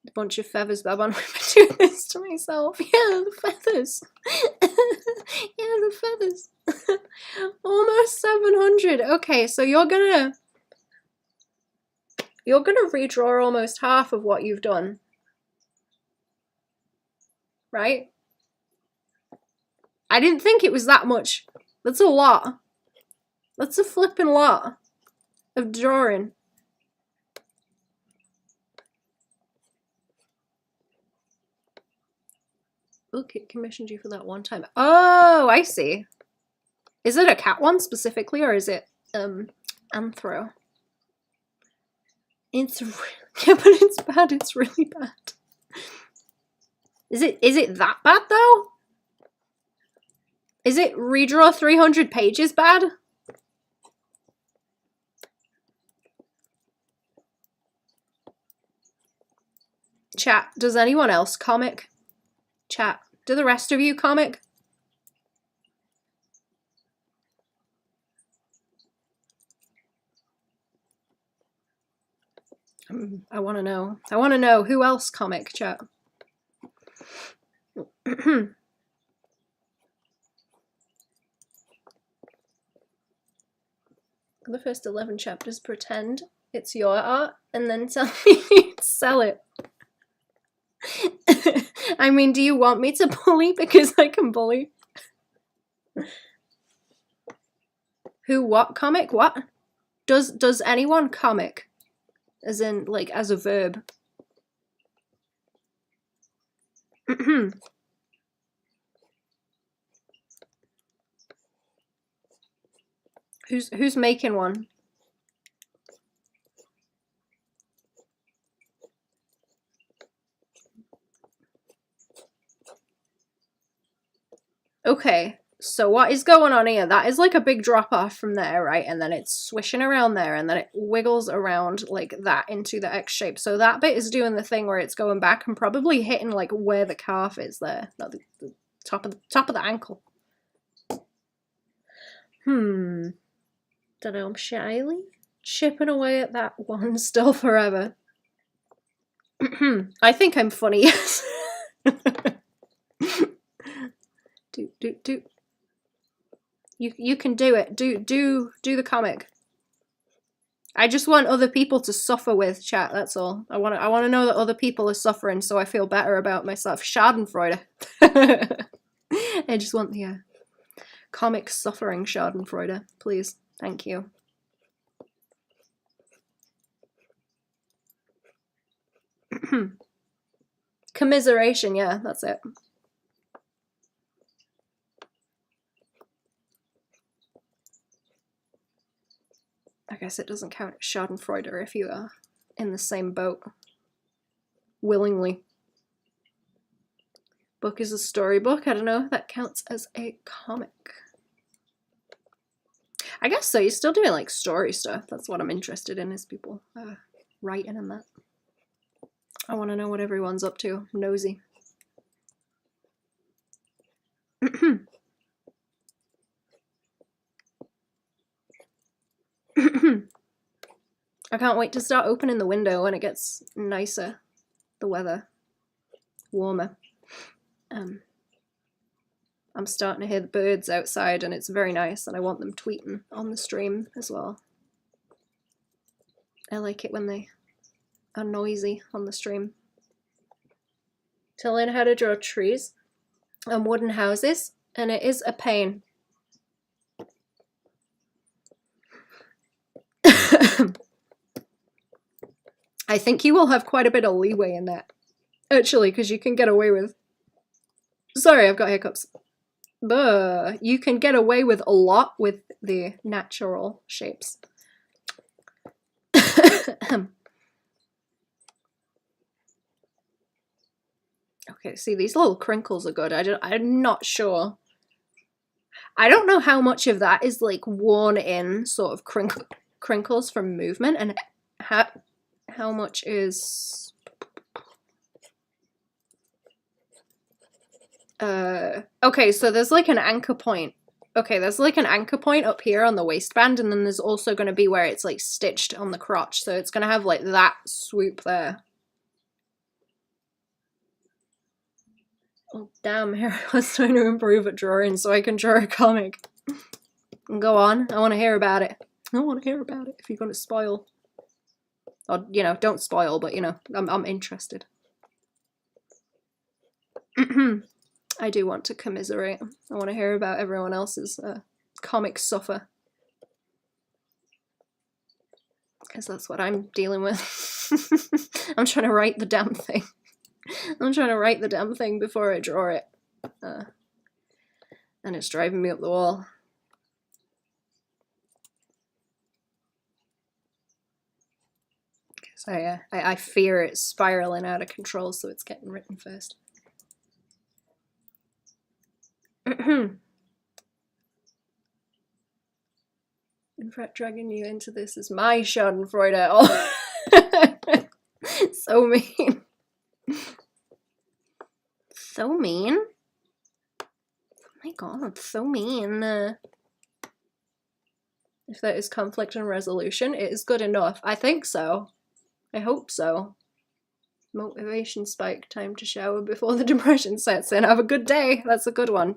A bunch of feathers, Baban. I'm doing this to myself. Yeah, the feathers. Yeah, the feathers. Almost 700. Okay, so you're gonna redraw almost half of what you've done. Right? I didn't think it was that much. That's a lot. That's a flipping lot of drawing. Look, it commissioned you for that one time. Oh, I see. Is it a cat one specifically, or is it anthro? It's really, yeah, but it's bad. It's really bad. Is it that bad though? Is it redraw 300 pages bad? Chat, does anyone else comic? Chat, do the rest of you comic? I want to know. I want to know who else comic, chat. The first 11 chapters pretend it's your art and then tell me to sell it. I mean, do you want me to bully? Because I can bully. Who, what comic? What? Does anyone comic? As in, like, as a verb. Who's making one? Okay, so what is going on here? That is like a big drop off from there, right? And then it's swishing around there, and then it wiggles around like that into the X shape. So that bit is doing the thing where it's going back and probably hitting like where the calf is there, not the top of the ankle. Don't know. I'm shyly chipping away at that one still forever. I think I'm funny. Yes. Do. You can do it. Do the comic. I just want other people to suffer with, chat. That's all. I want to know that other people are suffering, so I feel better about myself. Schadenfreude. I just want the comic suffering Schadenfreude, please. Thank you. Commiseration. Yeah, that's it. I guess it doesn't count as Schadenfreude if you are in the same boat. Willingly. Book is a storybook. I don't know if that counts as a comic. I guess so. You're still doing like story stuff. That's what I'm interested in, is people writing and that. I want to know what everyone's up to. I'm nosy. I can't wait to start opening the window when it gets nicer, the weather, warmer. I'm starting to hear the birds outside and it's very nice, and I want them tweeting on the stream as well. I like it when they are noisy on the stream. To learn how to draw trees and wooden houses, and it is a pain. I think you will have quite a bit of leeway in that, actually, because you can get away with... Sorry, I've got hiccups. You can get away with a lot with the natural shapes. Okay, see, these little crinkles are good. I'm not sure. I don't know how much of that is like worn in sort of crinkles from movement, and how much is okay, so there's like an anchor point. Okay, there's like an anchor point up here on the waistband, and then there's also going to be where it's like stitched on the crotch, so it's going to have like that swoop there. Oh damn, here I was trying to improve at drawing so I can draw a comic. Go on, I want to hear about it. I want to hear about it if you're going to spoil. Or, you know, don't spoil, but, you know, I'm interested. I do want to commiserate. I want to hear about everyone else's comic suffer. Because that's what I'm dealing with. I'm trying to write the damn thing. I'm trying to write the damn thing before I draw it. And it's driving me up the wall. Because I fear it's spiraling out of control, so it's getting written first. In fact, dragging you into this is my schadenfreude. Oh. So mean. So mean? Oh my god, so mean. If there is conflict and resolution, it is good enough. I think so. I hope so. Motivation spike, time to shower before the depression sets in. Have a good day. That's a good one.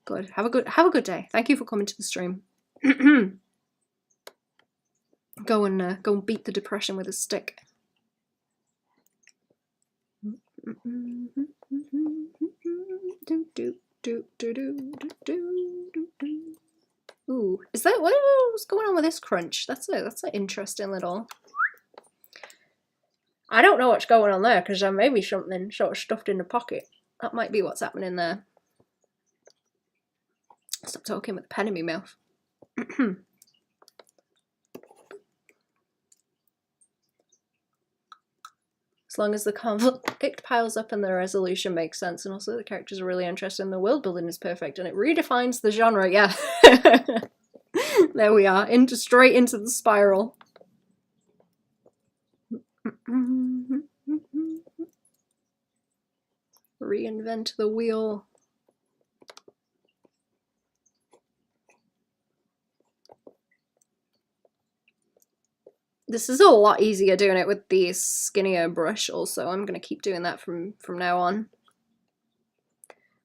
Good. Have a good day. Thank you for coming to the stream. Go and beat the depression with a stick. Ooh, is that what's going on with this crunch? That's an interesting little. I don't know what's going on there because there may be something sort of stuffed in the pocket. That might be what's happening there. Stop talking with the pen in my mouth. As long as the conflict piles up and the resolution makes sense, and also the characters are really interesting, the world building is perfect, and it redefines the genre. Yeah. There we are, straight into the spiral. Reinvent the wheel. This is a lot easier doing it with the skinnier brush also. I'm going to keep doing that from now on.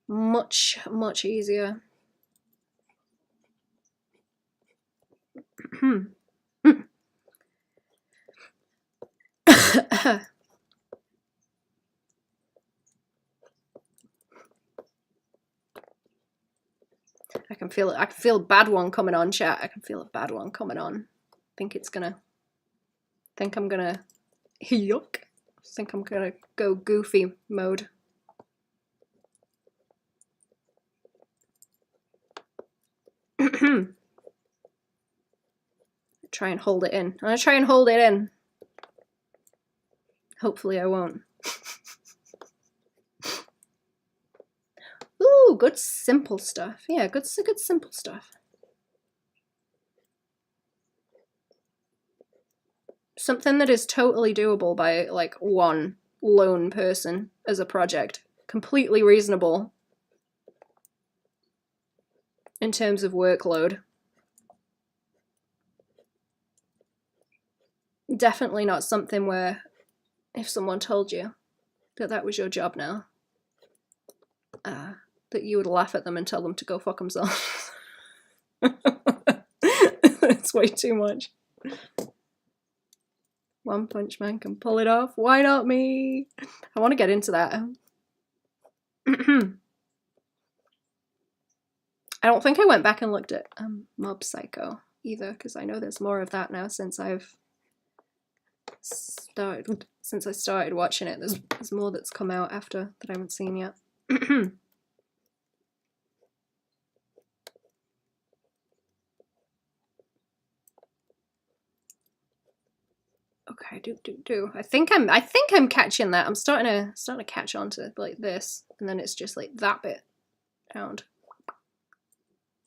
Much, much easier. I can feel it. I can feel a bad one coming on, chat. I can feel a bad one coming on. Think I'm gonna yuck. Think I'm gonna go goofy mode. Try and hold it in. I'm gonna try and hold it in. Hopefully I won't. Ooh, good simple stuff. Yeah, good simple stuff. Something that is totally doable by like one lone person as a project. Completely reasonable in terms of workload. Definitely not something where if someone told you that that was your job now, that you would laugh at them and tell them to go fuck themselves. It's way too much. One Punch Man can pull it off. Why not me? I want to get into that. I don't think I went back and looked at Mob Psycho either, because I know there's more of that now since I've since I started watching it. There's more that's come out after that I haven't seen yet. Okay, do. I think I'm catching that. I'm starting to catch on to like this, and then it's just like that bit sound.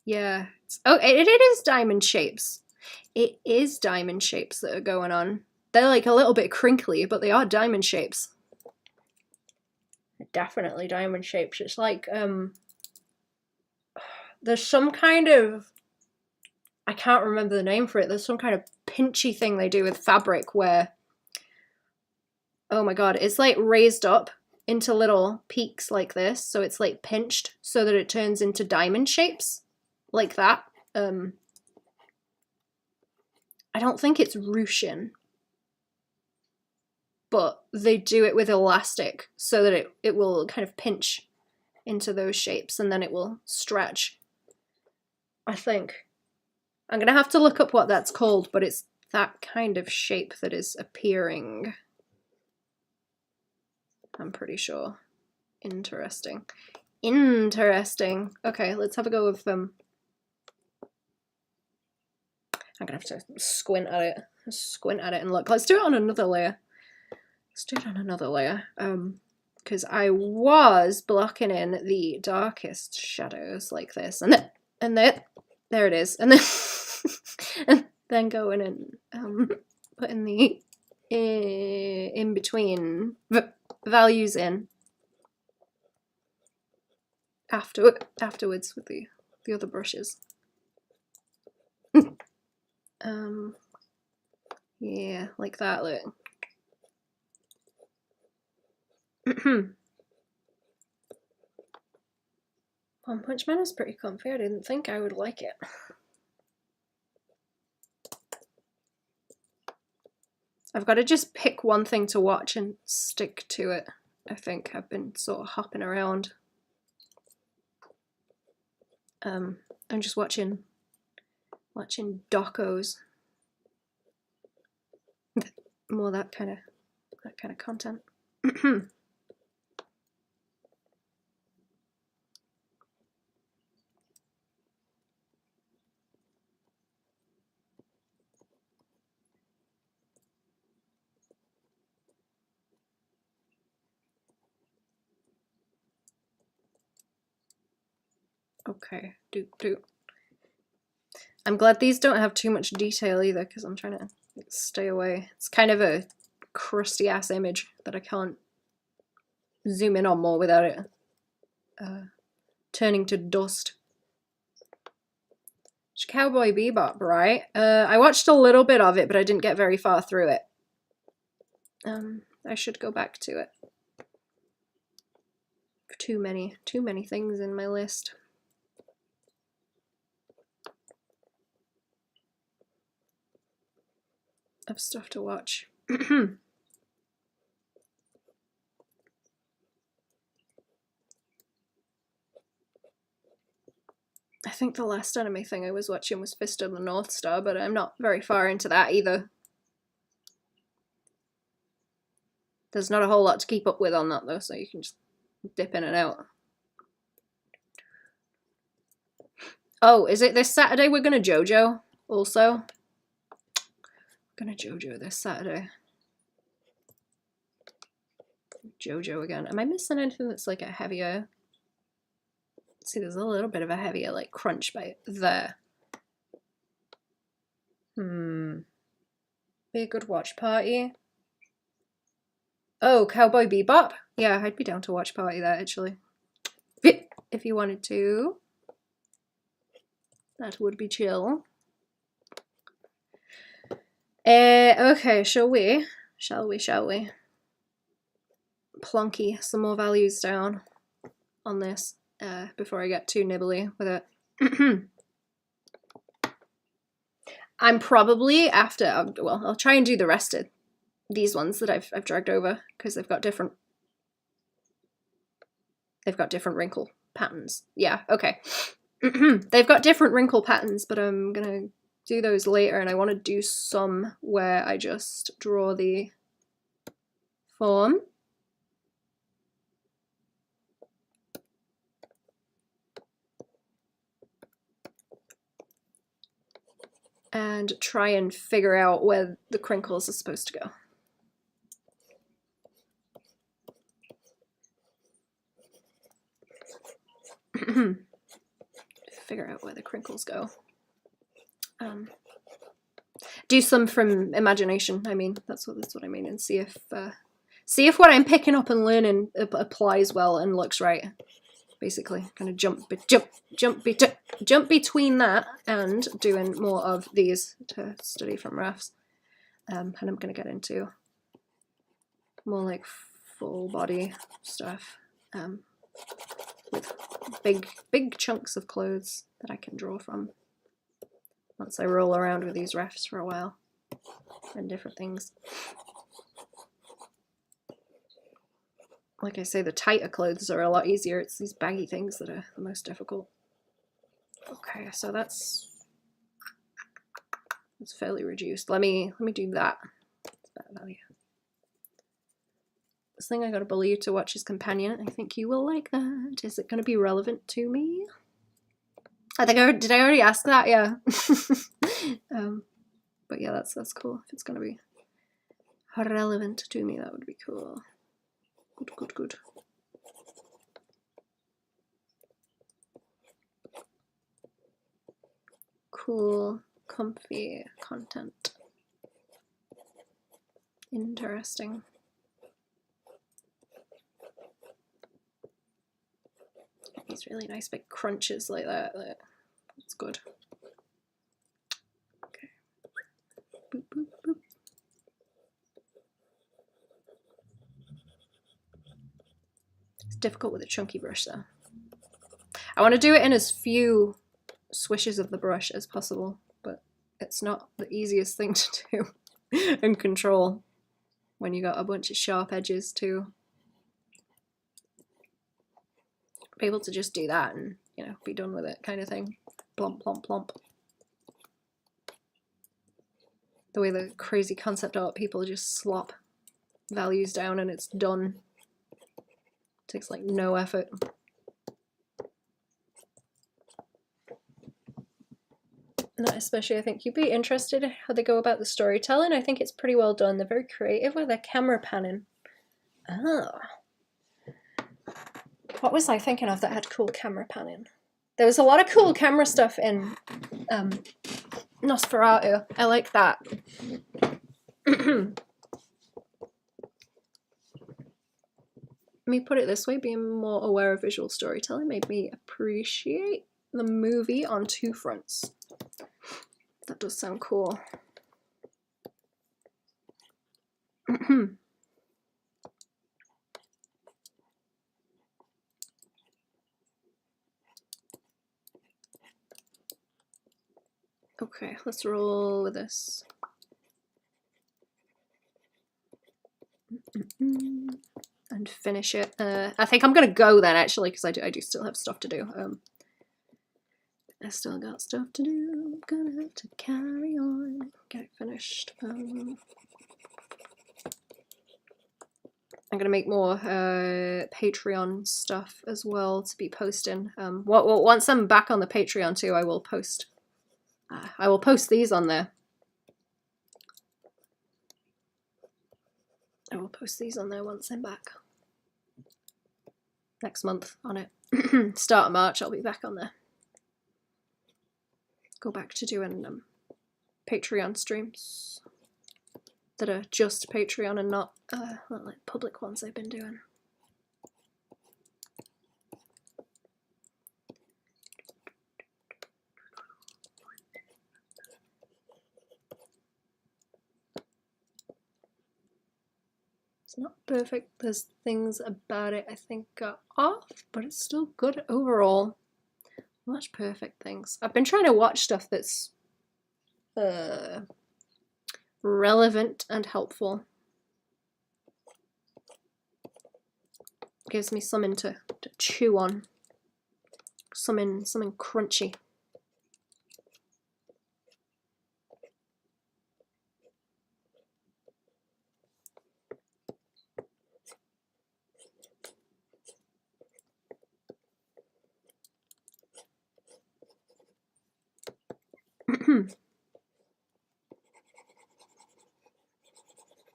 Yeah. It is diamond shapes. It is diamond shapes that are going on. They're like a little bit crinkly, but they are diamond shapes. They're definitely diamond shapes. It's like there's some kind of, I can't remember the name for it. There's some kind of pinchy thing they do with fabric where, oh my god, it's like raised up into little peaks like this, so it's like pinched so that it turns into diamond shapes like that. I don't think it's ruching, but they do it with elastic so that it will kind of pinch into those shapes and then it will stretch. I think. I'm gonna have to look up what that's called, but it's that kind of shape that is appearing. I'm pretty sure. Interesting. Interesting. Okay, let's have a go with I'm gonna have to squint at it. Squint at it and look. Let's do it on another layer. Let's do it on another layer. Because I was blocking in the darkest shadows like this, and then there it is, and then and then going and putting the in between values in afterwards with the other brushes. Yeah, like that. Look. One Punch Man is pretty comfy. I didn't think I would like it. I've got to just pick one thing to watch and stick to it. I think I've been sort of hopping around. I'm just watching docos. More that kind of content. Okay, do. I'm glad these don't have too much detail either, because I'm trying to stay away. It's kind of a crusty ass image that I can't zoom in on more without it turning to dust. It's Cowboy Bebop, right? I watched a little bit of it, but I didn't get very far through it. I should go back to it. Too many things in my list. Of stuff to watch. I think the last anime thing I was watching was Fist of the North Star, but I'm not very far into that either. There's not a whole lot to keep up with on that though, so you can just dip in and out. Oh, is it this Saturday we're gonna JoJo also? Gonna JoJo this Saturday. JoJo again. Am I missing anything that's like a heavier? See, there's a little bit of a heavier like crunch bite there. Be a good watch party. Oh, Cowboy Bebop? Yeah, I'd be down to watch party that actually. If you wanted to. That would be chill. Okay, shall we? Shall we? Plonky some more values down on this before I get too nibbly with it. I'm probably after, well, I'll try and do the rest of these ones that I've dragged over because they've got different wrinkle patterns. Yeah, okay. They've got different wrinkle patterns, but I'm gonna do those later, and I want to do some where I just draw the form. And try and figure out where the crinkles are supposed to go. Figure out where the crinkles go. Do some from imagination. I mean, that's what I mean, and see if what I'm picking up and learning applies well and looks right. Basically, kind of jump between that and doing more of these to study from refs. And I'm going to get into more like full body stuff with big chunks of clothes that I can draw from once I roll around with these refs for a while and different things. Like I say, the tighter clothes are a lot easier. It's these baggy things that are the most difficult. Okay, so that's fairly reduced. Let me do that. It's better value. This thing I gotta believe to watch his companion. I think you will like that. Is it gonna be relevant to me? I think did I already ask that? Yeah. But yeah, that's cool. If it's gonna be relevant to me, that would be cool. Good. Cool, comfy content. Interesting. These really nice big crunches like that. That's good. Okay. Boop, boop, boop. It's difficult with a chunky brush though. I want to do it in as few swishes of the brush as possible, but it's not the easiest thing to do and control when you got a bunch of sharp edges too. Be able to just do that and, you know, be done with it kind of thing. Plump, plump, plump. The way the crazy concept art people just slop values down and it's done. It takes like no effort. No, especially I think you'd be interested in how they go about the storytelling. I think it's pretty well done. They're very creative with their camera panning. Oh. What was I thinking of that had cool camera panning? There was a lot of cool camera stuff in Nosferatu. I like that. Let me put it this way, being more aware of visual storytelling made me appreciate the movie on two fronts. That does sound cool. Okay, let's roll with this. And finish it. I think I'm gonna go then actually, because I do still have stuff to do. I still got stuff to do. I'm gonna have to carry on, get it finished. I'm gonna make more Patreon stuff as well to be posting. Once I'm back on the Patreon too, I will post. I will post these on there. I will post these on there once I'm back. Next month on it. Start of March, I'll be back on there. Go back to doing Patreon streams that are just Patreon and not like public ones I've been doing. It's not perfect. There's things about it I think got off, but it's still good overall. Much perfect things. I've been trying to watch stuff that's relevant and helpful. Gives me something to chew on. Something crunchy.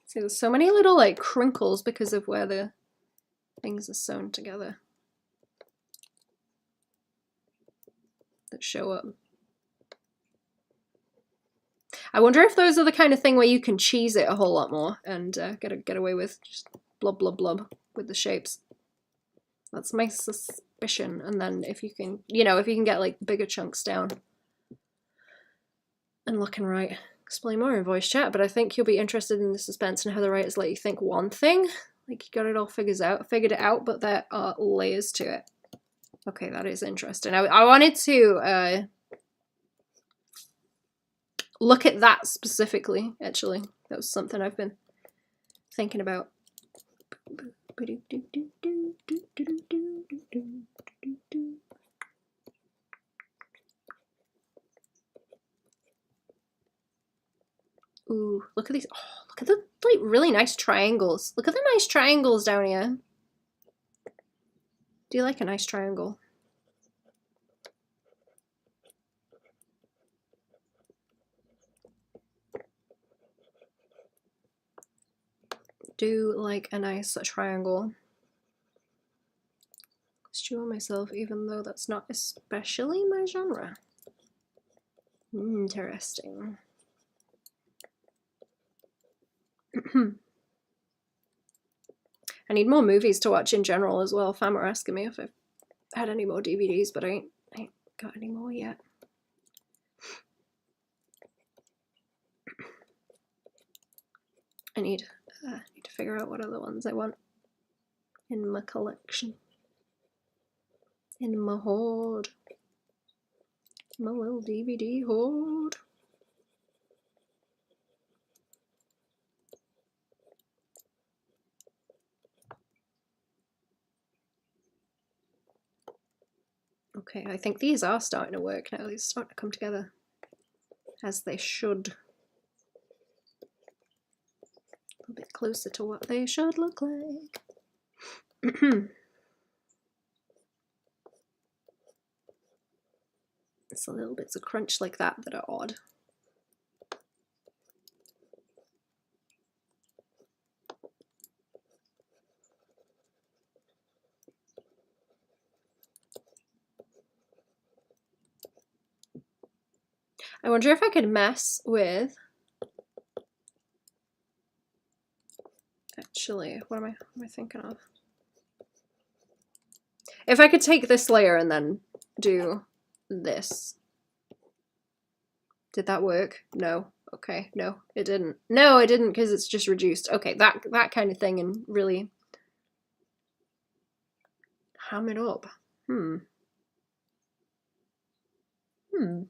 See, there's so many little like crinkles because of where the things are sewn together that show up. I wonder if those are the kind of thing where you can cheese it a whole lot more and get away with just blub blub blub with the shapes. That's my suspicion. And then if you can, you know, if you can get like bigger chunks down and looking right. Explain more in voice chat, but I think you'll be interested in the suspense and how the writers let you think one thing. Like you got it all figured it out, but there are layers to it. Okay, that is interesting. I wanted to look at that specifically, actually. That was something I've been thinking about. Ooh, look at these. Oh, look at the like really nice triangles. Look at the nice triangles down here. Do you like a nice triangle? Do like a nice triangle. Stew on myself, even though that's not especially my genre. Interesting. I need more movies to watch in general as well. Fam are asking me if I've had any more DVDs, but I ain't got any more yet. I need to figure out what other ones I want in my collection. In my hoard. My little DVD hoard. Okay, I think these are starting to work now. These are starting to come together as they should. A little bit closer to what they should look like. It's a little bits of crunch like that that are odd. I wonder if I could mess with, actually, what am I thinking of? If I could take this layer and then do this. Did that work? No. Okay, no, it didn't. No, it didn't because it's just reduced. Okay, that kind of thing, and really ham it up.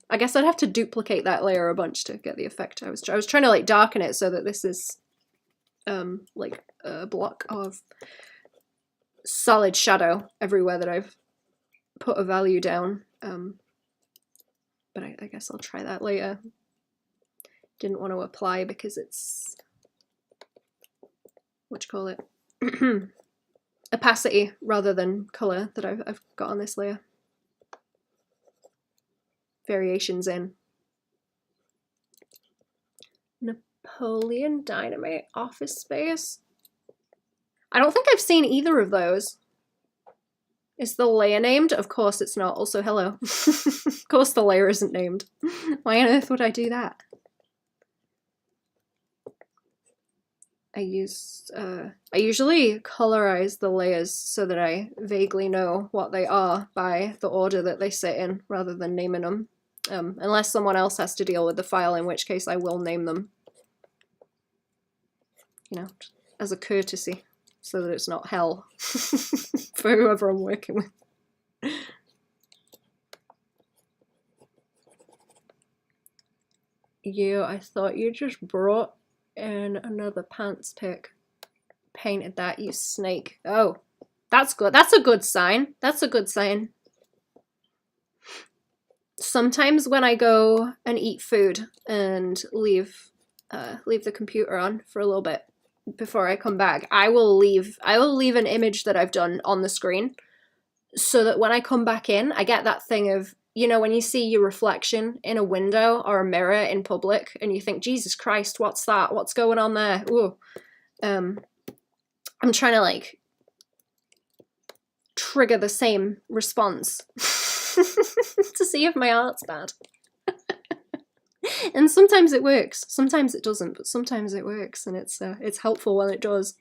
I guess I'd have to duplicate that layer a bunch to get the effect. I was trying to like darken it so that this is like a block of solid shadow everywhere that I've put a value down. But I guess I'll try that later. Didn't want to apply because it's, what you call it, opacity rather than color that I've got on this layer. Variations in. Napoleon Dynamite Office Space. I don't think I've seen either of those. Is the layer named? Of course it's not. Also, hello. Of course the layer isn't named. Why on earth would I do that? I usually colorize the layers so that I vaguely know what they are by the order that they sit in, rather than naming them. Unless someone else has to deal with the file, in which case I will name them. You know, as a courtesy, so that it's not hell for whoever I'm working with. Yeah, I thought you just brought in another pants pic. Painted that, you snake. Oh, that's good. That's a good sign. That's a good sign. Sometimes when I go and eat food and leave the computer on for a little bit before I come back, I will leave an image that I've done on the screen so that when I come back in, I get that thing of, you know, when you see your reflection in a window or a mirror in public and you think, Jesus Christ, what's that? What's going on there? Ooh. I'm trying to like trigger the same response to see if my art's bad. And sometimes it works, sometimes it doesn't, but sometimes it works, and it's helpful when it does.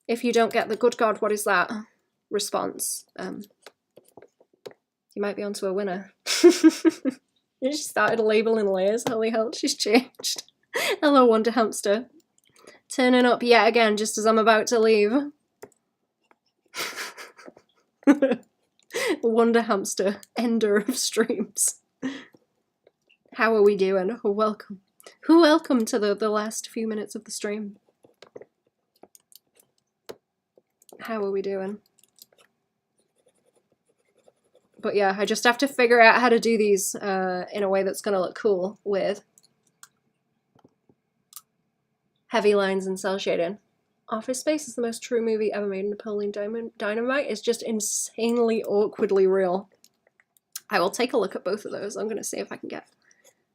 If you don't get the "good God, what is that?" response, you might be onto a winner. You just started labeling layers. Holy hell, she's changed. Hello, Wonder Hamster. Turning up yet again just as I'm about to leave. Wonder Hamster, ender of streams. How are we doing? Oh, welcome. Welcome to the last few minutes of the stream. How are we doing? But yeah, I just have to figure out how to do these in a way that's going to look cool with heavy lines and cell shading. Office Space is the most true movie ever made. Napoleon Dynamite is just insanely awkwardly real. I will take a look at both of those. I'm going to see if I can get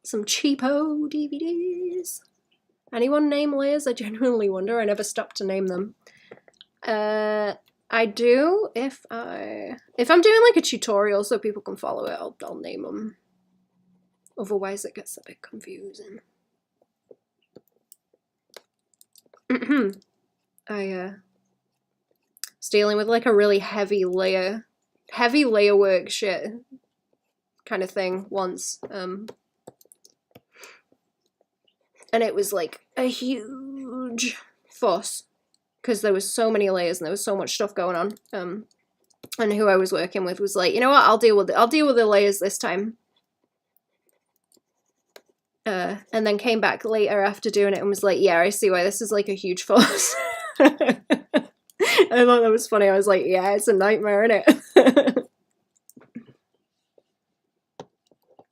some cheapo DVDs. Anyone name layers? I genuinely wonder. I never stopped to name them. I do if I'm doing like a tutorial so people can follow it. I'll name them. Otherwise, it gets a bit confusing. I was dealing with like a really heavy layer work shit kind of thing once. And it was like a huge fuss because there was so many layers and there was so much stuff going on. And who I was working with was like, you know what, I'll deal with the layers this time. And then came back later after doing it and was like, yeah, I see why this is like a huge fuss. I thought that was funny. I was like, yeah, it's a nightmare, isn't it?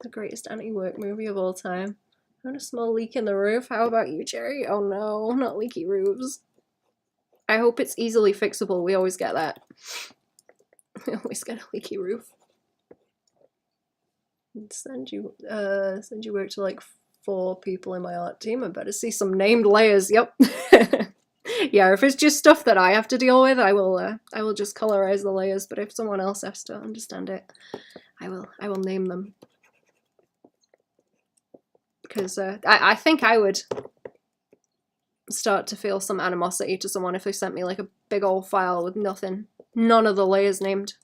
The greatest anti-work movie of all time. I want a small leak in the roof. How about you, Jerry? Oh no, not leaky roofs. I hope it's easily fixable. We always get that. We always get a leaky roof. Send you work to like 4 people in my art team. I better see some named layers. Yep. Yeah, if it's just stuff that I have to deal with, I will just colorize the layers. But if someone else has to understand it, I will name them. Because I think I would start to feel some animosity to someone if they sent me like a big old file with none of the layers named.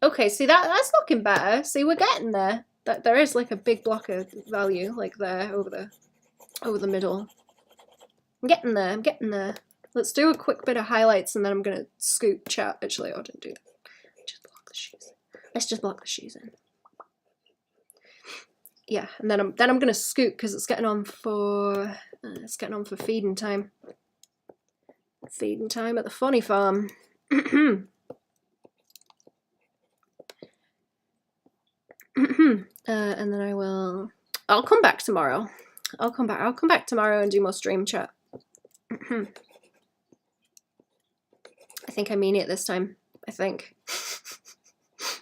Okay, see that's looking better. See, we're getting there. That there is like a big block of value like there over the middle. I'm getting there. Let's do a quick bit of highlights and then I'm gonna scoop chat. Actually, I didn't do that. Just block the shoes. Let's just block the shoes in. Yeah, and then I'm gonna scoop because it's getting on for feeding time. Feeding time at the funny farm. And then I'll come back tomorrow. I'll come back tomorrow and do more stream chat. I think I mean it this time. I think.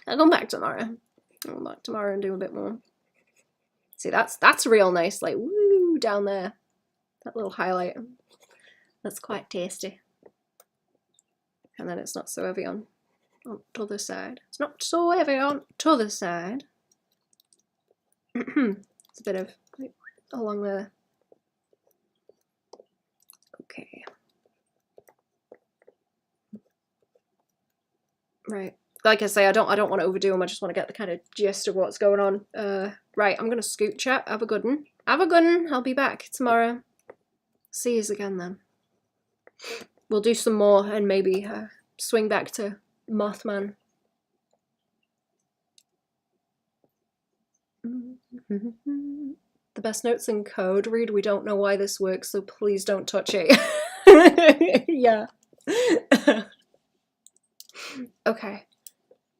I'll come back tomorrow. I'll come back tomorrow and do a bit more. See, that's real nice, like woo down there. That little highlight. That's quite tasty. And then it's not so heavy on the other side. It's not so heavy on the other side. It's a bit of like, along there. Okay. Right. Like I say, I don't want to overdo them. I just want to get the kind of gist of what's going on. Right, I'm gonna scoop chat. Have a good one. Have a good one. I'll be back tomorrow. See yous again then. We'll do some more and maybe swing back to Mothman. The best notes in code. Read, we don't know why this works, so please don't touch it. Yeah. Okay.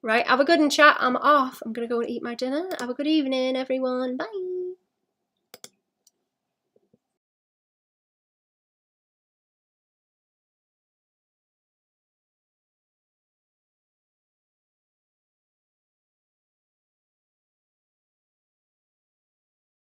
Right, have a good one, chat. I'm off. I'm gonna go and eat my dinner. Have a good evening, everyone. Bye.